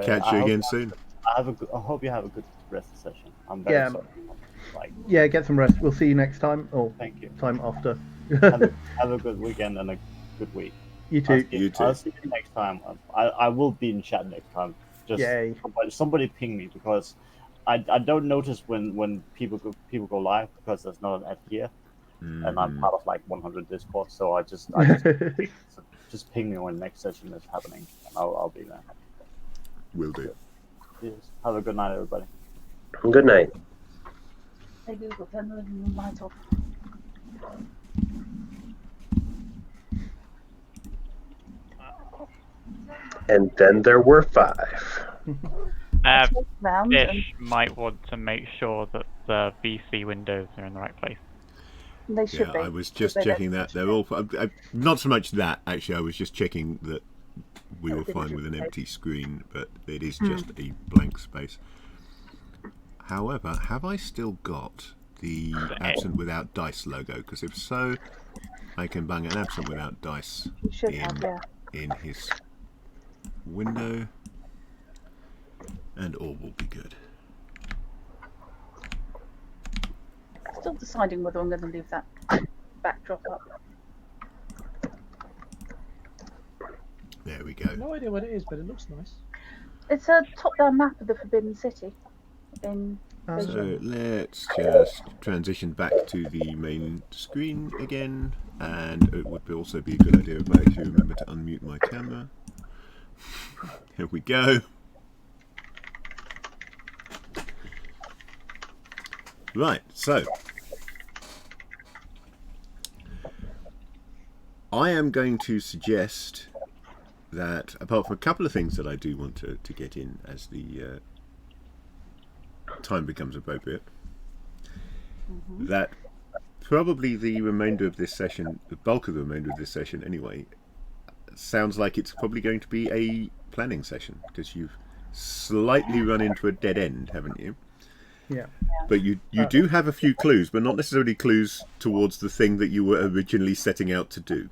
catch you again soon. I hope you have a good rest of the session. I'm very sorry. Like, Yeah, get some rest. We'll see you next time, or thank you. time after. Have a good weekend and a good week. You too. You too. I'll see you next time. I will be in chat next time. Just Yay. somebody ping me, because I don't notice when people go live, because there's not an ad here, and I'm part of like 100 Discord, so I just just ping me when next session is happening, and I'll be there. Will do. Cheers. Have a good night, everybody. Good night. Hey Google, turn the light off. And then there were 5. Round Fish might want to make sure that the VC windows are in the right place. and they should Yeah, be. I was just They don't checking that. They're all not so much that actually. I was just checking that we were fine with an empty screen, but it is just a blank space. However, have I still got the absent without dice logo? Because if so, I can bang an absent without dice You should have, yeah. in his window, and all will be good. Still deciding whether I'm going to leave that backdrop up. There we go. No idea what it is, but it looks nice. It's a top-down map of the Forbidden City. In So let's just transition back to the main screen again, and it would also be a good idea if I actually remember to unmute my camera. Here we go. Right, so I am going to suggest that, apart from a couple of things that I do want to get in as the time becomes appropriate, that probably the remainder of this session, the bulk of the remainder of this session anyway, sounds like it's probably going to be a planning session, because you've slightly run into a dead end, haven't you? Yeah. But you do have a few clues, but not necessarily clues towards the thing that you were originally setting out to do.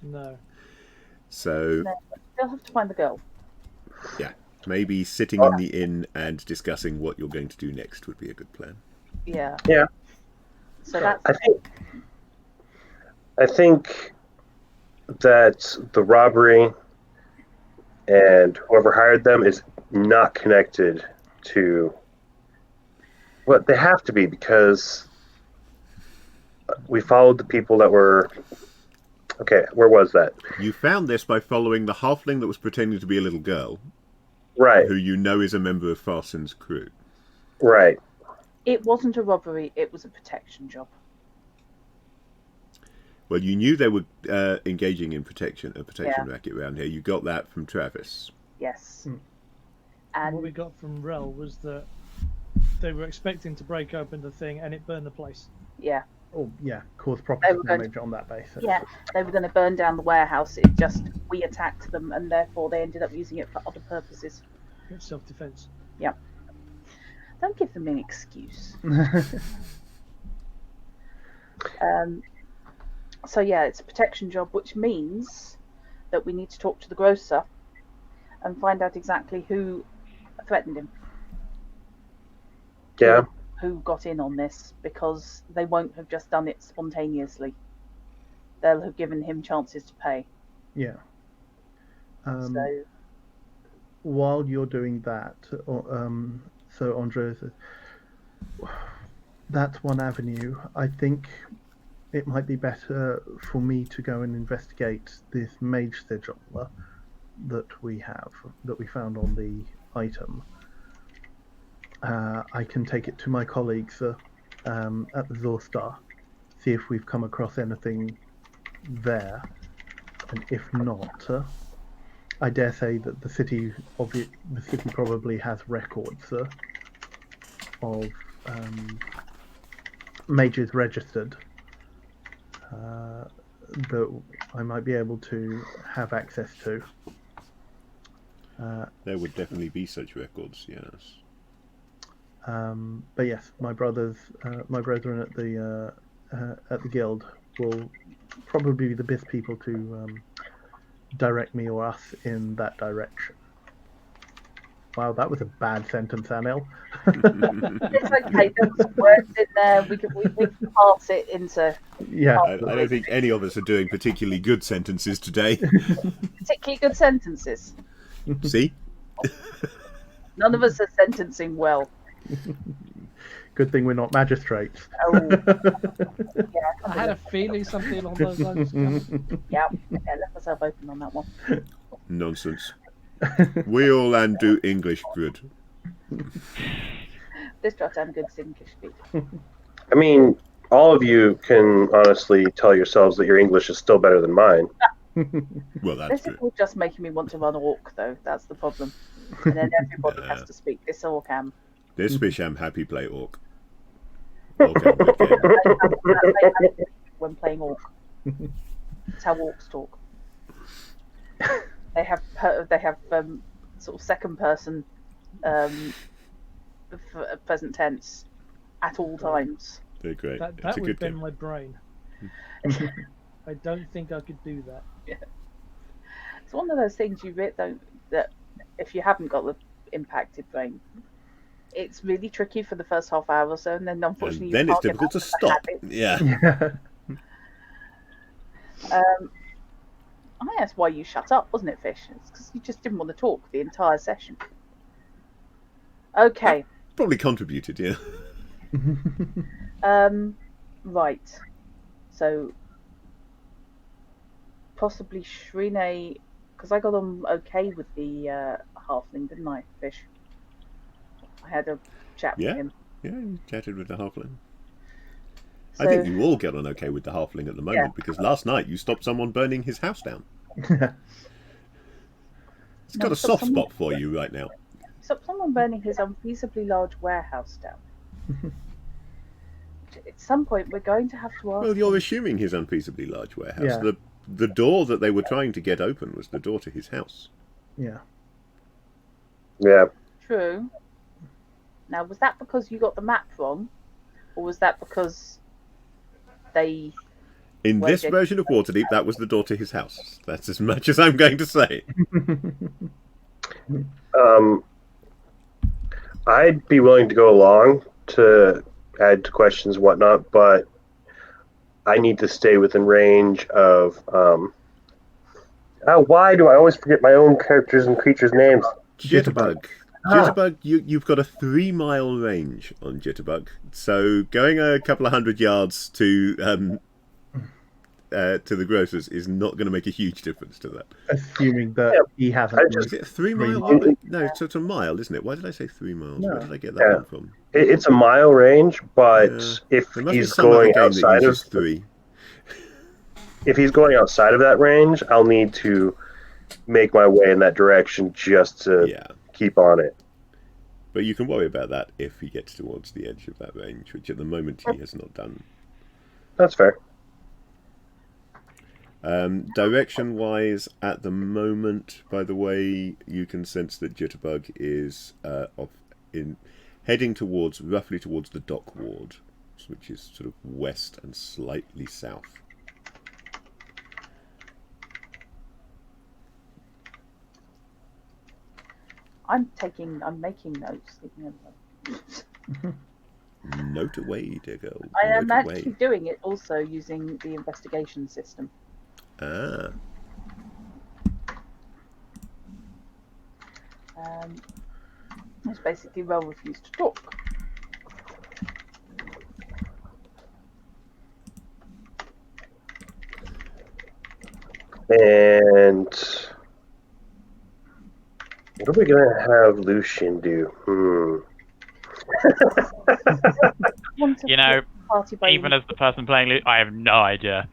No. So they'll have to find the girl. yeah, maybe sitting in the inn and discussing what you're going to do next would be a good plan. Yeah. Yeah. So that's I think that the robbery and whoever hired them is not connected to what they have to be, because we followed the people that were... Okay, where was that? You found this by following the halfling that was pretending to be a little girl, Right, who you know is a member of Farson's crew. right. it wasn't a robbery, it was a protection job. Well, you knew they were engaging in a protection Yeah. racket around here. You got that from Travis. Yes. Mm. And What we got from Rel was that they were expecting to break open the thing and it burned the place. yeah. Oh, yeah, cause They property were going damage on that basis. Yeah, they were going to burn down the warehouse. It just, we attacked them, and therefore they ended up using it for other purposes. It's self-defense. Don't give them an excuse. So yeah, it's a protection job, which means that we need to talk to the grocer and find out exactly who threatened him, Yeah, who got in on this, because they won't have just done it spontaneously. They'll have given him chances to pay. Yeah. So While you're doing that, so Andres, that's one avenue. I think it might be better for me to go and investigate this mage scheduler that we found on the item. I can take it to my colleagues at the Zorstar, see if we've come across anything there, and if not, I dare say that the city probably has records of mages registered that I might be able to have access to. There would definitely be such records, yes. But yes, my brethren at the guild will probably be the best people to direct me or us in that direction. Wow, that was a bad sentence, Anil. It's okay. There's some words in there. We can pass it into Yeah, I don't think any of us are doing particularly good sentences today. particularly good sentences. See? None of us are sentencing well. good thing we're not magistrates. Oh, I had a feeling something along those lines was coming. yeah. Left myself open on that one. Nonsense. We all and do English good. This goddamn good English speak. I mean, all of you can honestly tell yourselves that your English is still better than mine. Well, that's This true. is all just making me want to run orc, though. That's the problem. And then everybody has to speak this orc am. This fish am happy play orc. Orc am good game. When playing orc, it's how orcs talk. They have sort of second person present tense at all times. They're great. That It's a would good bend game. my brain. I don't think I could do that. It's one of those things that if you haven't got the impacted brain, it's really tricky for the first half hour or so, and then unfortunately And then you it's can't get difficult to back the stop. habit. Yeah. I think that's why you shut up, wasn't it, Fish? It's because you just didn't want to talk the entire session. Okay. Probably contributed, yeah. Right. So possibly Shrine, because I got on okay with the halfling, didn't I, Fish? I had a chat with him. Yeah, you chatted with the halfling. So, I think you all get on okay with the halfling at the moment, because last night you stopped someone burning his house down. It's got a soft spot for you right now. Stop someone burning his unfeasibly large warehouse down. At some point, we're going to have to ask. Well, you're him. assuming his unfeasibly large warehouse. Yeah. The door that they were trying to get open was the door to his house. Yeah. Yeah. True. Now, was that because you got the map wrong, or was that because they? In Well, this they- version of Waterdeep, that was the door to his house. That's as much as I'm going to say. I'd be willing to go along to add to questions and whatnot, but I need to stay within range of. Why do I always forget my own characters and creatures' names? Jitterbug. Jitterbug, you've got a 3-mile range on Jitterbug. So going a couple of 100 yards to the grocers is not going to make a huge difference to that. Assuming that he hasn't. Is it a 3-mile? No, it's a mile, isn't it? Why did I say 3 miles? No. Where did I get that one from? It's a mile range, but if There must be he's some other going game that outside of uses 3. if he's going outside of that range, I'll need to make my way in that direction just to keep on it. But you can worry about that if he gets towards the edge of that range, which at the moment he has not done. That's fair. Direction-wise, at the moment, by the way, you can sense that Jitterbug is heading roughly towards the dock ward, which is sort of west and slightly south. I'm making notes. Note away, dear girl. I am Note actually away. doing it also using the investigation system. Ah. It's basically roll refuse to talk. And what are we going to have Lucian do? You know, even as the person playing, I have no idea.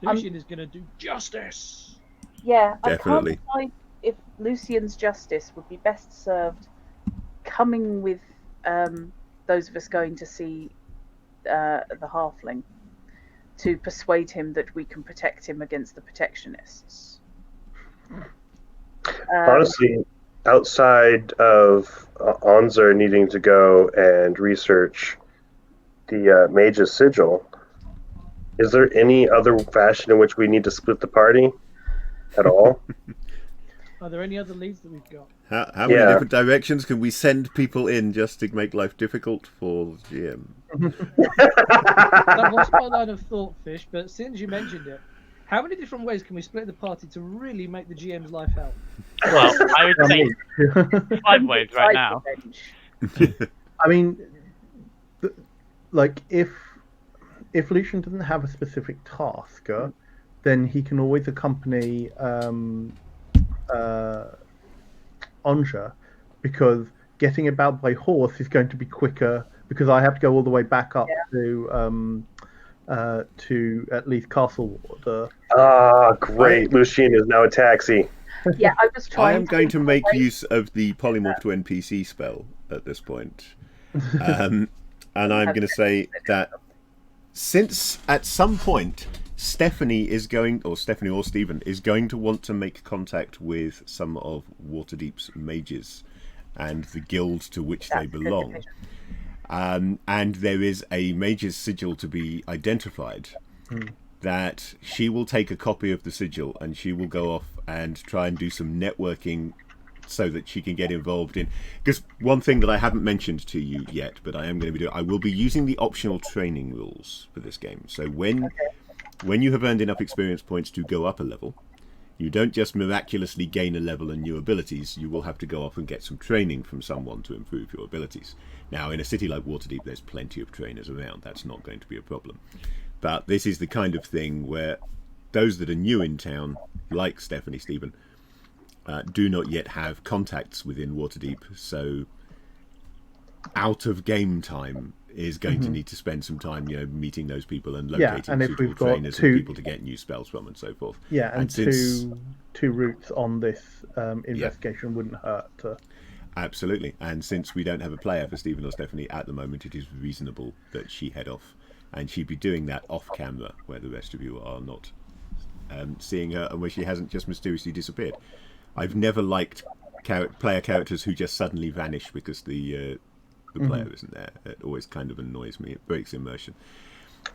Lucian is going to do justice. Yeah, Definitely. I can't decide if Lucian's justice would be best served coming with those of us going to see the halfling to persuade him that we can protect him against the protectionists. Honestly, outside of Anzer needing to go and research the mage's sigil, is there any other fashion in which we need to split the party at all? Are there any other leads that we've got? How many different directions can we send people in just to make life difficult for the GM? That was my line of thought, Fish, but since you mentioned it, how many different ways can we split the party to really make the GM's life hell? Well, I would say 5 ways right now. I mean, like if Lucian doesn't have a specific task, then he can always accompany Anja, because getting about by horse is going to be quicker, because I have to go all the way back up to at least Castleward. Great. Lucian is now a taxi. Yeah, I was trying. I am going to make use of the polymorph to NPC spell at this point. And I'm going to say that since at some point Stephanie or Stephen is going to want to make contact with some of Waterdeep's mages and the guild to which they belong. And there is a mage's sigil to be identified, that she will take a copy of the sigil and she will go off and try and do some networking so that she can get involved in... Because one thing that I haven't mentioned to you yet, but I am going to be doing... I will be using the optional training rules for this game. So when you have earned enough experience points to go up a level, you don't just miraculously gain a level and new abilities. You will have to go off and get some training from someone to improve your abilities. Now, in a city like Waterdeep, there's plenty of trainers around. That's not going to be a problem. But this is the kind of thing where those that are new in town, like Stephen, do not yet have contacts within Waterdeep. So out of game time is going to need to spend some time, meeting those people and locating suitable trainers and people to get new spells from and so forth. Yeah, and two routes on this investigation wouldn't hurt. Absolutely. And since we don't have a player for Stephen or Stephanie at the moment, it is reasonable that she head off, and she'd be doing that off camera where the rest of you are not seeing her, and where she hasn't just mysteriously disappeared. I've never liked player characters who just suddenly vanish because the player isn't there. It always kind of annoys me. It breaks immersion.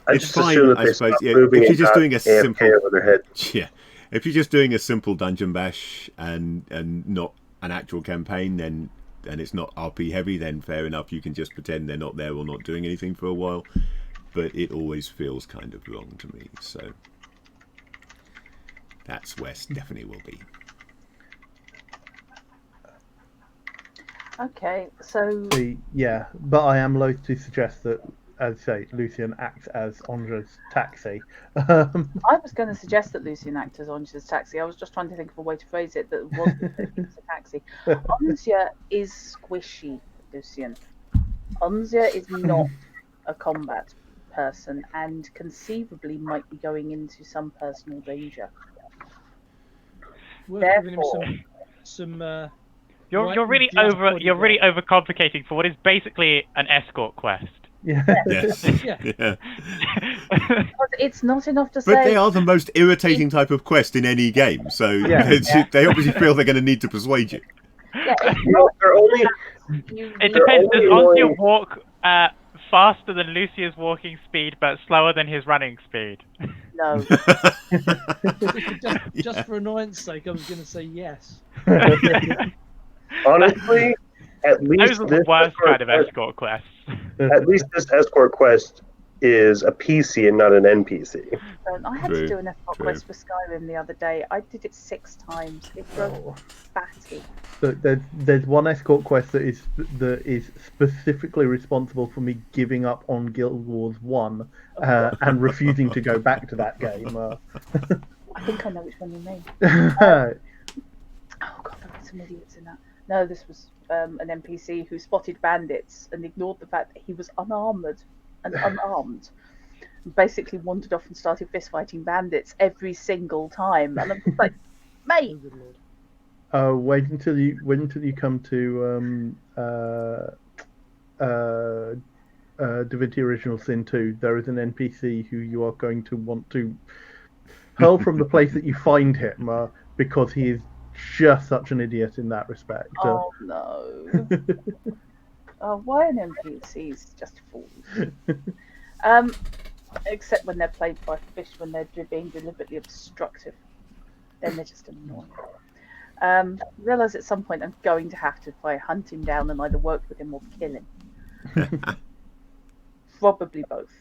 It's fine, I suppose. If you're just doing a simple over their head. Yeah, if you're just doing a simple dungeon bash and not an actual campaign, then and it's not RP heavy, then fair enough. You can just pretend they're not there or not doing anything for a while. But it always feels kind of wrong to me. So that's where Stephanie will be. Okay, so... Yeah, but I am loath to suggest that, as I say, Lucian acts as Anja's taxi. I was going to suggest that Lucian acts as Anja's taxi. I was just trying to think of a way to phrase it that wasn't a taxi. Anja is squishy, Lucian. Anja is not a combat person and conceivably might be going into some personal danger. We're giving him some You're really overcomplicating for what is basically an escort quest. Yeah. Yes. Yeah. But it's not enough to say. But they are the most irritating type of quest in any game, so they obviously feel they're going to need to persuade you. Yeah, They're only... It depends. Does Ozzy walk faster than Lucia's walking speed, but slower than his running speed? No. just for annoyance sake, I was going to say yes. Honestly, at least Those are the worst kind of escort quests. At least this escort quest is a PC and not an NPC. I had to do an escort quest for Skyrim the other day. I did it 6 times. It broke batty. But there's one escort quest that is specifically responsible for me giving up on Guild Wars 1 and refusing to go back to that game. I think I know which one you mean. Oh god, there were some idiots in that. No, this was an NPC who spotted bandits and ignored the fact that he was unarmed. And basically wandered off and started fist fighting bandits every single time, and I'm just like, mate. Wait until you come to Divinity Original Sin 2, there is an NPC who you are going to want to hurl from the place that you find him because he is just such an idiot in that respect. Oh no. Oh, why an NPC's just fools. Except when they're played by fish, when they're being deliberately obstructive. Then they're just annoying. Realise at some point I'm going to have to try hunt him down and either work with him or kill him. Probably both.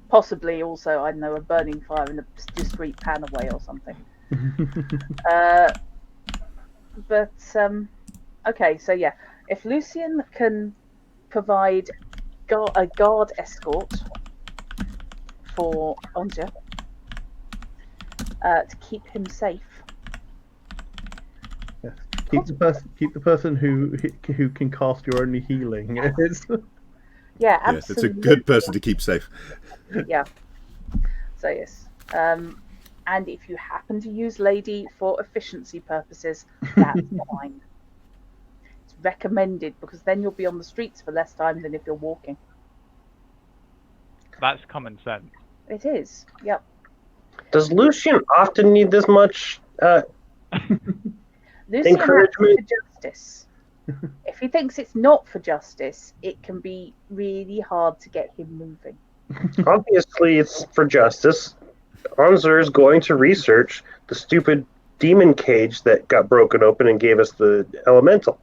Possibly also, I don't know, a burning fire in a discreet pan away or something. But okay, so yeah, if Lucian can provide a guard escort for Onja to keep him safe. Yes. Keep the person who can cast your only healing. Yeah, absolutely. Yes, it's a good person to keep safe. Yeah. So yes. And if you happen to use Lady for efficiency purposes, that's fine. It's recommended because then you'll be on the streets for less time than if you're walking. That's common sense. It is. Yep. Does Lucian often need this much Lucian encouragement? acts for justice. If he thinks it's not for justice, it can be really hard to get him moving. Obviously, it's for justice. Onzer is going to research the stupid demon cage that got broken open and gave us the elemental.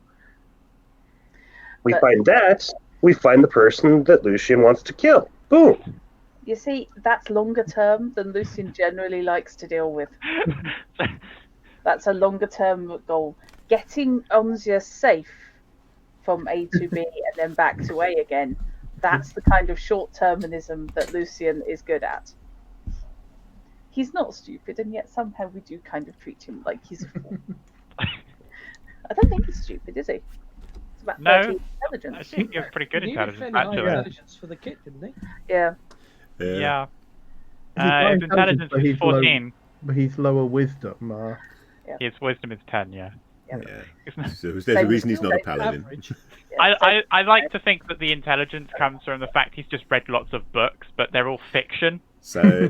We find the person that Lucian wants to kill. Boom. You see, that's longer term than Lucian generally likes to deal with. That's a longer term goal. Getting Onzia safe from A to B and then back to A again, that's the kind of short-termism that Lucian is good at. He's not stupid, and yet somehow we do kind of treat him like he's a fool. I don't think he's stupid, is he? It's about 13 intelligence. I think you're pretty good He needed intelligence, fairly high actually. intelligence for the kit, didn't he? Yeah. Yeah. high His intelligence but is he's low- 14. But he's lower wisdom. His wisdom is 10, yeah. Yeah. So there's a reason he's not a paladin. Average. I like to think that the intelligence comes from the fact he's just read lots of books, but they're all fiction. So yeah,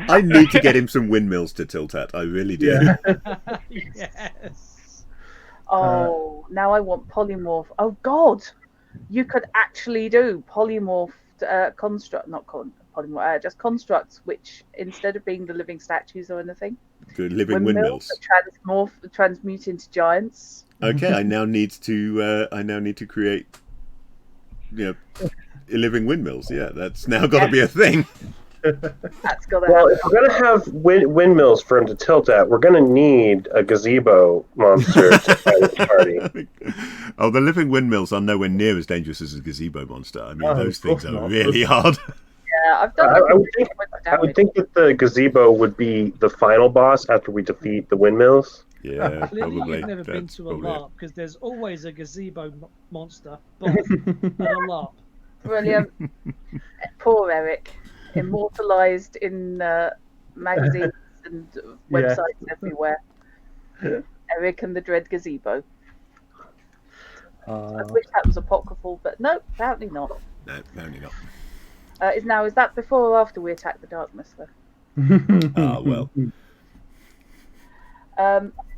I need to get him some windmills to tilt at. I really do. Yeah. Yes. Oh, now I want polymorph. Oh God, you could actually do polymorphed construct, not polymorph, just constructs, which instead of being the living statues or anything, Good living windmills. transmute into giants. Okay, I now need to create, living windmills. Yeah, that's now got to be a thing. That's got to Well, happen. if we're going to have windmills for him to tilt at, we're going to need a gazebo monster to fight his party. Oh, the living windmills are nowhere near as dangerous as a gazebo monster. I mean, those things course are not. really hard. Yeah, I've done. I would think that the gazebo would be the final boss after we defeat the windmills. Yeah, Clearly, probably. you've never been That's to a probably it. LARP because there's always a gazebo monster boss at a LARP. Brilliant. Poor Eric, immortalized in magazines and websites everywhere. Eric and the Dread Gazebo. I wish that was apocryphal, but no, apparently not. No, apparently not. Is that before or after we attack the darkness, though? Ah, well.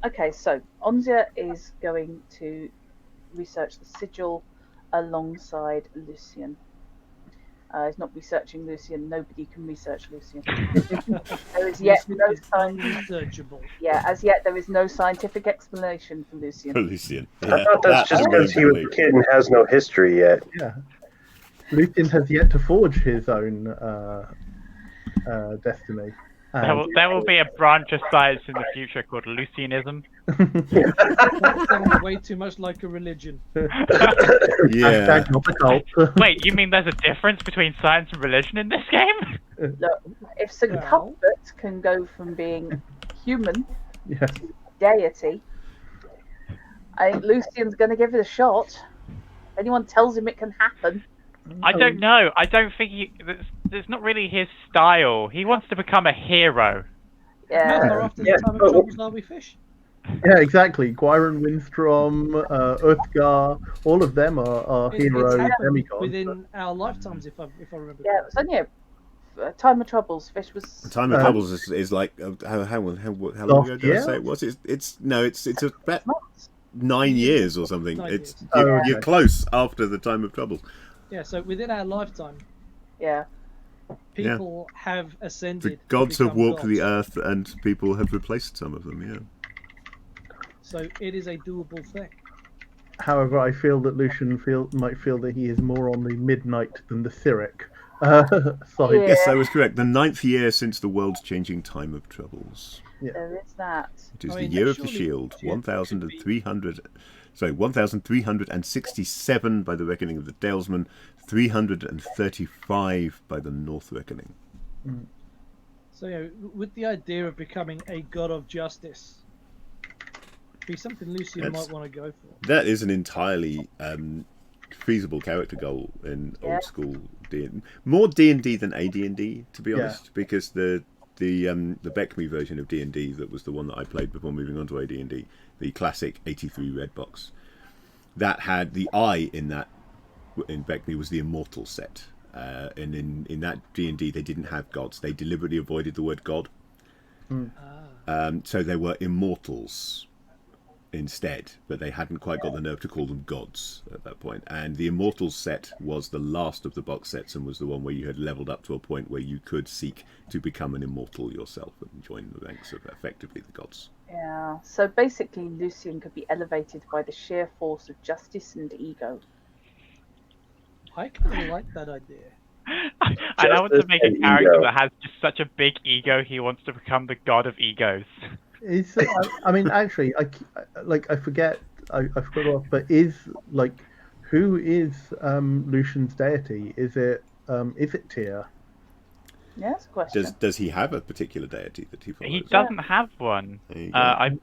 Okay, so Onzia is going to research the sigil alongside Lucian. He's not researching Lucian. Nobody can research Lucian. There is yet no unresearchable. Yeah, as yet there is no scientific explanation for Lucian. For Lucian. I thought that's just because he was a kid and has no history yet. Yeah. Lucian has yet to forge his own destiny. There will be a branch of science in the future called Lucianism. That sounds way too much like a religion. Yeah. Hashtag not a cult. Wait, you mean there's a difference between science and religion in this game? Look, if St. Well. Cuthbert can go from being human Yes. to deity, I think Lucian's going to give it a shot. If anyone tells him it can happen. I don't know. I don't think it's not really his style. He wants to become a hero. Yeah. How often Yeah, the time of but- troubles are we fish? Yeah, exactly. Gwyron Windstrom, Uthgar, all of them are It's heroes, happened demigods. within our lifetimes, if I remember Yeah, it was correctly. only a time of troubles. Fish was. Time of Troubles is like how long ago did I say it was? It's about 9 years or something. 9 It's years. you're close after the Time of Troubles. Yeah, so within our lifetime, Yeah. people have ascended. The gods to have become walked the gods. earth, and people have replaced some of them. Yeah. So it is a doable thing. However, I feel that Lucian might feel that he is more on the midnight than the Cyric side. Yeah. Yes, I was correct. The 9th year since the world's changing Time of Troubles. There is that. It is I the mean, year of the surely shield, it should be- 1367 by the reckoning of the Dalesmen, 335 by the North reckoning. So with the idea of becoming a god of justice, be something Lucian might want to go for. That is an entirely feasible character goal in old school D&D. More D&D than AD&D, to be honest, because the Beckme version of D&D, that was the one that I played before moving on to AD&D, the classic 83 red box, that had the I in Beckme was the immortal set. And in that D&D they didn't have gods. They deliberately avoided the word god. So they were immortals instead, but they hadn't quite got the nerve to call them gods at that point. And the Immortals set was the last of the box sets and was the one where you had leveled up to a point where you could seek to become an immortal yourself and join the ranks of effectively the gods. Yeah. So basically, Lucian could be elevated by the sheer force of justice and ego. I kind of like that idea. I want to Justice make a and character ego. that has just such a big ego. He wants to become the god of egos. I mean, actually, I forget, I forgot, but who is Lucian's deity? Is it Tyr? Yeah, that's a question. Does he have a particular deity that he follows? He doesn't have one. There you go.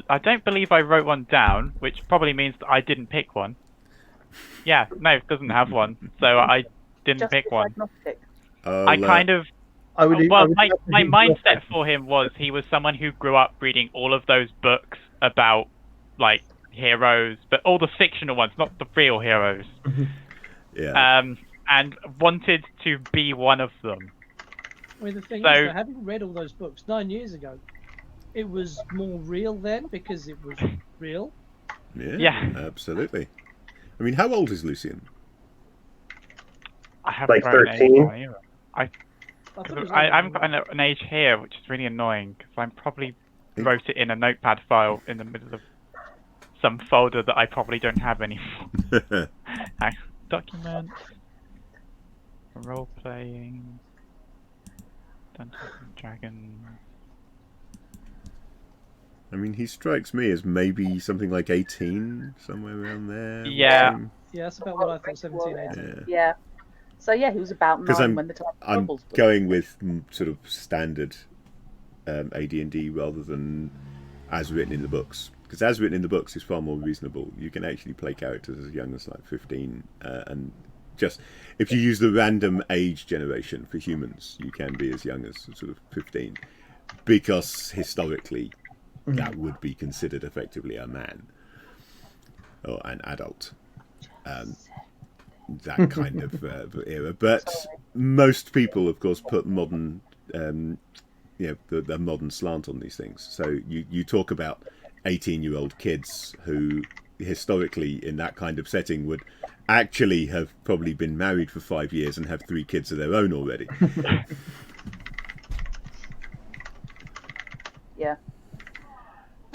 I don't believe I wrote one down, which probably means that I didn't pick one. Yeah, no, it doesn't have one, so I didn't pick one. Agnostic. I kind of. I would. Well, my mindset for him was he was someone who grew up reading all of those books about like heroes, but all the fictional ones, not the real heroes. Yeah. And wanted to be one of them. I mean, the thing So- is, that having read all those books 9 years ago, it was more real then because it was real. Yeah. Absolutely. I mean, how old is Lucian? I haven't Like wrote an age 13? down either. I thought it was I like- haven't got an age here, which is really annoying because I probably wrote it in a notepad file in the middle of some folder that I probably don't have anymore. Documents, role playing, Dungeons and Dragons. I mean, he strikes me as maybe something like 18, somewhere around there. Yeah. Yeah, that's about what I thought, 17, 18. Yeah. So yeah, he was about 9 Because when the time of I'm troubles. was. going with sort of standard AD&D rather than as written in the books. Because as written in the books is far more reasonable. You can actually play characters as young as like 15, and just if you use the random age generation for humans, you can be as young as sort of 15, because historically that would be considered effectively a man or an adult. That kind of era, but most people, of course, put modern, the modern slant on these things. So you talk about 18-year-old kids who, historically, in that kind of setting, would actually have probably been married for 5 years and have 3 kids of their own already. Yeah.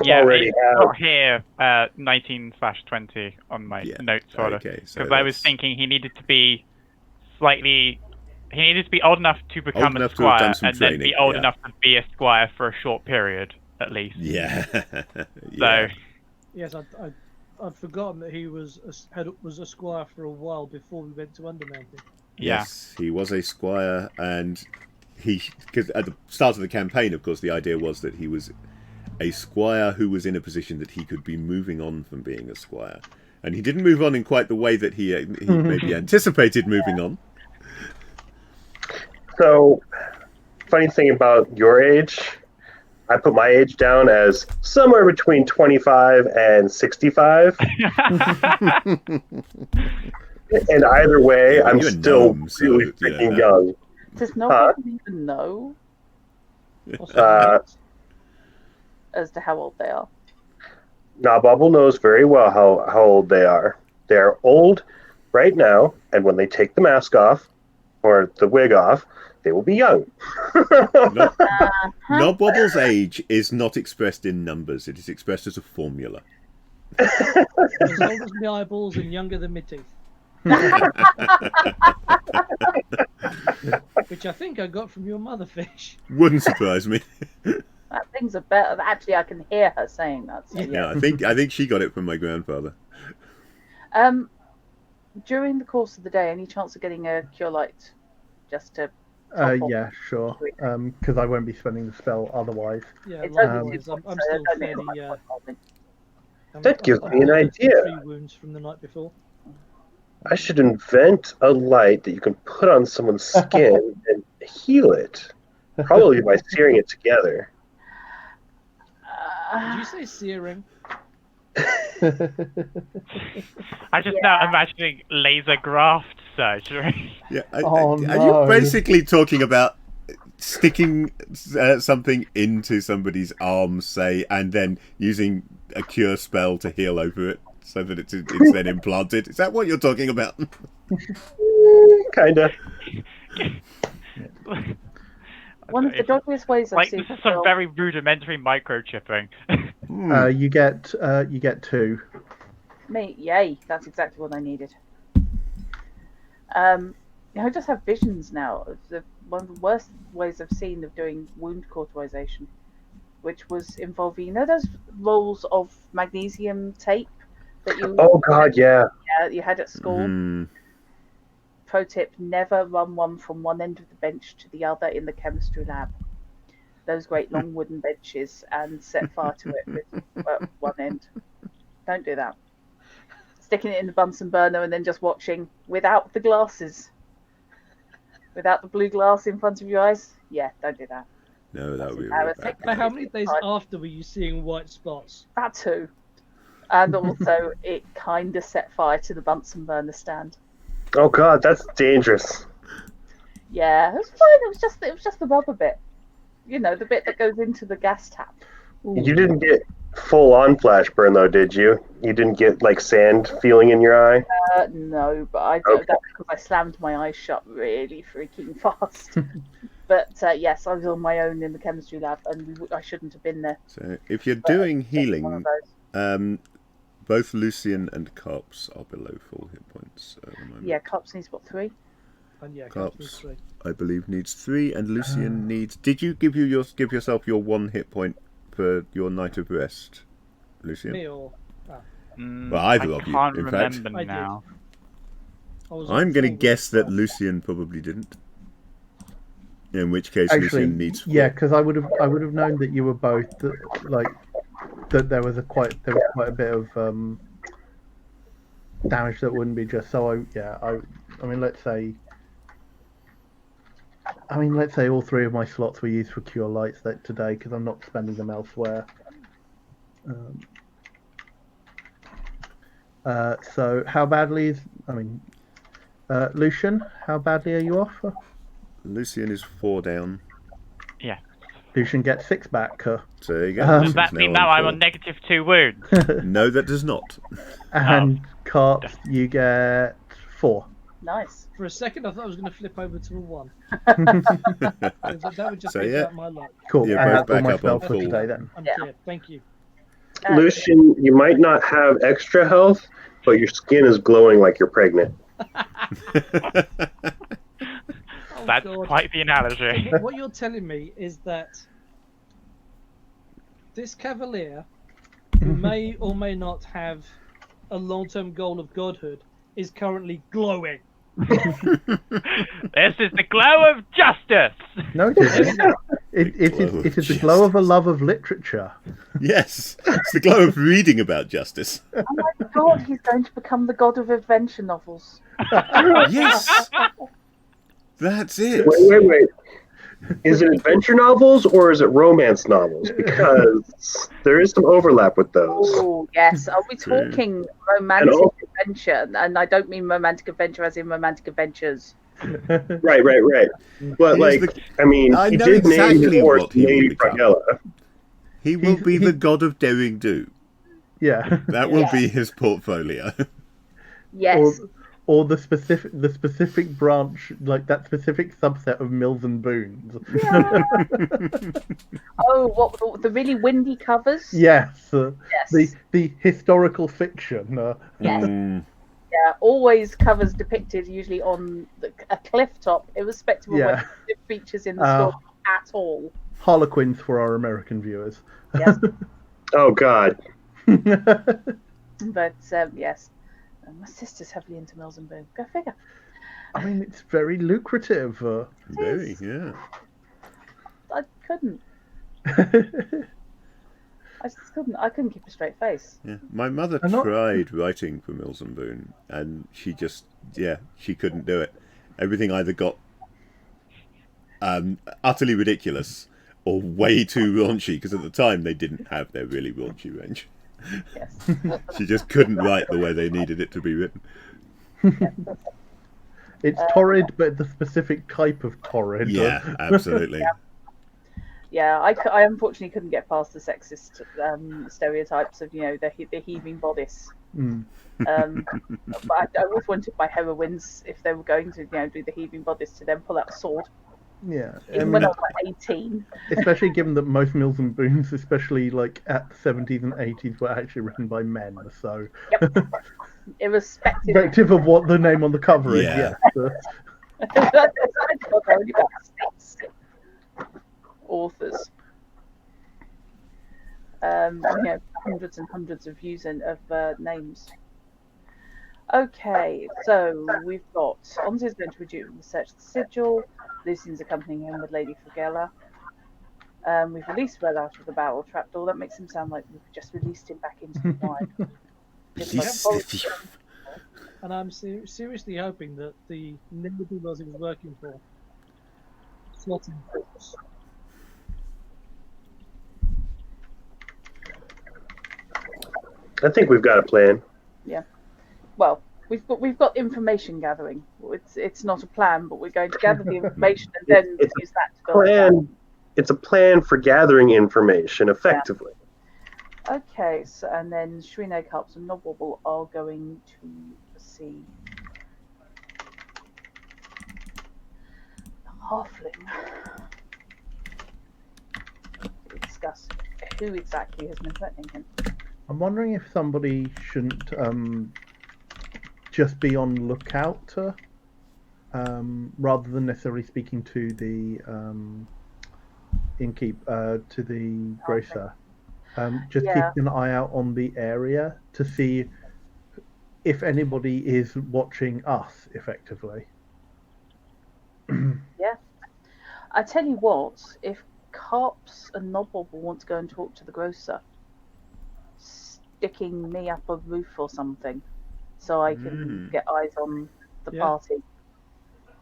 Yeah, already it's have. got here 19/20 on my notes folder. Okay, so Because I was thinking he needed to be old enough to become a enough to have done squire, some and then be training, old yeah. enough to be a squire for a short period, at least. Yeah. So, Yes, I'd forgotten that he was a squire for a while before we went to Undermountain. yeah. Yes, he was a squire, and because at the start of the campaign, of course, the idea was that he was a squire who was in a position that he could be moving on from being a squire, and he didn't move on in quite the way that he maybe anticipated moving on. So, funny thing about your age, I put my age down as somewhere between 25 and 65. And either way, Yeah, I'm you're a still gnome, so, really you know freaking that. young. Does nobody even know What's Uh, that? as to how old they are? Nabobble knows very well how old they are. They are old right now, and when they take the mask off or the wig off, they will be young. Nobwobble's age is not expressed in numbers. It is expressed as a formula. As old as my eyeballs and younger than my teeth. Which I think I got from your mother fish. Wouldn't surprise me. That thing's a better. Actually, I can hear her saying that. So, Yeah, I think she got it from my grandfather. During the course of the day, any chance of getting a cure light, just to top off? Yeah, sure. Because I won't be spending the spell otherwise. Yeah, It's likewise. only I'm so still don't fairly. make a point. That gives me an down to idea. 3 wounds from the night before. I should invent a light that you can put on someone's skin and heal it. Probably by searing it together. Did you say searing? I just now imagining laser graft surgery. Yeah, Oh, are no. you basically talking about sticking something into somebody's arm, say, and then using a cure spell to heal over it so that it's then implanted? Is that what you're talking about? Kinda. One of the dodgiest ways I've Like, seen this is some very rudimentary microchipping. You get 2. me. Yay! That's exactly what I needed. I just have visions now of one of the worst ways I've seen of doing wound cauterization, which was involving, you know, those rolls of magnesium tape that you Oh god, yeah. you had at school. Hmm. Pro tip: never run one from one end of the bench to the other in the chemistry lab. Those great long wooden benches, and set fire to it with one end. Don't do that. Sticking it in the Bunsen burner and then just watching without the glasses, without the blue glass in front of your eyes. Yeah, don't do that. No, that would be a That's real embarrassing. bad. How many days after were you seeing white spots? That too. And also, it kind of set fire to the Bunsen burner stand. Oh god, that's dangerous. Yeah, it was fine. It was just the rubber bit. You know, the bit that goes into the gas tap. You didn't get full on flash burn though, did you? You didn't get like sand feeling in your eye? No, but Okay. that's because I slammed my eyes shut really freaking fast. But yes, I was on my own in the chemistry lab, and I shouldn't have been there. So if you're But doing it's one of healing, those. both Lucian and Carps are below full hit points at the moment. Yeah, Cops needs what, 3? And yeah, Cops. Cops 3. I believe needs 3, and Lucian needs. Did you give yourself your 1 hit point for your Night of Rest, Lucian? Me or Well, either of you, I can't in fact. remember I did. now. I was I'm on going to 4 guess that weeks. Lucian probably didn't. In which case, Actually, Lucian needs 4. yeah, because I would have known that you were both that there was quite a bit of damage that wouldn't be just so. I mean, let's say all 3 of my slots were used for cure lights today because I'm not spending them elsewhere. So how badly is? Lucian, how badly are you off? Lucian is 4 down. Yeah. Lucian gets 6 back. So there you go. Does Does that mean now I'm on -2 wounds? No, that does not. And Carps, you get 4. Nice. For a second, I thought I was going to flip over to a 1. That would just So, be yeah. out my luck. Cool. You're And both that's all back my up spells on for full. today then. I'm Yeah. clear. Thank you. Lucian, you might not have extra health, but your skin is glowing like you're pregnant. Oh, That's God. quite the analogy. What you're telling me is that this cavalier, who may or may not have a long-term goal of godhood, is currently glowing. This is the glow of justice! No, it isn't. It is the glow of a love of literature. Yes, it's the glow of reading about justice. Oh my god, he's going to become the god of adventure novels. Yes, that's it. Wait. Is it adventure novels or is it romance novels? Because there is some overlap with those. Oh yes, are we True. talking romantic also- adventure? And I don't mean romantic adventure as in romantic adventures. Right. But Here's like, I mean, I he know did name exactly his horse what he will Lady become. Fragella. He will be the god of daring do. Yeah. That will Yes. be his portfolio. Yes. Or the specific branch, like that specific subset of Mills and Boons. Oh, what the really windy covers? Yes. Yes. The historical fiction. Yes. Mm, Yeah, always covers depicted usually on a cliff top, irrespective of Yeah. whether it features in the story at all. Harlequins for our American viewers. Yes. Oh God. But yes, my sister's heavily into Mills and Boon. Go figure. I mean, it's very lucrative. very, yeah. I couldn't. I just couldn't. I couldn't keep a straight face. Yeah, my mother I'm not- tried writing for Mills and Boon, and she just, she couldn't do it. Everything either got utterly ridiculous or way too raunchy, because at the time they didn't have their really raunchy range. Yes. She just couldn't write the way they needed it to be written. It's torrid, but the specific type of torrid. Yeah, absolutely. Yeah, I unfortunately couldn't get past the sexist stereotypes of the heaving bodice. Mm. But I always wanted my heroines, if they were going to do the heaving bodice, to then pull out a sword. Yeah. Even when I was like 18. Especially given that most Mills and Boons, especially like at the 70s and 80s, were actually written by men. So, Yep. irrespective of what the name on the cover is, Yeah. yes. Only about 6 authors. Hundreds and hundreds of views of names. Okay, so we've got Onzi's going to research the sigil. Lucian's accompanying him with Lady Fragella. We've released Red out of the barrel trapdoor. That makes him sound like we've just released him back into the wild. Just like And I'm seriously hoping that the individuals he was working for slotted books. I think we've got a plan. well, we've got information gathering. It's not a plan, but we're going to gather the information and then It's use that to build a plan. Plan. It's a plan for gathering information effectively. Okay, so and then Shrine, Carps, and Nobwobble are going to see the halfling to discuss who exactly has been threatening him. I'm wondering if somebody shouldn't just be on lookout rather than necessarily speaking to the to the grocer. Just Yeah. keep an eye out on the area to see if anybody is watching us effectively. I tell you what, if Carps and Nobwobble want to go and talk to the grocer, sticking me up a roof or something, so I can get eyes on the Yeah. party,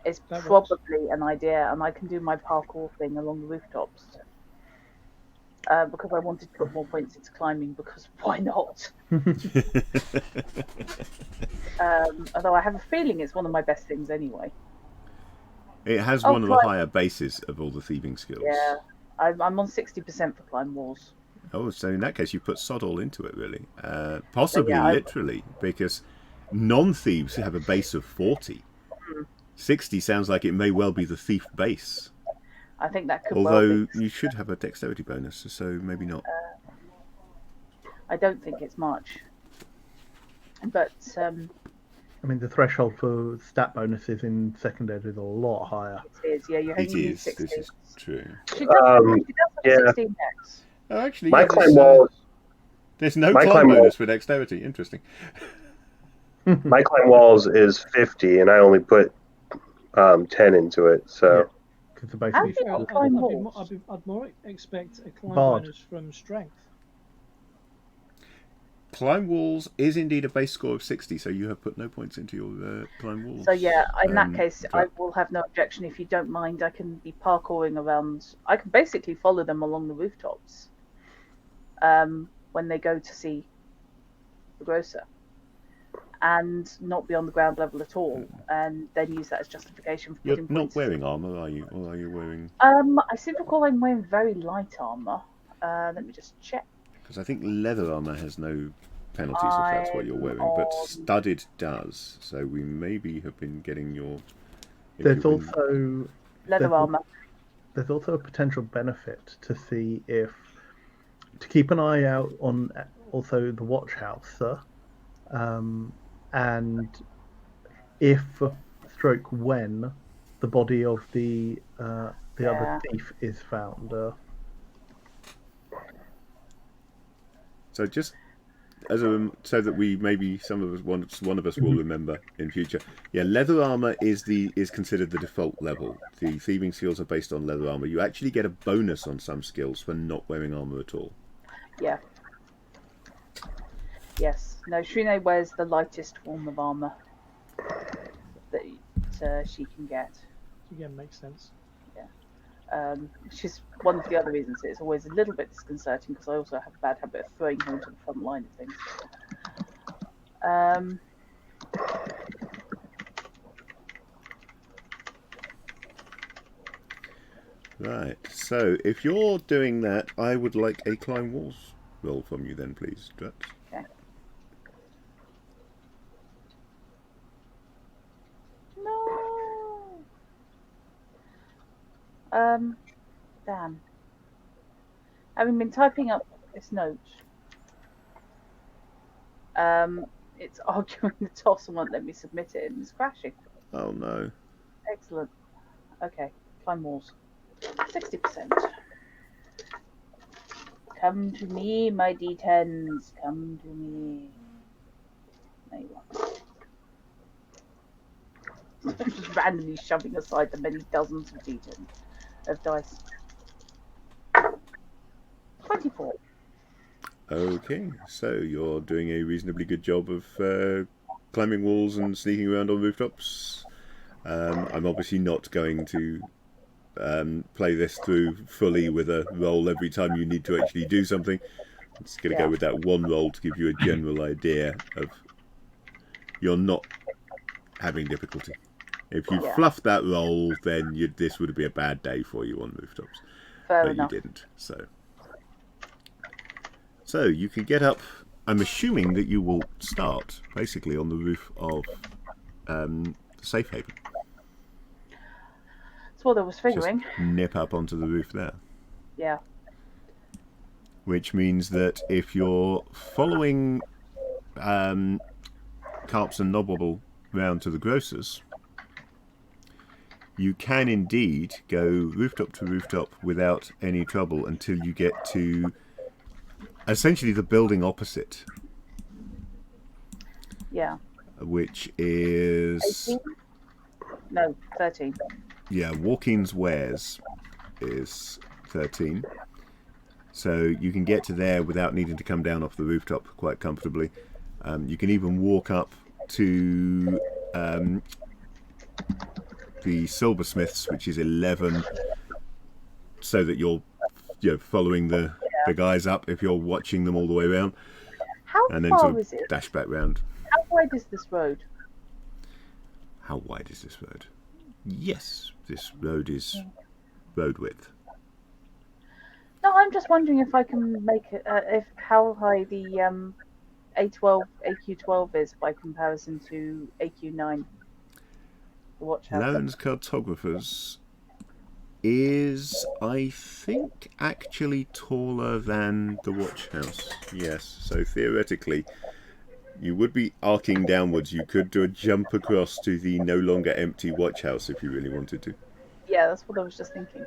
is That probably an idea, and I can do my parkour thing along the rooftops. Because I wanted to put more points into climbing, because why not? Although I have a feeling it's one of my best things anyway. It has Oh, one of the right. higher bases of all the thieving skills. Yeah, I'm on 60% for climb walls. Oh, so in that case, you put sod all into it, really. Possibly Yeah, literally, because non-thieves have a base of 40. 60 sounds like it may well be the thief base. I think that could well Although be. you should have a dexterity bonus, so maybe not. I don't think it's much. But I mean, the threshold for stat bonuses in second ed is a lot higher. it is, yeah, you It only need is. 60. This is true. She does have yeah. 16 decks. Oh, actually, My yeah, climb walls. there's no my climb climb bonus wall- for dexterity. Interesting. My climb walls is 50, and I only put 10 into it. So Because the How basic do you climb walls? I'd more expect a climb Bard. bonus from strength. climb walls is indeed a base score of 60, so you have put no points into your climb walls. So yeah, in that case, I but- will have no objection. If you don't mind, I can be parkouring around. I can basically follow them along the rooftops when they go to see the grocer, and not be on the ground level at all, and then use that as justification for You're putting not points. wearing armour, are you? Or are you wearing... I seem to recall I'm wearing very light armour. Let me just check. Because I think leather armour has no penalties if that's what you're wearing, but studded does. So we maybe have been getting your... There's also Leather armour. there's also a potential benefit to see if to keep an eye out on also the watch house, sir, and if stroke when the body of the other thief is found. So just as a so that we maybe one of us will remember in future. Yeah, leather armor is considered the default level. The thieving skills are based on leather armor. You actually get a bonus on some skills for not wearing armor at all. Yeah. Yes. No, Shrine wears the lightest form of armor that she can get. Again, makes sense. Which is one of the other reasons it's always a little bit disconcerting, because I also have a bad habit of throwing her into the front line of things. Right. So if you're doing that, I would like a climb walls roll from you then, please, Drutz. Okay. No. Damn. Having been typing up this note, it's arguing the toss and won't let me submit it, and it's crashing. Oh no. Excellent. Okay, climb walls. 60%. Come to me, my D10s. Come to me. There you are. I'm just randomly shoving aside the many dozens of D10s of dice. 24. Okay, so you're doing a reasonably good job of climbing walls and sneaking around on rooftops. I'm obviously not going to play this through fully with a roll every time you need to actually do something. I'm just going to go with that one roll to give you a general idea of you're not having difficulty. If you fluffed that roll, then this would be a bad day for you on rooftops. Fair enough. You didn't, So you can get up. I'm assuming that you will start basically on the roof of the safe haven. That's what I was figuring. Just nip up onto the roof there. Yeah. Which means that if you're following Carps and Nobwobble round to the grocer's, you can indeed go rooftop to rooftop without any trouble until you get to essentially the building opposite. Yeah. Which is... 18? No, 13. Yeah, Walking's Wares is 13. So you can get to there without needing to come down off the rooftop quite comfortably. You can even walk up to the Silversmiths, which is 11, so that you're following the guys up if you're watching them all the way around. How and then far sort of is it? dash back round. How wide is this road? How wide is this road? Yes, this road is road width. No, I'm just wondering if I can make it, how high the AQ12 is by comparison to AQ9. The watch house. Lowndes Cartographers is, I think, actually taller than the watch house. Yes, so theoretically, you would be arcing downwards. You could do a jump across to the no longer empty watch house if you really wanted to. Yeah, that's what I was just thinking.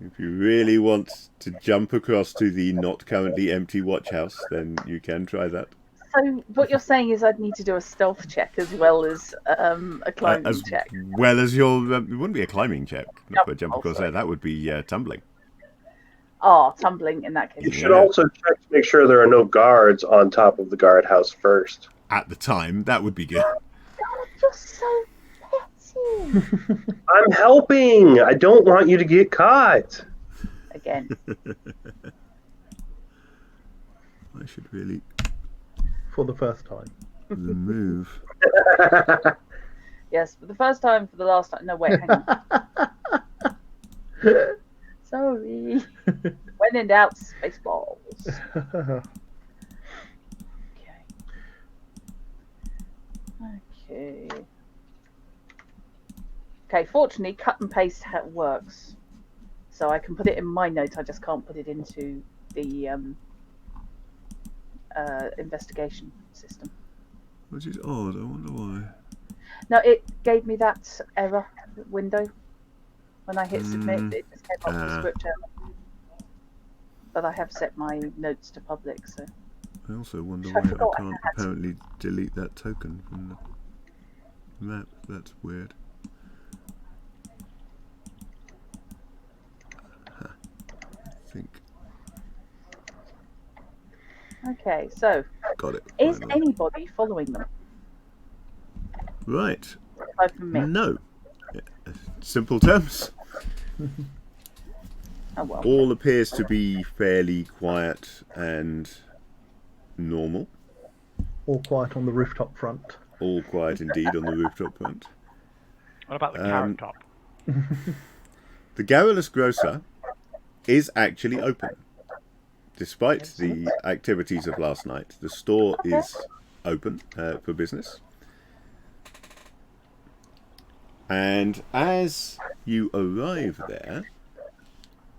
If you really want to jump across to the not currently empty watch house, then you can try that. So what you're saying is I'd need to do a stealth check as well as a climbing check. Well as your... it wouldn't be a climbing check. Not for a jump across sorry. there. That would be tumbling. Oh, tumbling in that case. You should also check make sure there are no guards on top of the guardhouse first. At the time, that would be good. You're so petty. I'm helping. I don't want you to get caught. Again. I should really For the first time. remove. Yes, for the first time, for the last time. No, wait, hang on. Sorry. When in doubt, Spaceballs. Okay. Okay, fortunately, cut and paste works. So I can put it in my notes, I just can't put it into the investigation system. Which is odd, I wonder why. No, it gave me that error window when I hit submit. It just came up with the script error. But I have set my notes to public, so. I also wonder I why forgot I can't apparently delete that token from the map. That's weird. I think. Okay, so Got it. is finally. anybody following them? Right. Aside from me. No. Simple terms. Oh well. All appears to be fairly quiet and normal. All quiet on the rooftop front. All quiet indeed on the rooftop front. What about the carrot top? The Garrulous Grocer is actually open. Despite the activities of last night, the store is open for business. And as you arrive there,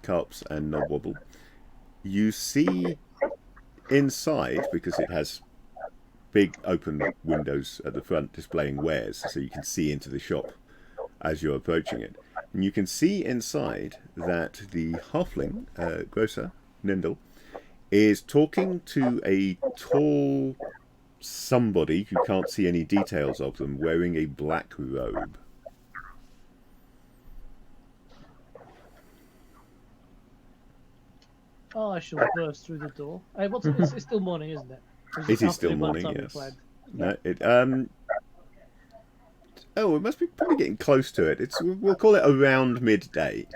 Carps and Nobwobble, you see inside, because it has big open windows at the front displaying wares, so you can see into the shop as you're approaching it. And you can see inside that the halfling grocer, Nindle, is talking to a tall somebody, you can't see any details of them, wearing a black robe. I shall burst through the door. Hey, it's still morning, isn't it? It is still morning, yes. No, oh, it must be probably getting close to it. We'll call it around midday.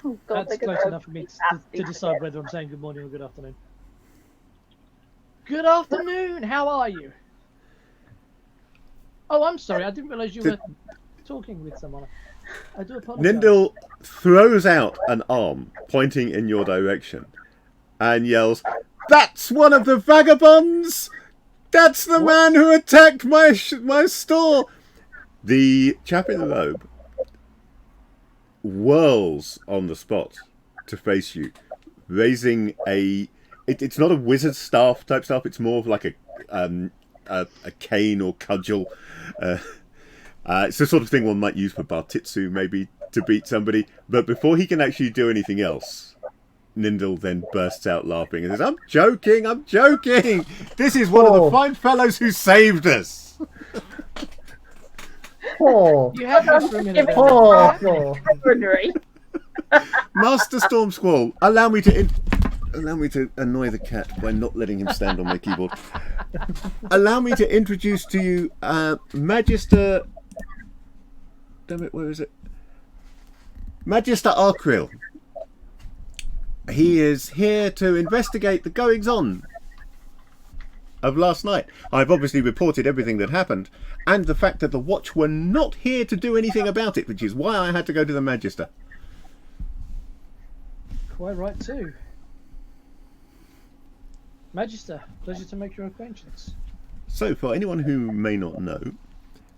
Oh, God, That's close enough for me to decide whether I'm saying good morning or good afternoon. Good afternoon. How are you? Oh, I'm sorry. I didn't realise you were talking with someone. I do apologise. Nindle throws out an arm, pointing in your direction, and yells, "That's one of the vagabonds! That's the man who attacked my store!" The chap in the robe whirls on the spot to face you, raising it's not a wizard staff type stuff, it's more of like a cane or cudgel. It's the sort of thing one might use for Bartitsu, maybe, to beat somebody. But before he can actually do anything else, Nindle then bursts out laughing and says, I'm joking! This is one of the fine fellows who saved us!" Oh, You have this for a minute. Extraordinary. Master Storm Squall, allow me to annoy the cat by not letting him stand on my keyboard. Allow me to introduce to you Magister... Damn it, where is it? Magister Arkril. He is here to investigate the goings-on of last night. I've obviously reported everything that happened, and the fact that the Watch were not here to do anything about it, which is why I had to go to the Magister. Quite right too. Magister, pleasure to make your acquaintance. So, for anyone who may not know,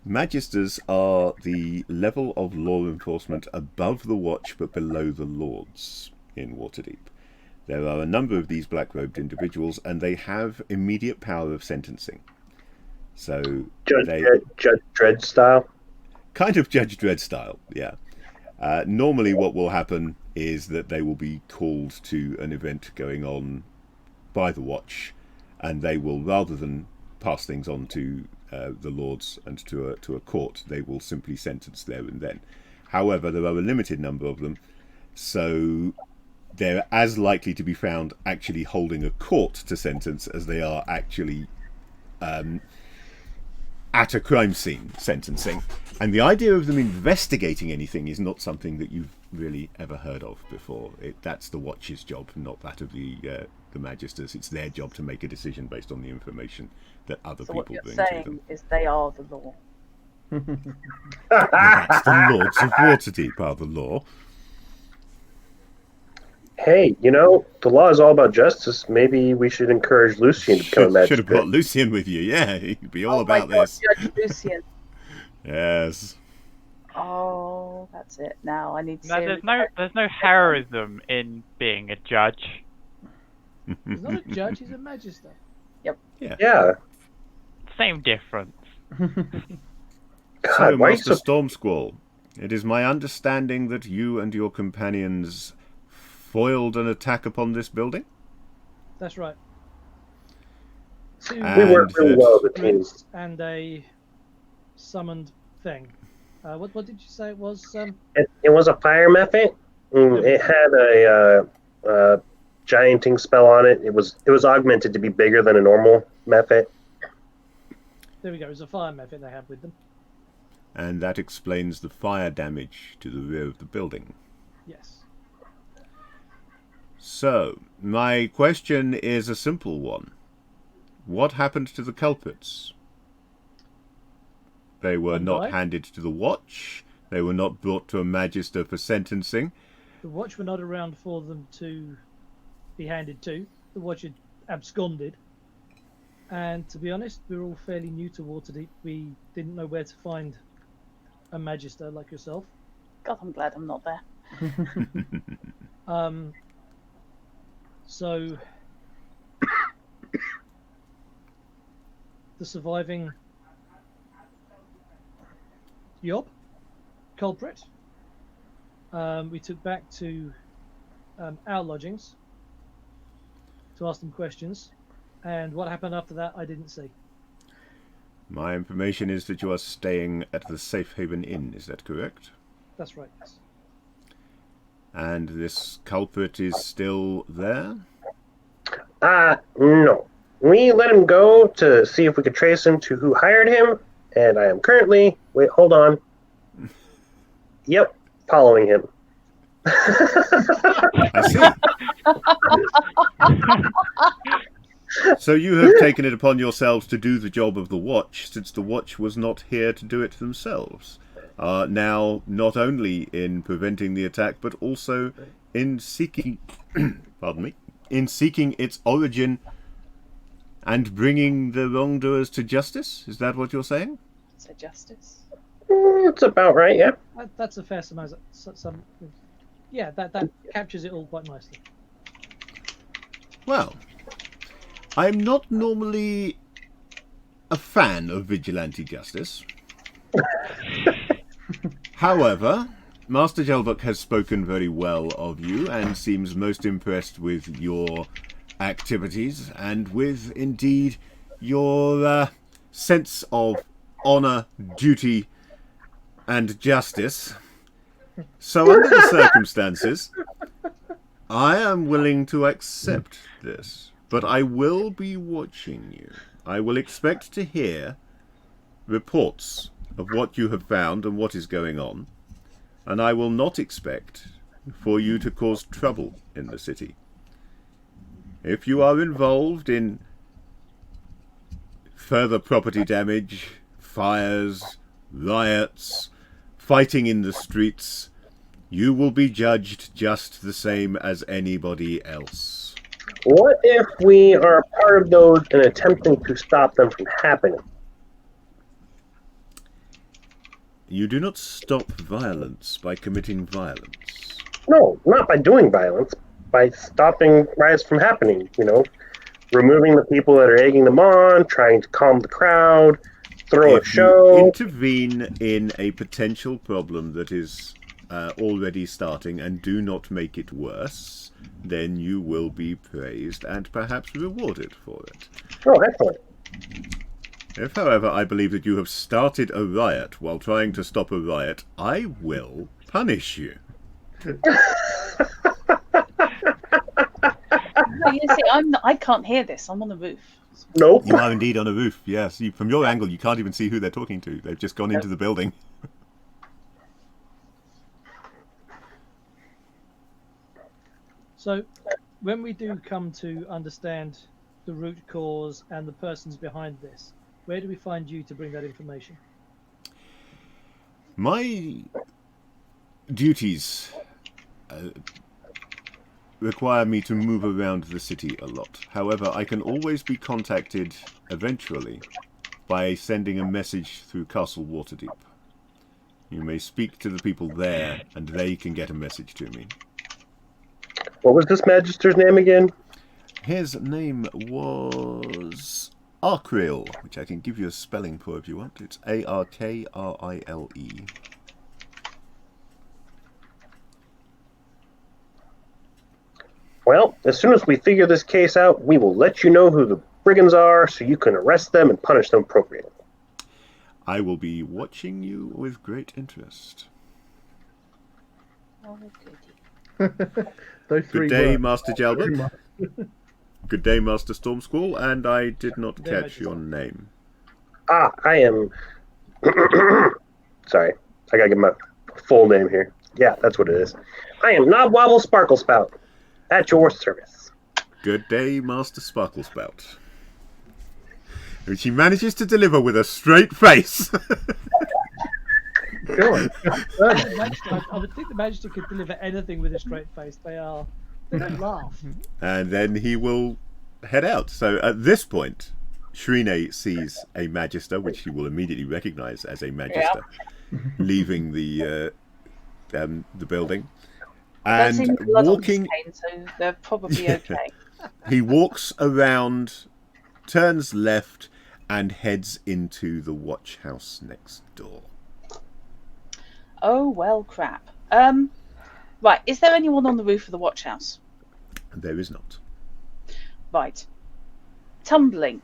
Magisters are the level of law enforcement above the Watch but below the Lords in Waterdeep. There are a number of these black-robed individuals, and they have immediate power of sentencing. So Judge Dredd style? Kind of Judge Dredd style, yeah. Normally what will happen is that they will be called to an event going on by the Watch, and they will, rather than pass things on to the Lords and to a court, they will simply sentence there and then. However, there are a limited number of them, so they're as likely to be found actually holding a court to sentence as they are actually at a crime scene sentencing. And the idea of them investigating anything is not something that you've really ever heard of before. That's the Watch's job, not that of the Magisters. It's their job to make a decision based on the information that other So people what you're bring to saying them. is they are the law. That's the Lords of Waterdeep are the law. Hey, you know, the law is all about justice. Maybe we should encourage Lucian to become a Should magistrate. have brought Lucian with you. Yeah, he'd be all Oh about my God, this. Judge Lucian. Yes. Oh, that's it. Now I need to. No, there's no heroism in being a judge. He's not a judge, he's a magister. Yeah. Same difference. God, So, why are you Master so... Stormsquall, it is my understanding that you and your companions foiled an attack upon this building? That's right. Two We worked really well as a team. spirits and a summoned thing. What did you say it was? It was a fire method. It had a gianting spell on it. It was augmented to be bigger than a normal method. There we go. It's a fire method they have with them. And that explains the fire damage to the rear of the building. Yes. So, my question is a simple one. What happened to the culprits? They were One not died. handed to the Watch. They were not brought to a magister for sentencing. The watch were not around for them to be handed to. The watch had absconded. And to be honest, we were all fairly new to Waterdeep. We didn't know where to find a magister like yourself. God, I'm glad I'm not there. So the surviving Yob culprit we took back to our lodgings to ask them questions, and what happened after that I didn't see. My information is that you are staying at the Safe Haven Inn, is that correct? That's right, yes. And this culprit is still there? No. We let him go to see if we could trace him to who hired him, and I am currently... Wait, hold on. Yep, following him. I see. So you have taken it upon yourselves to do the job of the Watch, since the Watch was not here to do it themselves. Now, not only in preventing the attack, but also in seeking, in seeking its origin and bringing the wrongdoers to justice. Is that what you're saying? So justice. It's about right, yeah. That's a fair summation. Yeah, that captures it all quite nicely. Well, I'm not normally a fan of vigilante justice. However, Master Gelbuck has spoken very well of you and seems most impressed with your activities and with, indeed, your sense of honour, duty, and justice. So, under the circumstances, I am willing to accept this, but I will be watching you. I will expect to hear reports of what you have found and what is going on, and I will not expect for you to cause trouble in the city. If you are involved in further property damage, fires, riots, fighting in the streets, you will be judged just the same as anybody else. What if we are a part of those and attempting to stop them from happening? You do not stop violence by committing violence. No, not by doing violence, by stopping riots from happening, you know. Removing the people that are egging them on, trying to calm the crowd, throw a If you show. intervene in a potential problem that is already starting and do not make it worse, then you will be praised and perhaps rewarded for it. Oh, excellent. If, however, I believe that you have started a riot while trying to stop a riot, I will punish you. see, I can't hear this. I'm on the roof. Nope. You are indeed on a roof, yes. From your angle, you can't even see who they're talking to. They've just gone into the building. So, when we do come to understand the root cause and the persons behind this, where do we find you to bring that information? My duties require me to move around the city a lot. However, I can always be contacted eventually by sending a message through Castle Waterdeep. You may speak to the people there, and they can get a message to me. What was this Magister's name again? His name was Arkrile, which I can give you a spelling for if you want. It's Arkrile. Well, as soon as we figure this case out, we will let you know who the brigands are so you can arrest them and punish them appropriately. I will be watching you with great interest. Oh, goody. Those three Good day, words. Master Jalbert. Good day, Master Stormsquall, and I did not Good day, catch Master your Storm. name. I am... Sorry, I gotta get my full name here. Yeah, that's what it is. I am Knobwobble Sparkle Spout. At your service. Good day, Master Sparklespout. Which he manages to deliver with a straight face. Go on. I would think the Magister could deliver anything with a straight face. They don't laugh. And then he will head out. So at this point, Shrine sees a Magister, which he will immediately recognize as a Magister, leaving the building. Don't see And any blood on walking, this cane, so they're probably okay. he walks around, turns left, and heads into the watch house next door. Oh, well, crap. Right, is there anyone on the roof of the watch house? There is not. Right. Tumbling.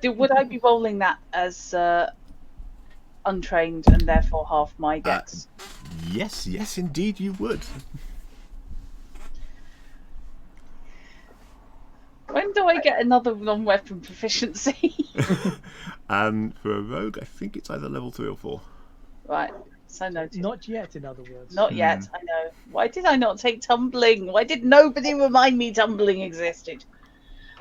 Would I be rolling that as untrained and therefore half my dex? Yes, indeed you would. When do I get another non-weapon proficiency? For a rogue, I think it's either level 3 or 4. Right, so noted. Not yet, in other words. Not yet, I know. Why did I not take tumbling? Why did nobody remind me tumbling existed?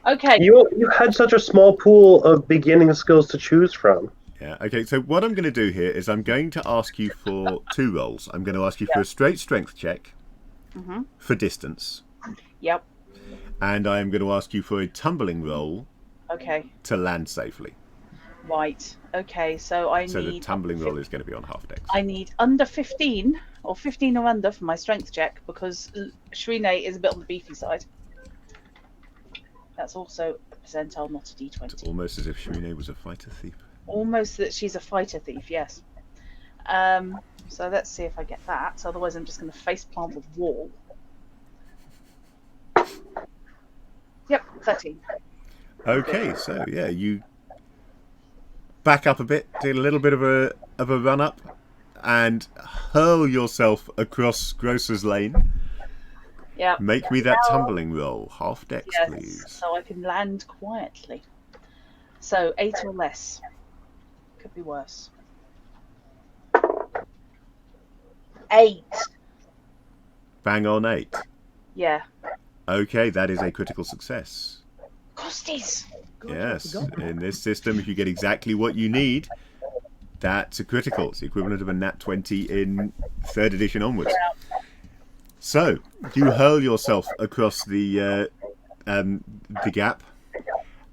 Okay. You had such a small pool of beginning skills to choose from. Yeah, okay, so what I'm going to do here is I'm going to ask you for 2 rolls. I'm going to ask you for a straight strength check for distance. Yep. And I'm going to ask you for a tumbling roll Okay. to land safely. Right. Okay, so I So need... the tumbling roll is going to be on half dex. I need under 15, or 15 or under for my strength check, because Shrine is a bit on the beefy side. That's also a percentile, not a It's d20. almost as if Shrine was a fighter thief. Almost that she's a fighter thief, yes. So let's see if I get that. Otherwise I'm just going to face plant the wall. Yep, 13. Okay, so yeah, you back up a bit, do a little bit of a run up, and hurl yourself across Grocer's Lane. Yeah. Make me that tumbling roll, half dex, Yes, please. so I can land quietly. So 8 or less. Could be worse. 8. Bang on 8. Yeah. Okay, that is a critical success. Costies! God, I Yes, forgot. in this system, if you get exactly what you need, that's a critical. It's the equivalent of a nat 20 in 3rd edition onwards. So, you hurl yourself across the gap,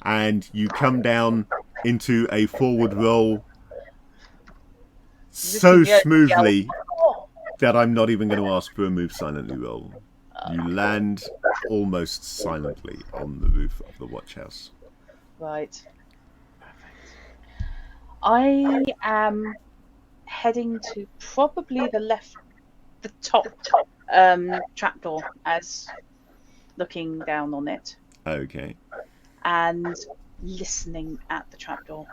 and you come down into a forward roll so smoothly that I'm not even going to ask for a move silently roll. You land almost silently on the roof of the watch house. Right. I am heading to probably the top trapdoor, as looking down on it, Okay. and listening at the trapdoor.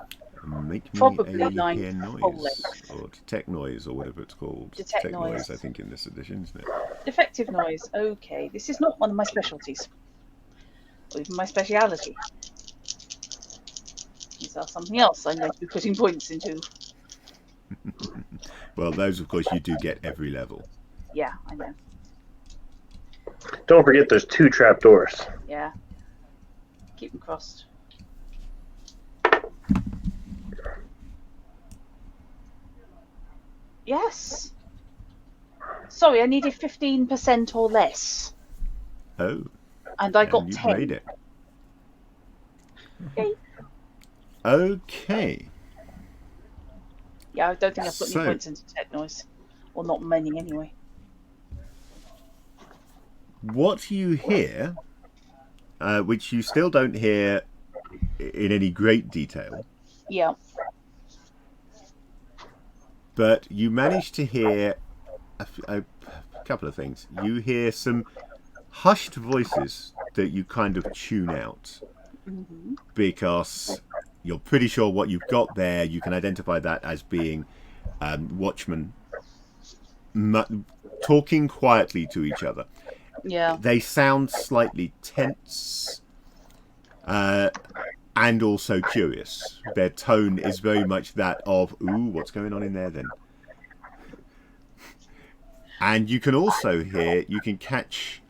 Make me Probably a like hear full noise, length. or detect noise, or whatever it's called. Detect noise. I think, in this edition, isn't it? Defective noise. Okay, this is not one of my specialties. or even my speciality. Is that something else I'm going to be putting points into? Well, those, of course, you do get every level. Yeah, I know. Don't forget there's 2 trapdoors. Yeah. Keep them crossed. Yes. Sorry, I needed 15% or less. Oh. And I got and you've 10. made it. Yay. Okay. Yeah, I don't think I've put So- any points into tech noise. Or not many anyway. What you hear, which you still don't hear in any great detail, Yeah. but you manage to hear a couple of things. You hear some hushed voices that you kind of tune out Hmm. because you're pretty sure what you've got there, you can identify that as being watchmen talking quietly to each other. Yeah. They sound slightly tense and also curious. Their tone is very much that of, ooh, what's going on in there then? And you can also hear, you can catch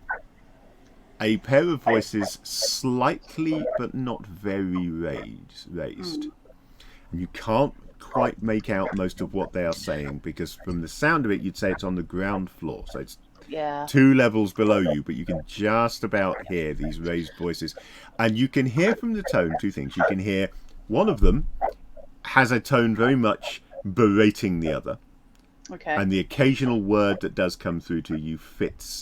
a pair of voices slightly but not very raised. And you can't quite make out most of what they are saying because from the sound of it, you'd say it's on the ground floor. So it's Yeah. 2 levels below you, but you can just about hear these raised voices. And you can hear from the tone 2 things. You can hear one of them has a tone very much berating the other. Okay. And the occasional word that does come through to you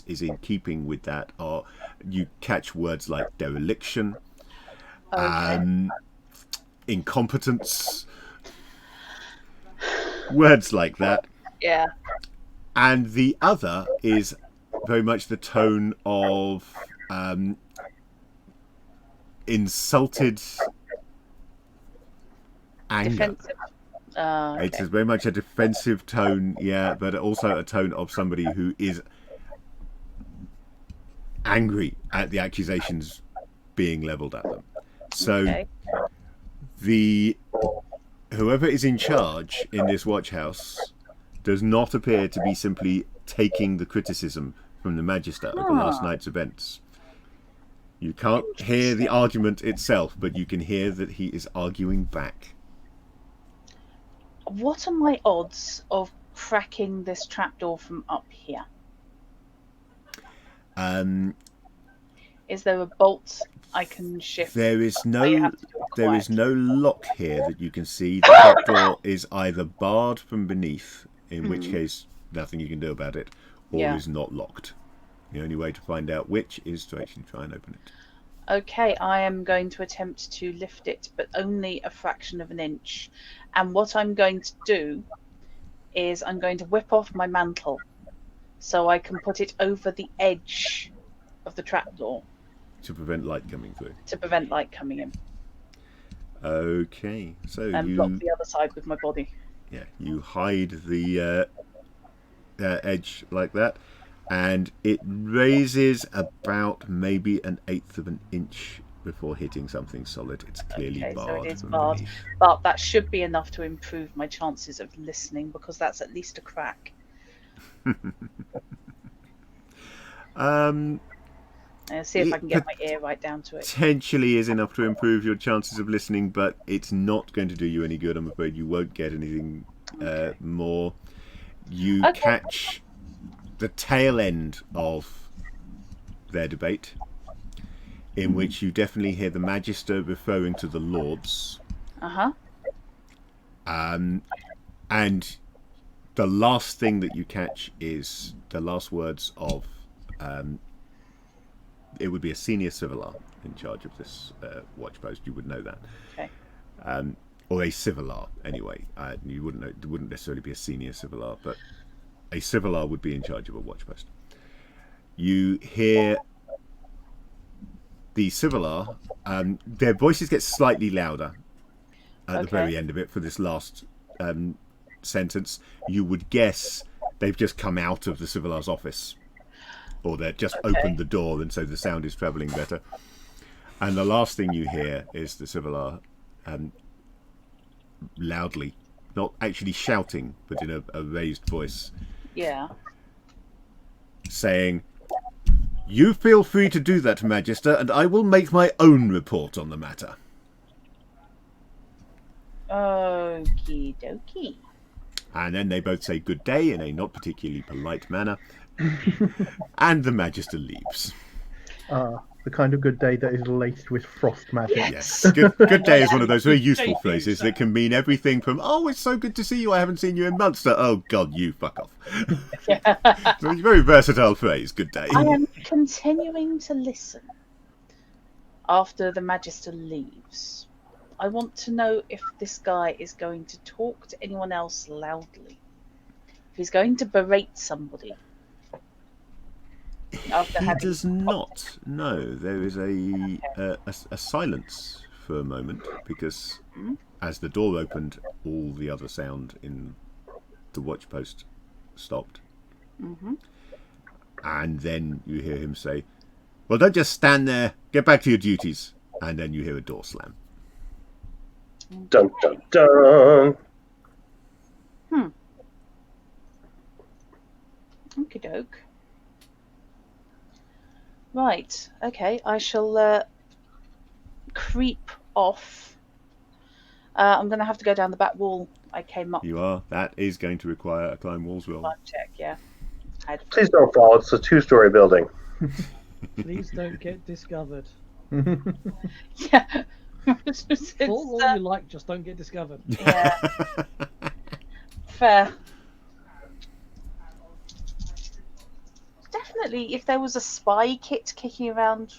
is in keeping with that. Or you catch words like dereliction, Okay. incompetence, words like that. Yeah. And the other is very much the tone of insulted anger. Defensive. Okay. It's very much a defensive tone, yeah, but also a tone of somebody who is angry at the accusations being levelled at them. So Okay. whoever is in charge in this watch house does not appear to be simply taking the criticism from the Magister of the last night's events. You can't hear the argument itself, but you can hear that he is arguing back. What are my odds of cracking this trapdoor from up here? Is there a bolt I can shift? There is I no have to do it there is quietly. no lock here that you can see. The trapdoor is either barred from beneath, in which case nothing you can do about it, or Yeah. is not locked. The only way to find out which is to actually try and open it. Okay, I am going to attempt to lift it, but only a fraction of an inch. And what I'm going to do is I'm going to whip off my mantle so I can put it over the edge of the trapdoor To prevent light coming through. to prevent light coming in, Okay, so and block the other side with my body. you hide the edge like that, and it raises about maybe 1/8 of an inch before hitting something solid. It's clearly Okay, so barred. it is from barred. beneath. But that should be enough to improve my chances of listening, because that's at least a crack. See if I can get my ear right down to it. Potentially is enough to improve your chances of listening, but it's not going to do you any good. I'm afraid you won't get anything more. You Okay. catch the tail end of their debate, in which you definitely hear the Magister referring to the Lords, Uh-huh. and the last thing that you catch is the last words of it would be a senior civilar in charge of this watch post. You would know that. Okay. Or a civilar, anyway. You wouldn't know. It wouldn't necessarily be a senior civilar, but a civilar would be in charge of a watch post. You hear the civilar. Their voices get slightly louder at the very end of it for this last sentence. You would guess they've just come out of the civilar's office, or they've just opened the door, and so the sound is travelling better. And the last thing you hear is the Sibylla loudly, not actually shouting, but in a raised voice, Yeah. saying, "You feel free to do that, Magister, and I will make my own report on the matter." Okie dokie. And then they both say good day in a not particularly polite manner, and the Magister leaves. The kind of good day that is laced with frost magic. Yes, good day is one of those very useful phrases that can mean everything from, "Oh, it's so good to see you, I haven't seen you in months," to, "Oh, God, you fuck off." So it's a very versatile phrase, good day. I am continuing to listen after the Magister leaves. I want to know if this guy is going to talk to anyone else loudly. If he's going to berate somebody. He does not. No, there is a silence for a moment, because as the door opened, all the other sound in the watch post stopped. Mm-hmm. And then you hear him say, "Well, don't just stand there. Get back to your duties." And then you hear a door slam. Dun dun dun. Okie doke. Right, okay, I shall creep off. I'm going to have to go down the back wall I came up. You are. That is going to require a climb walls roll. Check, yeah. Please don't fall. It's a 2-story building. Please don't get discovered. Yeah. Fall all you like, just don't get discovered. Yeah. Fair. Definitely, if there was a spy kit kicking around.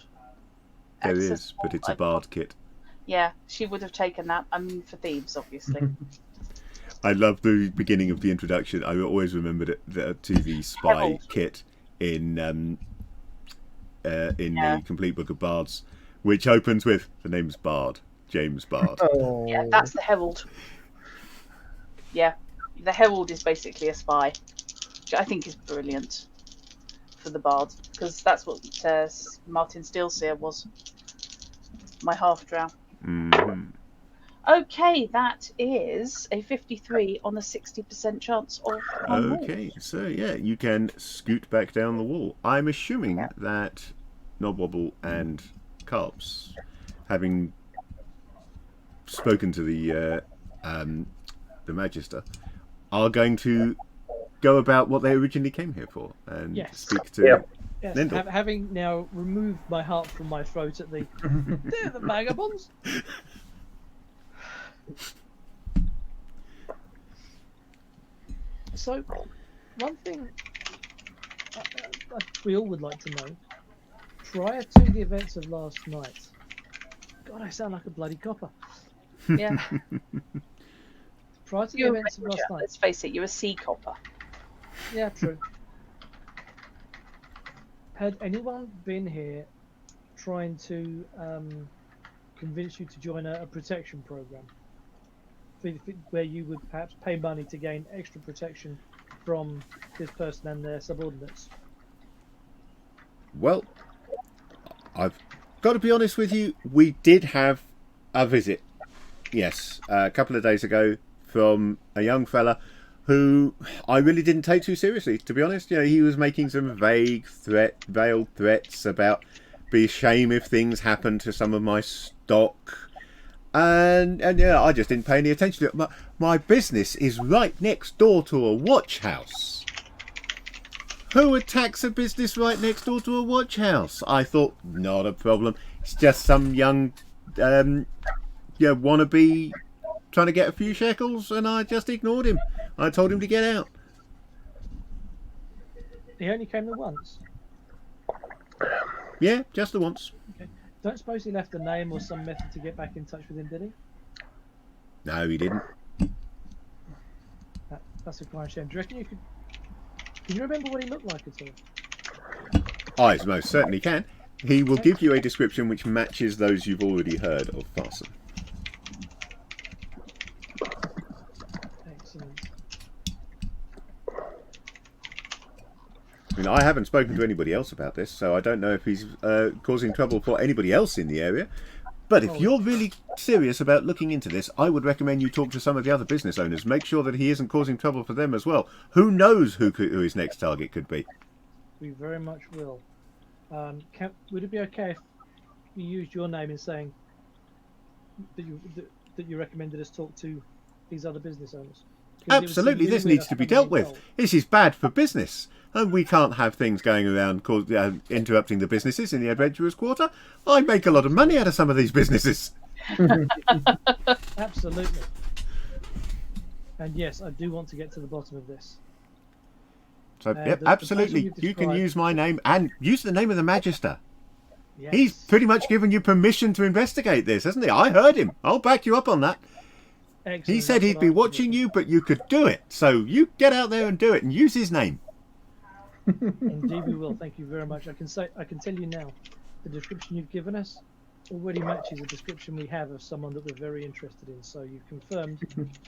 There is, but it's a bard kit. Yeah, she would have taken that. I mean, for thieves, obviously. I love the beginning of the introduction. I always remembered it to the spy Herald. kit in the Complete Book of Bards, which opens with the name's Bard, James Bard. Oh. Yeah, that's the Herald. Yeah, the Herald is basically a spy, which I think is brilliant for the Bard, because that's what Martin Steelseer was. My half drow. Mm-hmm. Okay, that is a 53 on a 60% chance of one more. Okay, so yeah, you can scoot back down the wall. I'm assuming that Knobwobble and Carps, having spoken to the Magister, are going to go about what they originally came here for and speak to Yes, Lindor. having now removed my heart from my throat at the they're the vagabonds. So, one thing we all would like to know, prior to the events of last night, God, I sound like a bloody copper. Yeah. Prior to the You're a events of last ranger, night. let's face it, you're a sea copper. Yeah, true. Had anyone been here trying to convince you to join a protection program? Where you would perhaps pay money to gain extra protection from this person and their subordinates? Well, I've got to be honest with you, we did have a visit, yes, a couple of days ago from a young fella who I really didn't take too seriously, to be honest. You know, he was making some veiled threats about be a shame if things happen to some of my stock. And yeah, I just didn't pay any attention to it. My business is right next door to a watch house. Who attacks a business right next door to a watch house? I thought, not a problem. It's just some young, wannabe trying to get a few shekels, and I just ignored him. I told him to get out. He only came there once. Yeah, just the once. Okay. Don't suppose he left a name or some method to get back in touch with him, did he? No, he didn't. That's a crying shame. Do you reckon you could... Can you remember what he looked like at all? I most certainly can. He will give you a description which matches those you've already heard of Farson. Excellent. I mean, I haven't spoken to anybody else about this, so I don't know if he's causing trouble for anybody else in the area. But if you're really serious about looking into this, I would recommend you talk to some of the other business owners. Make sure that he isn't causing trouble for them as well. Who knows who his next target could be? We very much will. Would it be okay if we used your name in saying that you recommended us talk to these other business owners? Absolutely, this needs to be dealt with. This is bad for business. And we can't have things going around interrupting the businesses in the Adventurers Quarter. I make a lot of money out of some of these businesses. Absolutely. And yes, I do want to get to the bottom of this. So, yep, absolutely. You can use my name and use the name of the Magister. Yes. He's pretty much given you permission to investigate this, hasn't he? I heard him. I'll back you up on that. Excellent. He said he'd be watching you, but you could do it. So you get out there and do it and use his name. Indeed, we will. Thank you very much. I can tell you now, the description you've given us already matches a description we have of someone that we're very interested in. So you've confirmed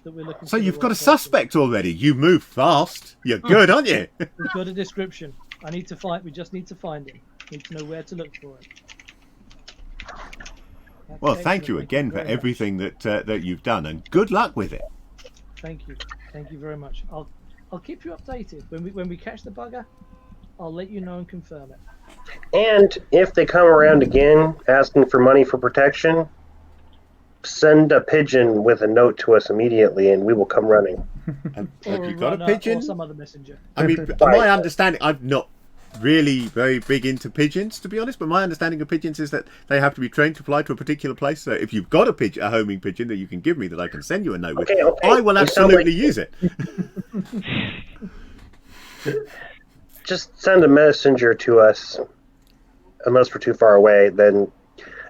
that we're looking. So for you've the got a right person. suspect already. You move fast. You're good, aren't you? We've got a description. We just need to find him. Need to know where to look for it. That's Well, thank excellent. you again for very much. everything that you've done, and good luck with it. Thank you. Thank you very much. I'll keep you updated when we catch the bugger. I'll let you know and confirm it. And if they come around again asking for money for protection, send a pigeon with a note to us immediately, and we will come running. Have Or you got a runner pigeon? Or some other messenger. I mean, my understanding, I'm not really very big into pigeons, to be honest, but my understanding of pigeons is that they have to be trained to fly to a particular place. So if you've got a homing pigeon that you can give me that I can send you a note with, Okay. I will You sound absolutely use it. Just send a messenger to us, unless we're too far away. Then,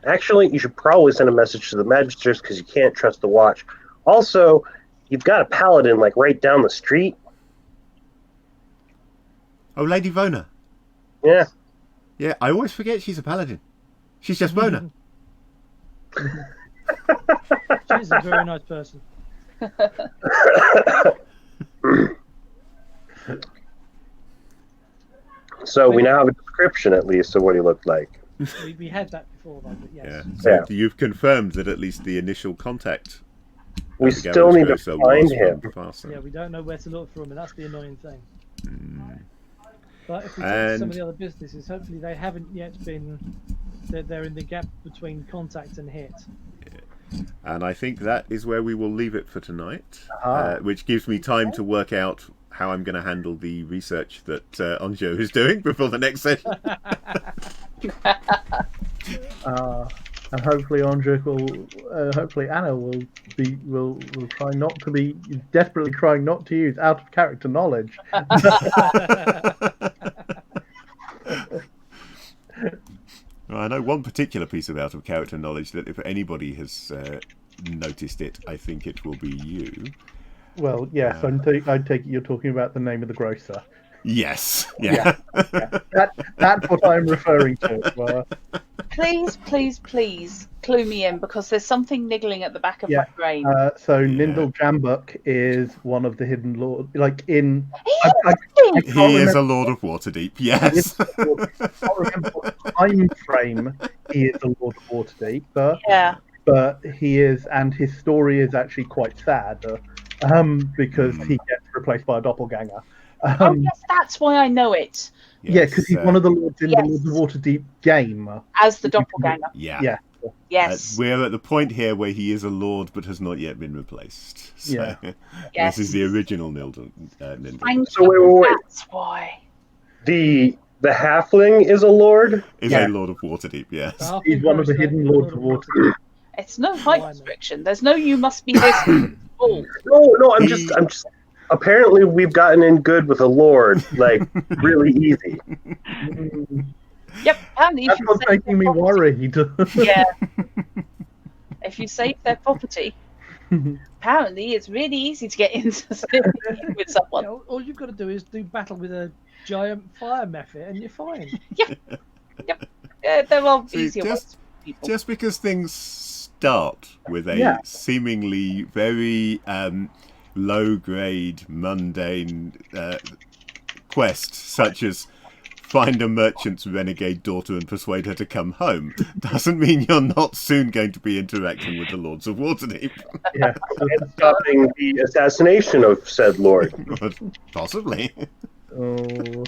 actually, you should probably send a message to the magisters because you can't trust the watch. Also, you've got a paladin like right down the street. Oh, Lady Vona. Yeah. Yeah, I always forget she's a paladin. She's just Vona. She's a very nice person. So we now have a description, at least, of what he looked like. We had that before, though, but yes. Yeah. So Yeah. you've confirmed that at least the initial contact. We of the still need to Gamers Grocer find was him. from Farson. Yeah, we don't know where to look for him, and that's the annoying thing. But if we talk to And- some of the other businesses, hopefully they haven't yet been. They're in the gap between contact and hit. And I think that is where we will leave it for tonight, Ah. which gives me time to work out how I'm going to handle the research that Anjo is doing before the next session. And hopefully Andrzej hopefully Anna will try not to be desperately trying not to use out of character knowledge. I know one particular piece of out of character knowledge that if anybody has noticed it, I think it will be you. Well, yes, I take it you're talking about the name of the grocer. Yes. Yeah. That's what I'm referring to. Please, please, please clue me in because there's something niggling at the back of Yeah. my brain. So Nindel Jambuk is one of the hidden lords. Like in, He is a Lord of Waterdeep. Yes. I can't remember what time frame he is a Lord of Waterdeep, but he is, and his story is actually quite sad, because he gets replaced by a doppelganger. Oh yes, that's why I know it. Yeah, because he's one of the lords in yes. the Lords of Waterdeep game. As the doppelganger. Yeah. Yes. We're at the point here where he is a lord but has not yet been replaced. So, Yes. This is the original Nindel. Thank So you. wait. That's why. The halfling is a lord? Is a Lord of Waterdeep, yes. He's one of the hidden Lords of Waterdeep. It's no height restriction. There's no you must be this tall. No, I'm just apparently we've gotten in good with a lord, like really easy. Yep, apparently That's what's making me worried. Yeah. If you save their property, apparently it's really easy to get into with someone. Yeah, all you've got to do is do battle with a giant fire mephit and you're fine. Yep. There are See, easier ways for people. Just because things start with a seemingly very low-grade, mundane quest, such as find a merchant's renegade daughter and persuade her to come home doesn't mean you're not soon going to be interacting with the Lords of Waterdeep. Yeah. And stopping the assassination of said lord. Possibly. Oh,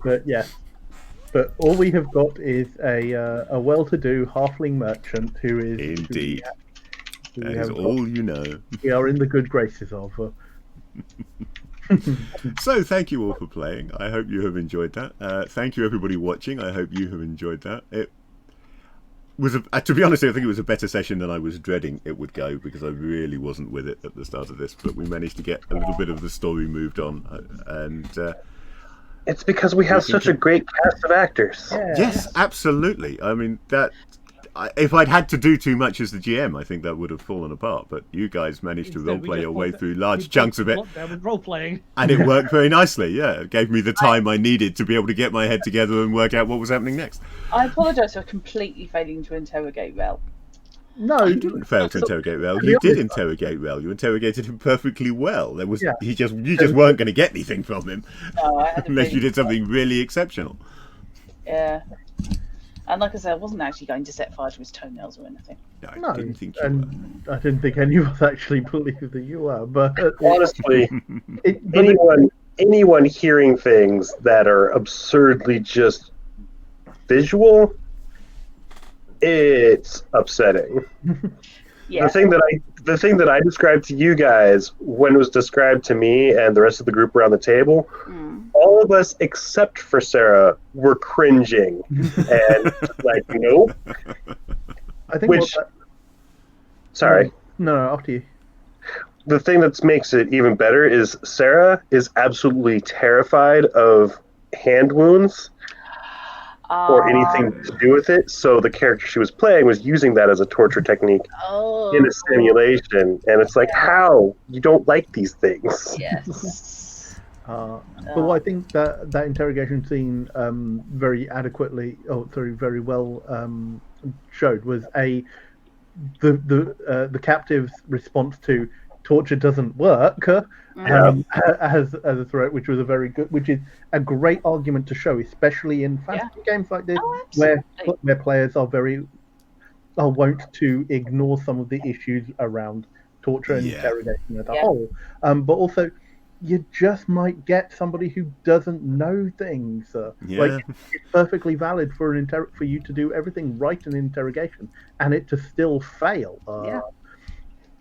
but yeah. But all we have got is a well-to-do halfling merchant who is Indeed. who That we is have all you know. we are in the good graces of. So thank you all for playing. I hope you have enjoyed that. Thank you everybody watching. I hope you have enjoyed that. It was, to be honest, I think it was a better session than I was dreading it would go, because I really wasn't with it at the start of this. But we managed to get a little bit of the story moved on, and It's because we have such a great cast of actors. Yeah. yes, absolutely. I mean that. If I'd had to do too much as the GM, I think that would have fallen apart. But you guys managed to Instead, we roleplay just your way put through we large put chunks of it, lockdown with role playing. and it worked very nicely. Yeah, it gave me the time I needed to be able to get my head together and work out what was happening next. I apologise for completely failing to interrogate Rel. No, You didn't fail to interrogate Rel. You did interrogate Rel. You interrogated him perfectly well. There was Yeah. you just weren't going to get anything from him No, I had a unless you feeling. did something really exceptional. Yeah. And like I said, I wasn't actually going to set fire to his toenails or anything. No, I No, didn't think you were. and I didn't think any of us actually believed that you were. But Honestly, it, anyone hearing things that are absurdly just visual, it's upsetting. Yeah. The thing that I described to you guys when it was described to me and the rest of the group around the table, all of us except for Sarah were cringing and like, nope. I think Which, sorry. No, after you. The thing that makes it even better is Sarah is absolutely terrified of hand wounds or anything to do with it. So the character she was playing was using that as a torture technique in a simulation. And it's like, how? You don't like these things. Yes. But what I think that interrogation scene very very well showed was the captive's response to torture doesn't work as a threat, which was which is a great argument to show, especially in fantasy games like this, where players are wont to ignore some of the issues around torture and interrogation as a whole. But also, you just might get somebody who doesn't know things. Like, it's perfectly valid for for you to do everything right in interrogation and it to still fail.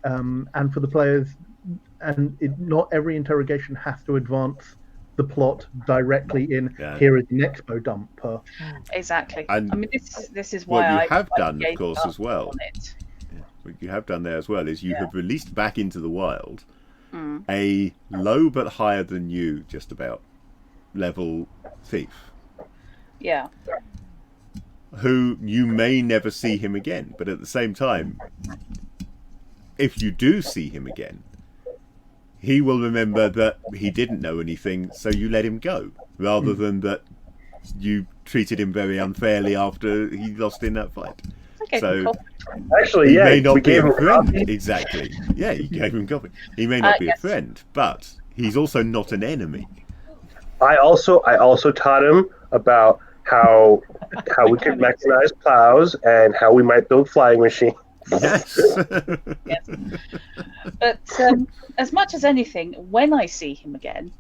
And for the players, not every interrogation has to advance the plot directly in here is an expo dump. Exactly. And I mean, this is why what you I have done, of course, as well. on it. What you have done there as well is you have released back into the wild a low but higher than you, just about, level thief. Yeah. Who you may never see him again, but at the same time, if you do see him again, he will remember that he didn't know anything, so you let him go, rather than that you treated him very unfairly after he lost in that fight. Okay, So cool. Actually, he yeah, may not we be gave a him friend. coffee. Exactly. Yeah, you gave him coffee. He may not be yes. a friend, but he's also not an enemy. I also taught him about how we could mechanize plows and how we might build flying machines. Yes. Yes. But as much as anything, when I see him again,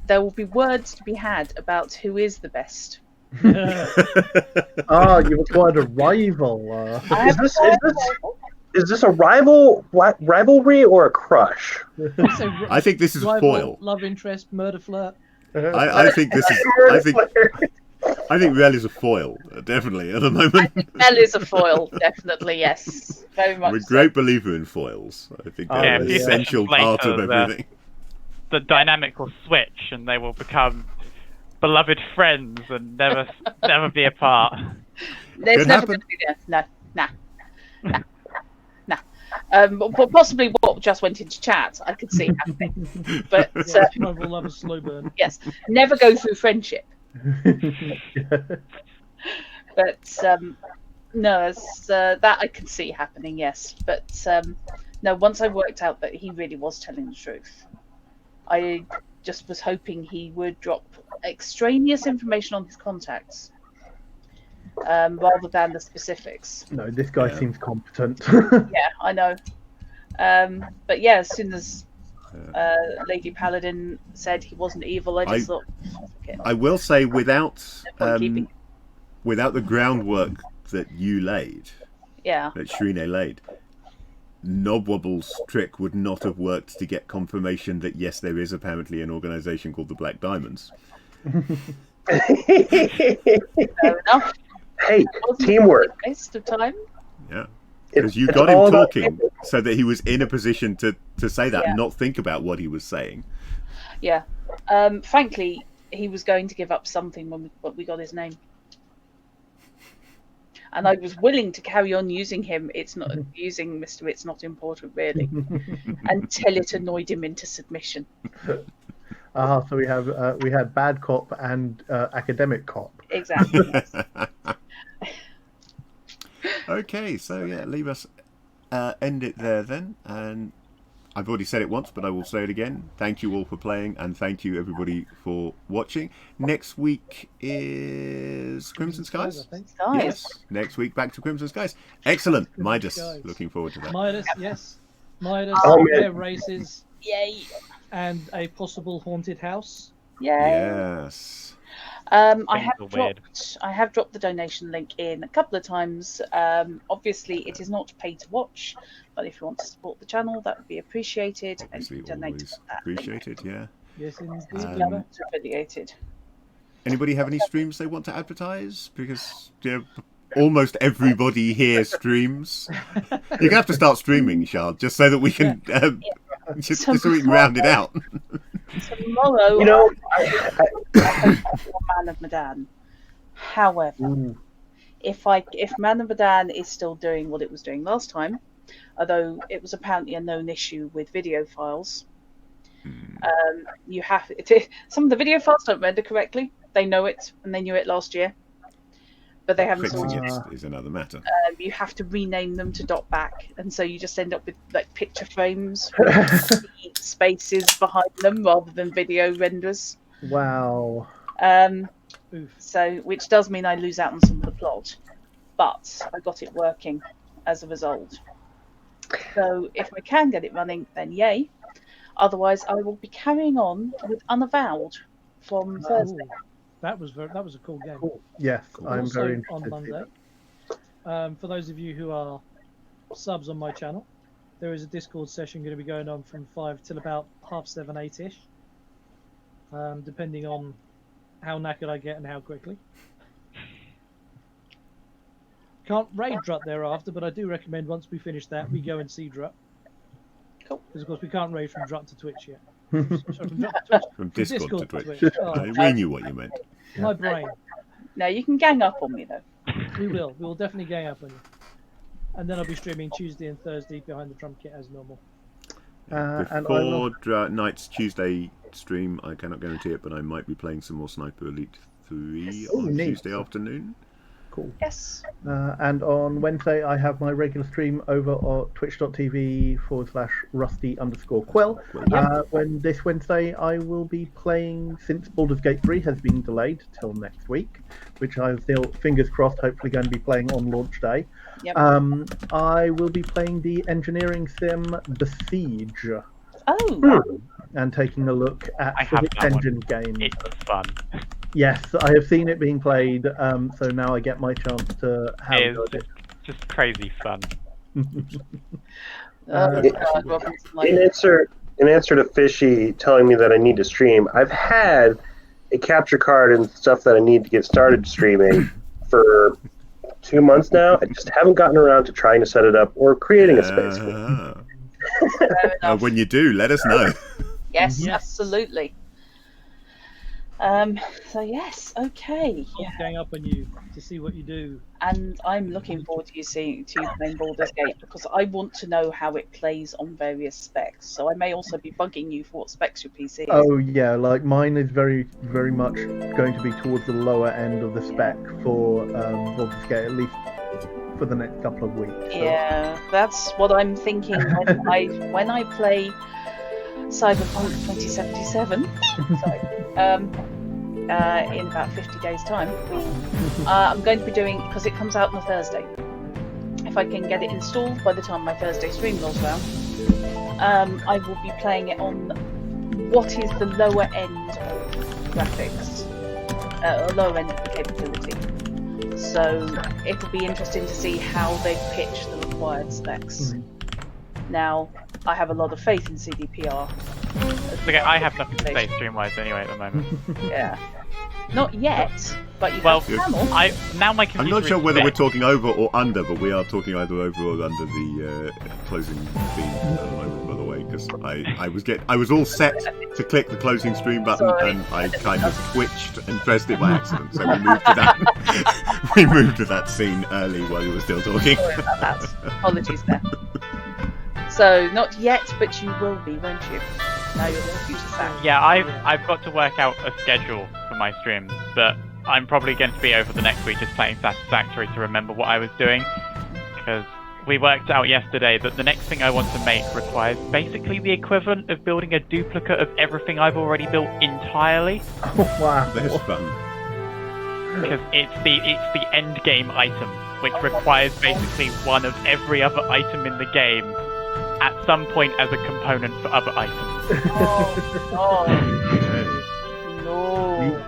there will be words to be had about who is the best. You've acquired a rival. I have Is this a rivalry or a crush? I think this is Rival, foil. love interest, murder flirt. I think this is. I think Rel is a foil, definitely at the moment. Belle is a foil, definitely, yes. Very much I'm a so. great believer in foils. I think they're Yeah, an if you essential mention part of later everything. The dynamic will switch, and they will become beloved friends and never be apart. There's Could never happen. going to be there. Nah. But possibly what just went into chat, I could see happening. But Rival love a slow burn. yes, never go through friendship. But no, that I can see happening. Yes, but no. Once I worked out that he really was telling the truth, I just was hoping he would drop extraneous information on his contacts rather than the specifics. No, this guy Yeah. seems competent. Yeah, I know. But yeah, as soon as Lady Paladin said he wasn't evil, I just thought, okay, I will say, without point keeping. without the groundwork that you laid, Yeah, that Shrine laid, Knobwobble's trick would not have worked to get confirmation that yes, there is apparently an organisation called the Black Diamonds. fair enough. Hey, Wasn't teamwork. a waste of time. Yeah. Because you It's got all him about talking so that he was in a position to say that Yeah. and not think about what he was saying. Yeah. Frankly, he was going to give up something when we got his name. And I was willing to carry on using him. It's not using Mr. It's not important, really, until it annoyed him into submission. So we had bad cop and academic cop. Exactly. Okay, so yeah, leave us end it there then. And I've already said it once, but I will say it again. Thank you all for playing, and thank you everybody for watching. Next week is Crimson Skies. I think. Nice. Yes, next week back to Crimson Skies. Excellent, Crimson Midas. Skies. Looking forward to that. Midas, yes. Midas, Oh, man. their races, Yay. and a possible haunted house. Yay. Yes. I Things are weird. have dropped the donation link in a couple of times. Obviously, it is not pay to watch, but if you want to support the channel, that would be appreciated. Obviously, and donate always to that link. appreciated. Yeah. Yes, indeed. Um, It's affiliated. Anybody have any streams they want to advertise? Because almost everybody here streams. You're gonna have to start streaming, Shard, just so that we can just so we can round it out. Tomorrow, You know, I'm Man of Medan. However, if Man of Medan is still doing what it was doing last time, although it was apparently a known issue with video files, you have some of the video files don't render correctly. They know it, and they knew it last year, but they haven't Fixing sorted it is another matter. You have to rename them to .back, and so you just end up with like picture frames, spaces behind them rather than video renders. Wow. Oof. So, which does mean I lose out on some of the plot, but I got it working as a result. So, if I can get it running, then yay. Otherwise, I will be carrying on with Unavowed from Thursday. Ooh, that was a cool game. Yes, I'm Also very on interested. to see Monday. For those of you who are subs on my channel, there is a Discord session going to be going on from 5 till about 6:30, 8ish, depending on how knackered I get and how quickly. Can't raid Drut thereafter, but I do recommend once we finish that, we go and see Drut. Cool. Because of course we can't raid from Drut to Twitch yet. that. Sorry, from Drut to Twitch. From Discord to Twitch. Oh, We knew what you meant. my brain. No, you can gang up on me though. We will. We will definitely gang up on you. And then I'll be streaming Tuesday and Thursday behind the drum kit as normal. And I Before will- Night's Tuesday stream, I cannot guarantee it, but I might be playing some more Sniper Elite 3 Oh, on neat. Tuesday afternoon. Cool. Yes. And on Wednesday, I have my regular stream over on twitch.tv/rusty_quill. When this Wednesday, I will be playing, since Baldur's Gate 3 has been delayed till next week, which I'm still, fingers crossed, hopefully going to be playing on launch day. Yep. I will be playing the engineering sim The Siege Oh. and taking a look at I have physics that one. engine games. It's fun. Yes, I have seen it being played, so now I get my chance to have It a is just crazy fun. Robin's like, in answer to Fishy telling me that I need to stream, I've had a capture card and stuff that I need to get started streaming for 2 months now. I just haven't gotten around to trying to set it up or creating a space for it. fair enough. When you do, let us know. Yes, Yes. absolutely. So yes, okay. I'll gang up on you to see what you do. And I'm looking forward to you playing Baldur's Gate because I want to know how it plays on various specs. So I may also be bugging you for what specs your PC is. Oh yeah, like mine is very, very much going to be towards the lower end of the spec for Baldur's Gate, at least for the next couple of weeks. So. Yeah, that's what I'm thinking when I play Cyberpunk 2077. Sorry. In about 50 days' time. I'm going to be doing, because it comes out on a Thursday. If I can get it installed by the time my Thursday stream rolls around, I will be playing it on what is the lower end of graphics, or lower end of the capability. So it'll be interesting to see how they pitch the required specs. Now, I have a lot of faith in CDPR. Okay, I have nothing to say stream-wise anyway at the moment. Yeah. Not yet, but you Well, have Camel. now my I'm computer not sure is whether we're fixed. talking over or under, but we are talking either over or under the closing theme at the moment, by the way, because I was all set to click the closing stream button, Sorry. and I kind of twitched and pressed it by accident. So we moved to that. We moved to that scene early while you were still talking. Sorry about that. Apologies there. So, not yet, but you will be, won't you? Now you're the future Sam. Yeah, I've got to work out a schedule for my streams, but I'm probably going to be over the next week just playing Satisfactory to remember what I was doing, because we worked out yesterday that the next thing I want to make requires basically the equivalent of building a duplicate of everything I've already built entirely, Oh, wow. There's fun. because it's the end game item, which requires basically one of every other item in the game at some point as a component for other items. Oh, Hey. no.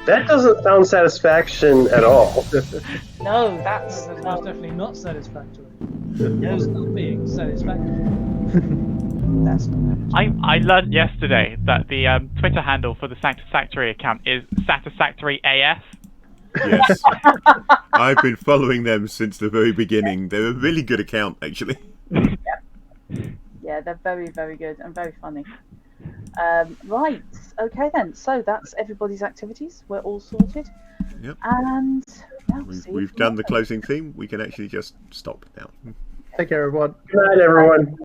That doesn't sound satisfaction at all. No, that's That's no. definitely not satisfactory. There's not being satisfactory. That's not. I learned yesterday that the Twitter handle for the Satisfactory account is Satisfactory AF. Yes. I've been following them since the very beginning. They're a really good account, actually. Yeah, they're very, very good and very funny. Right, okay then. So that's everybody's activities. We're all sorted. Yep. And yeah, we'll see you We've done the tomorrow. closing theme. We can actually just stop now. Take care, everyone. Good night, everyone.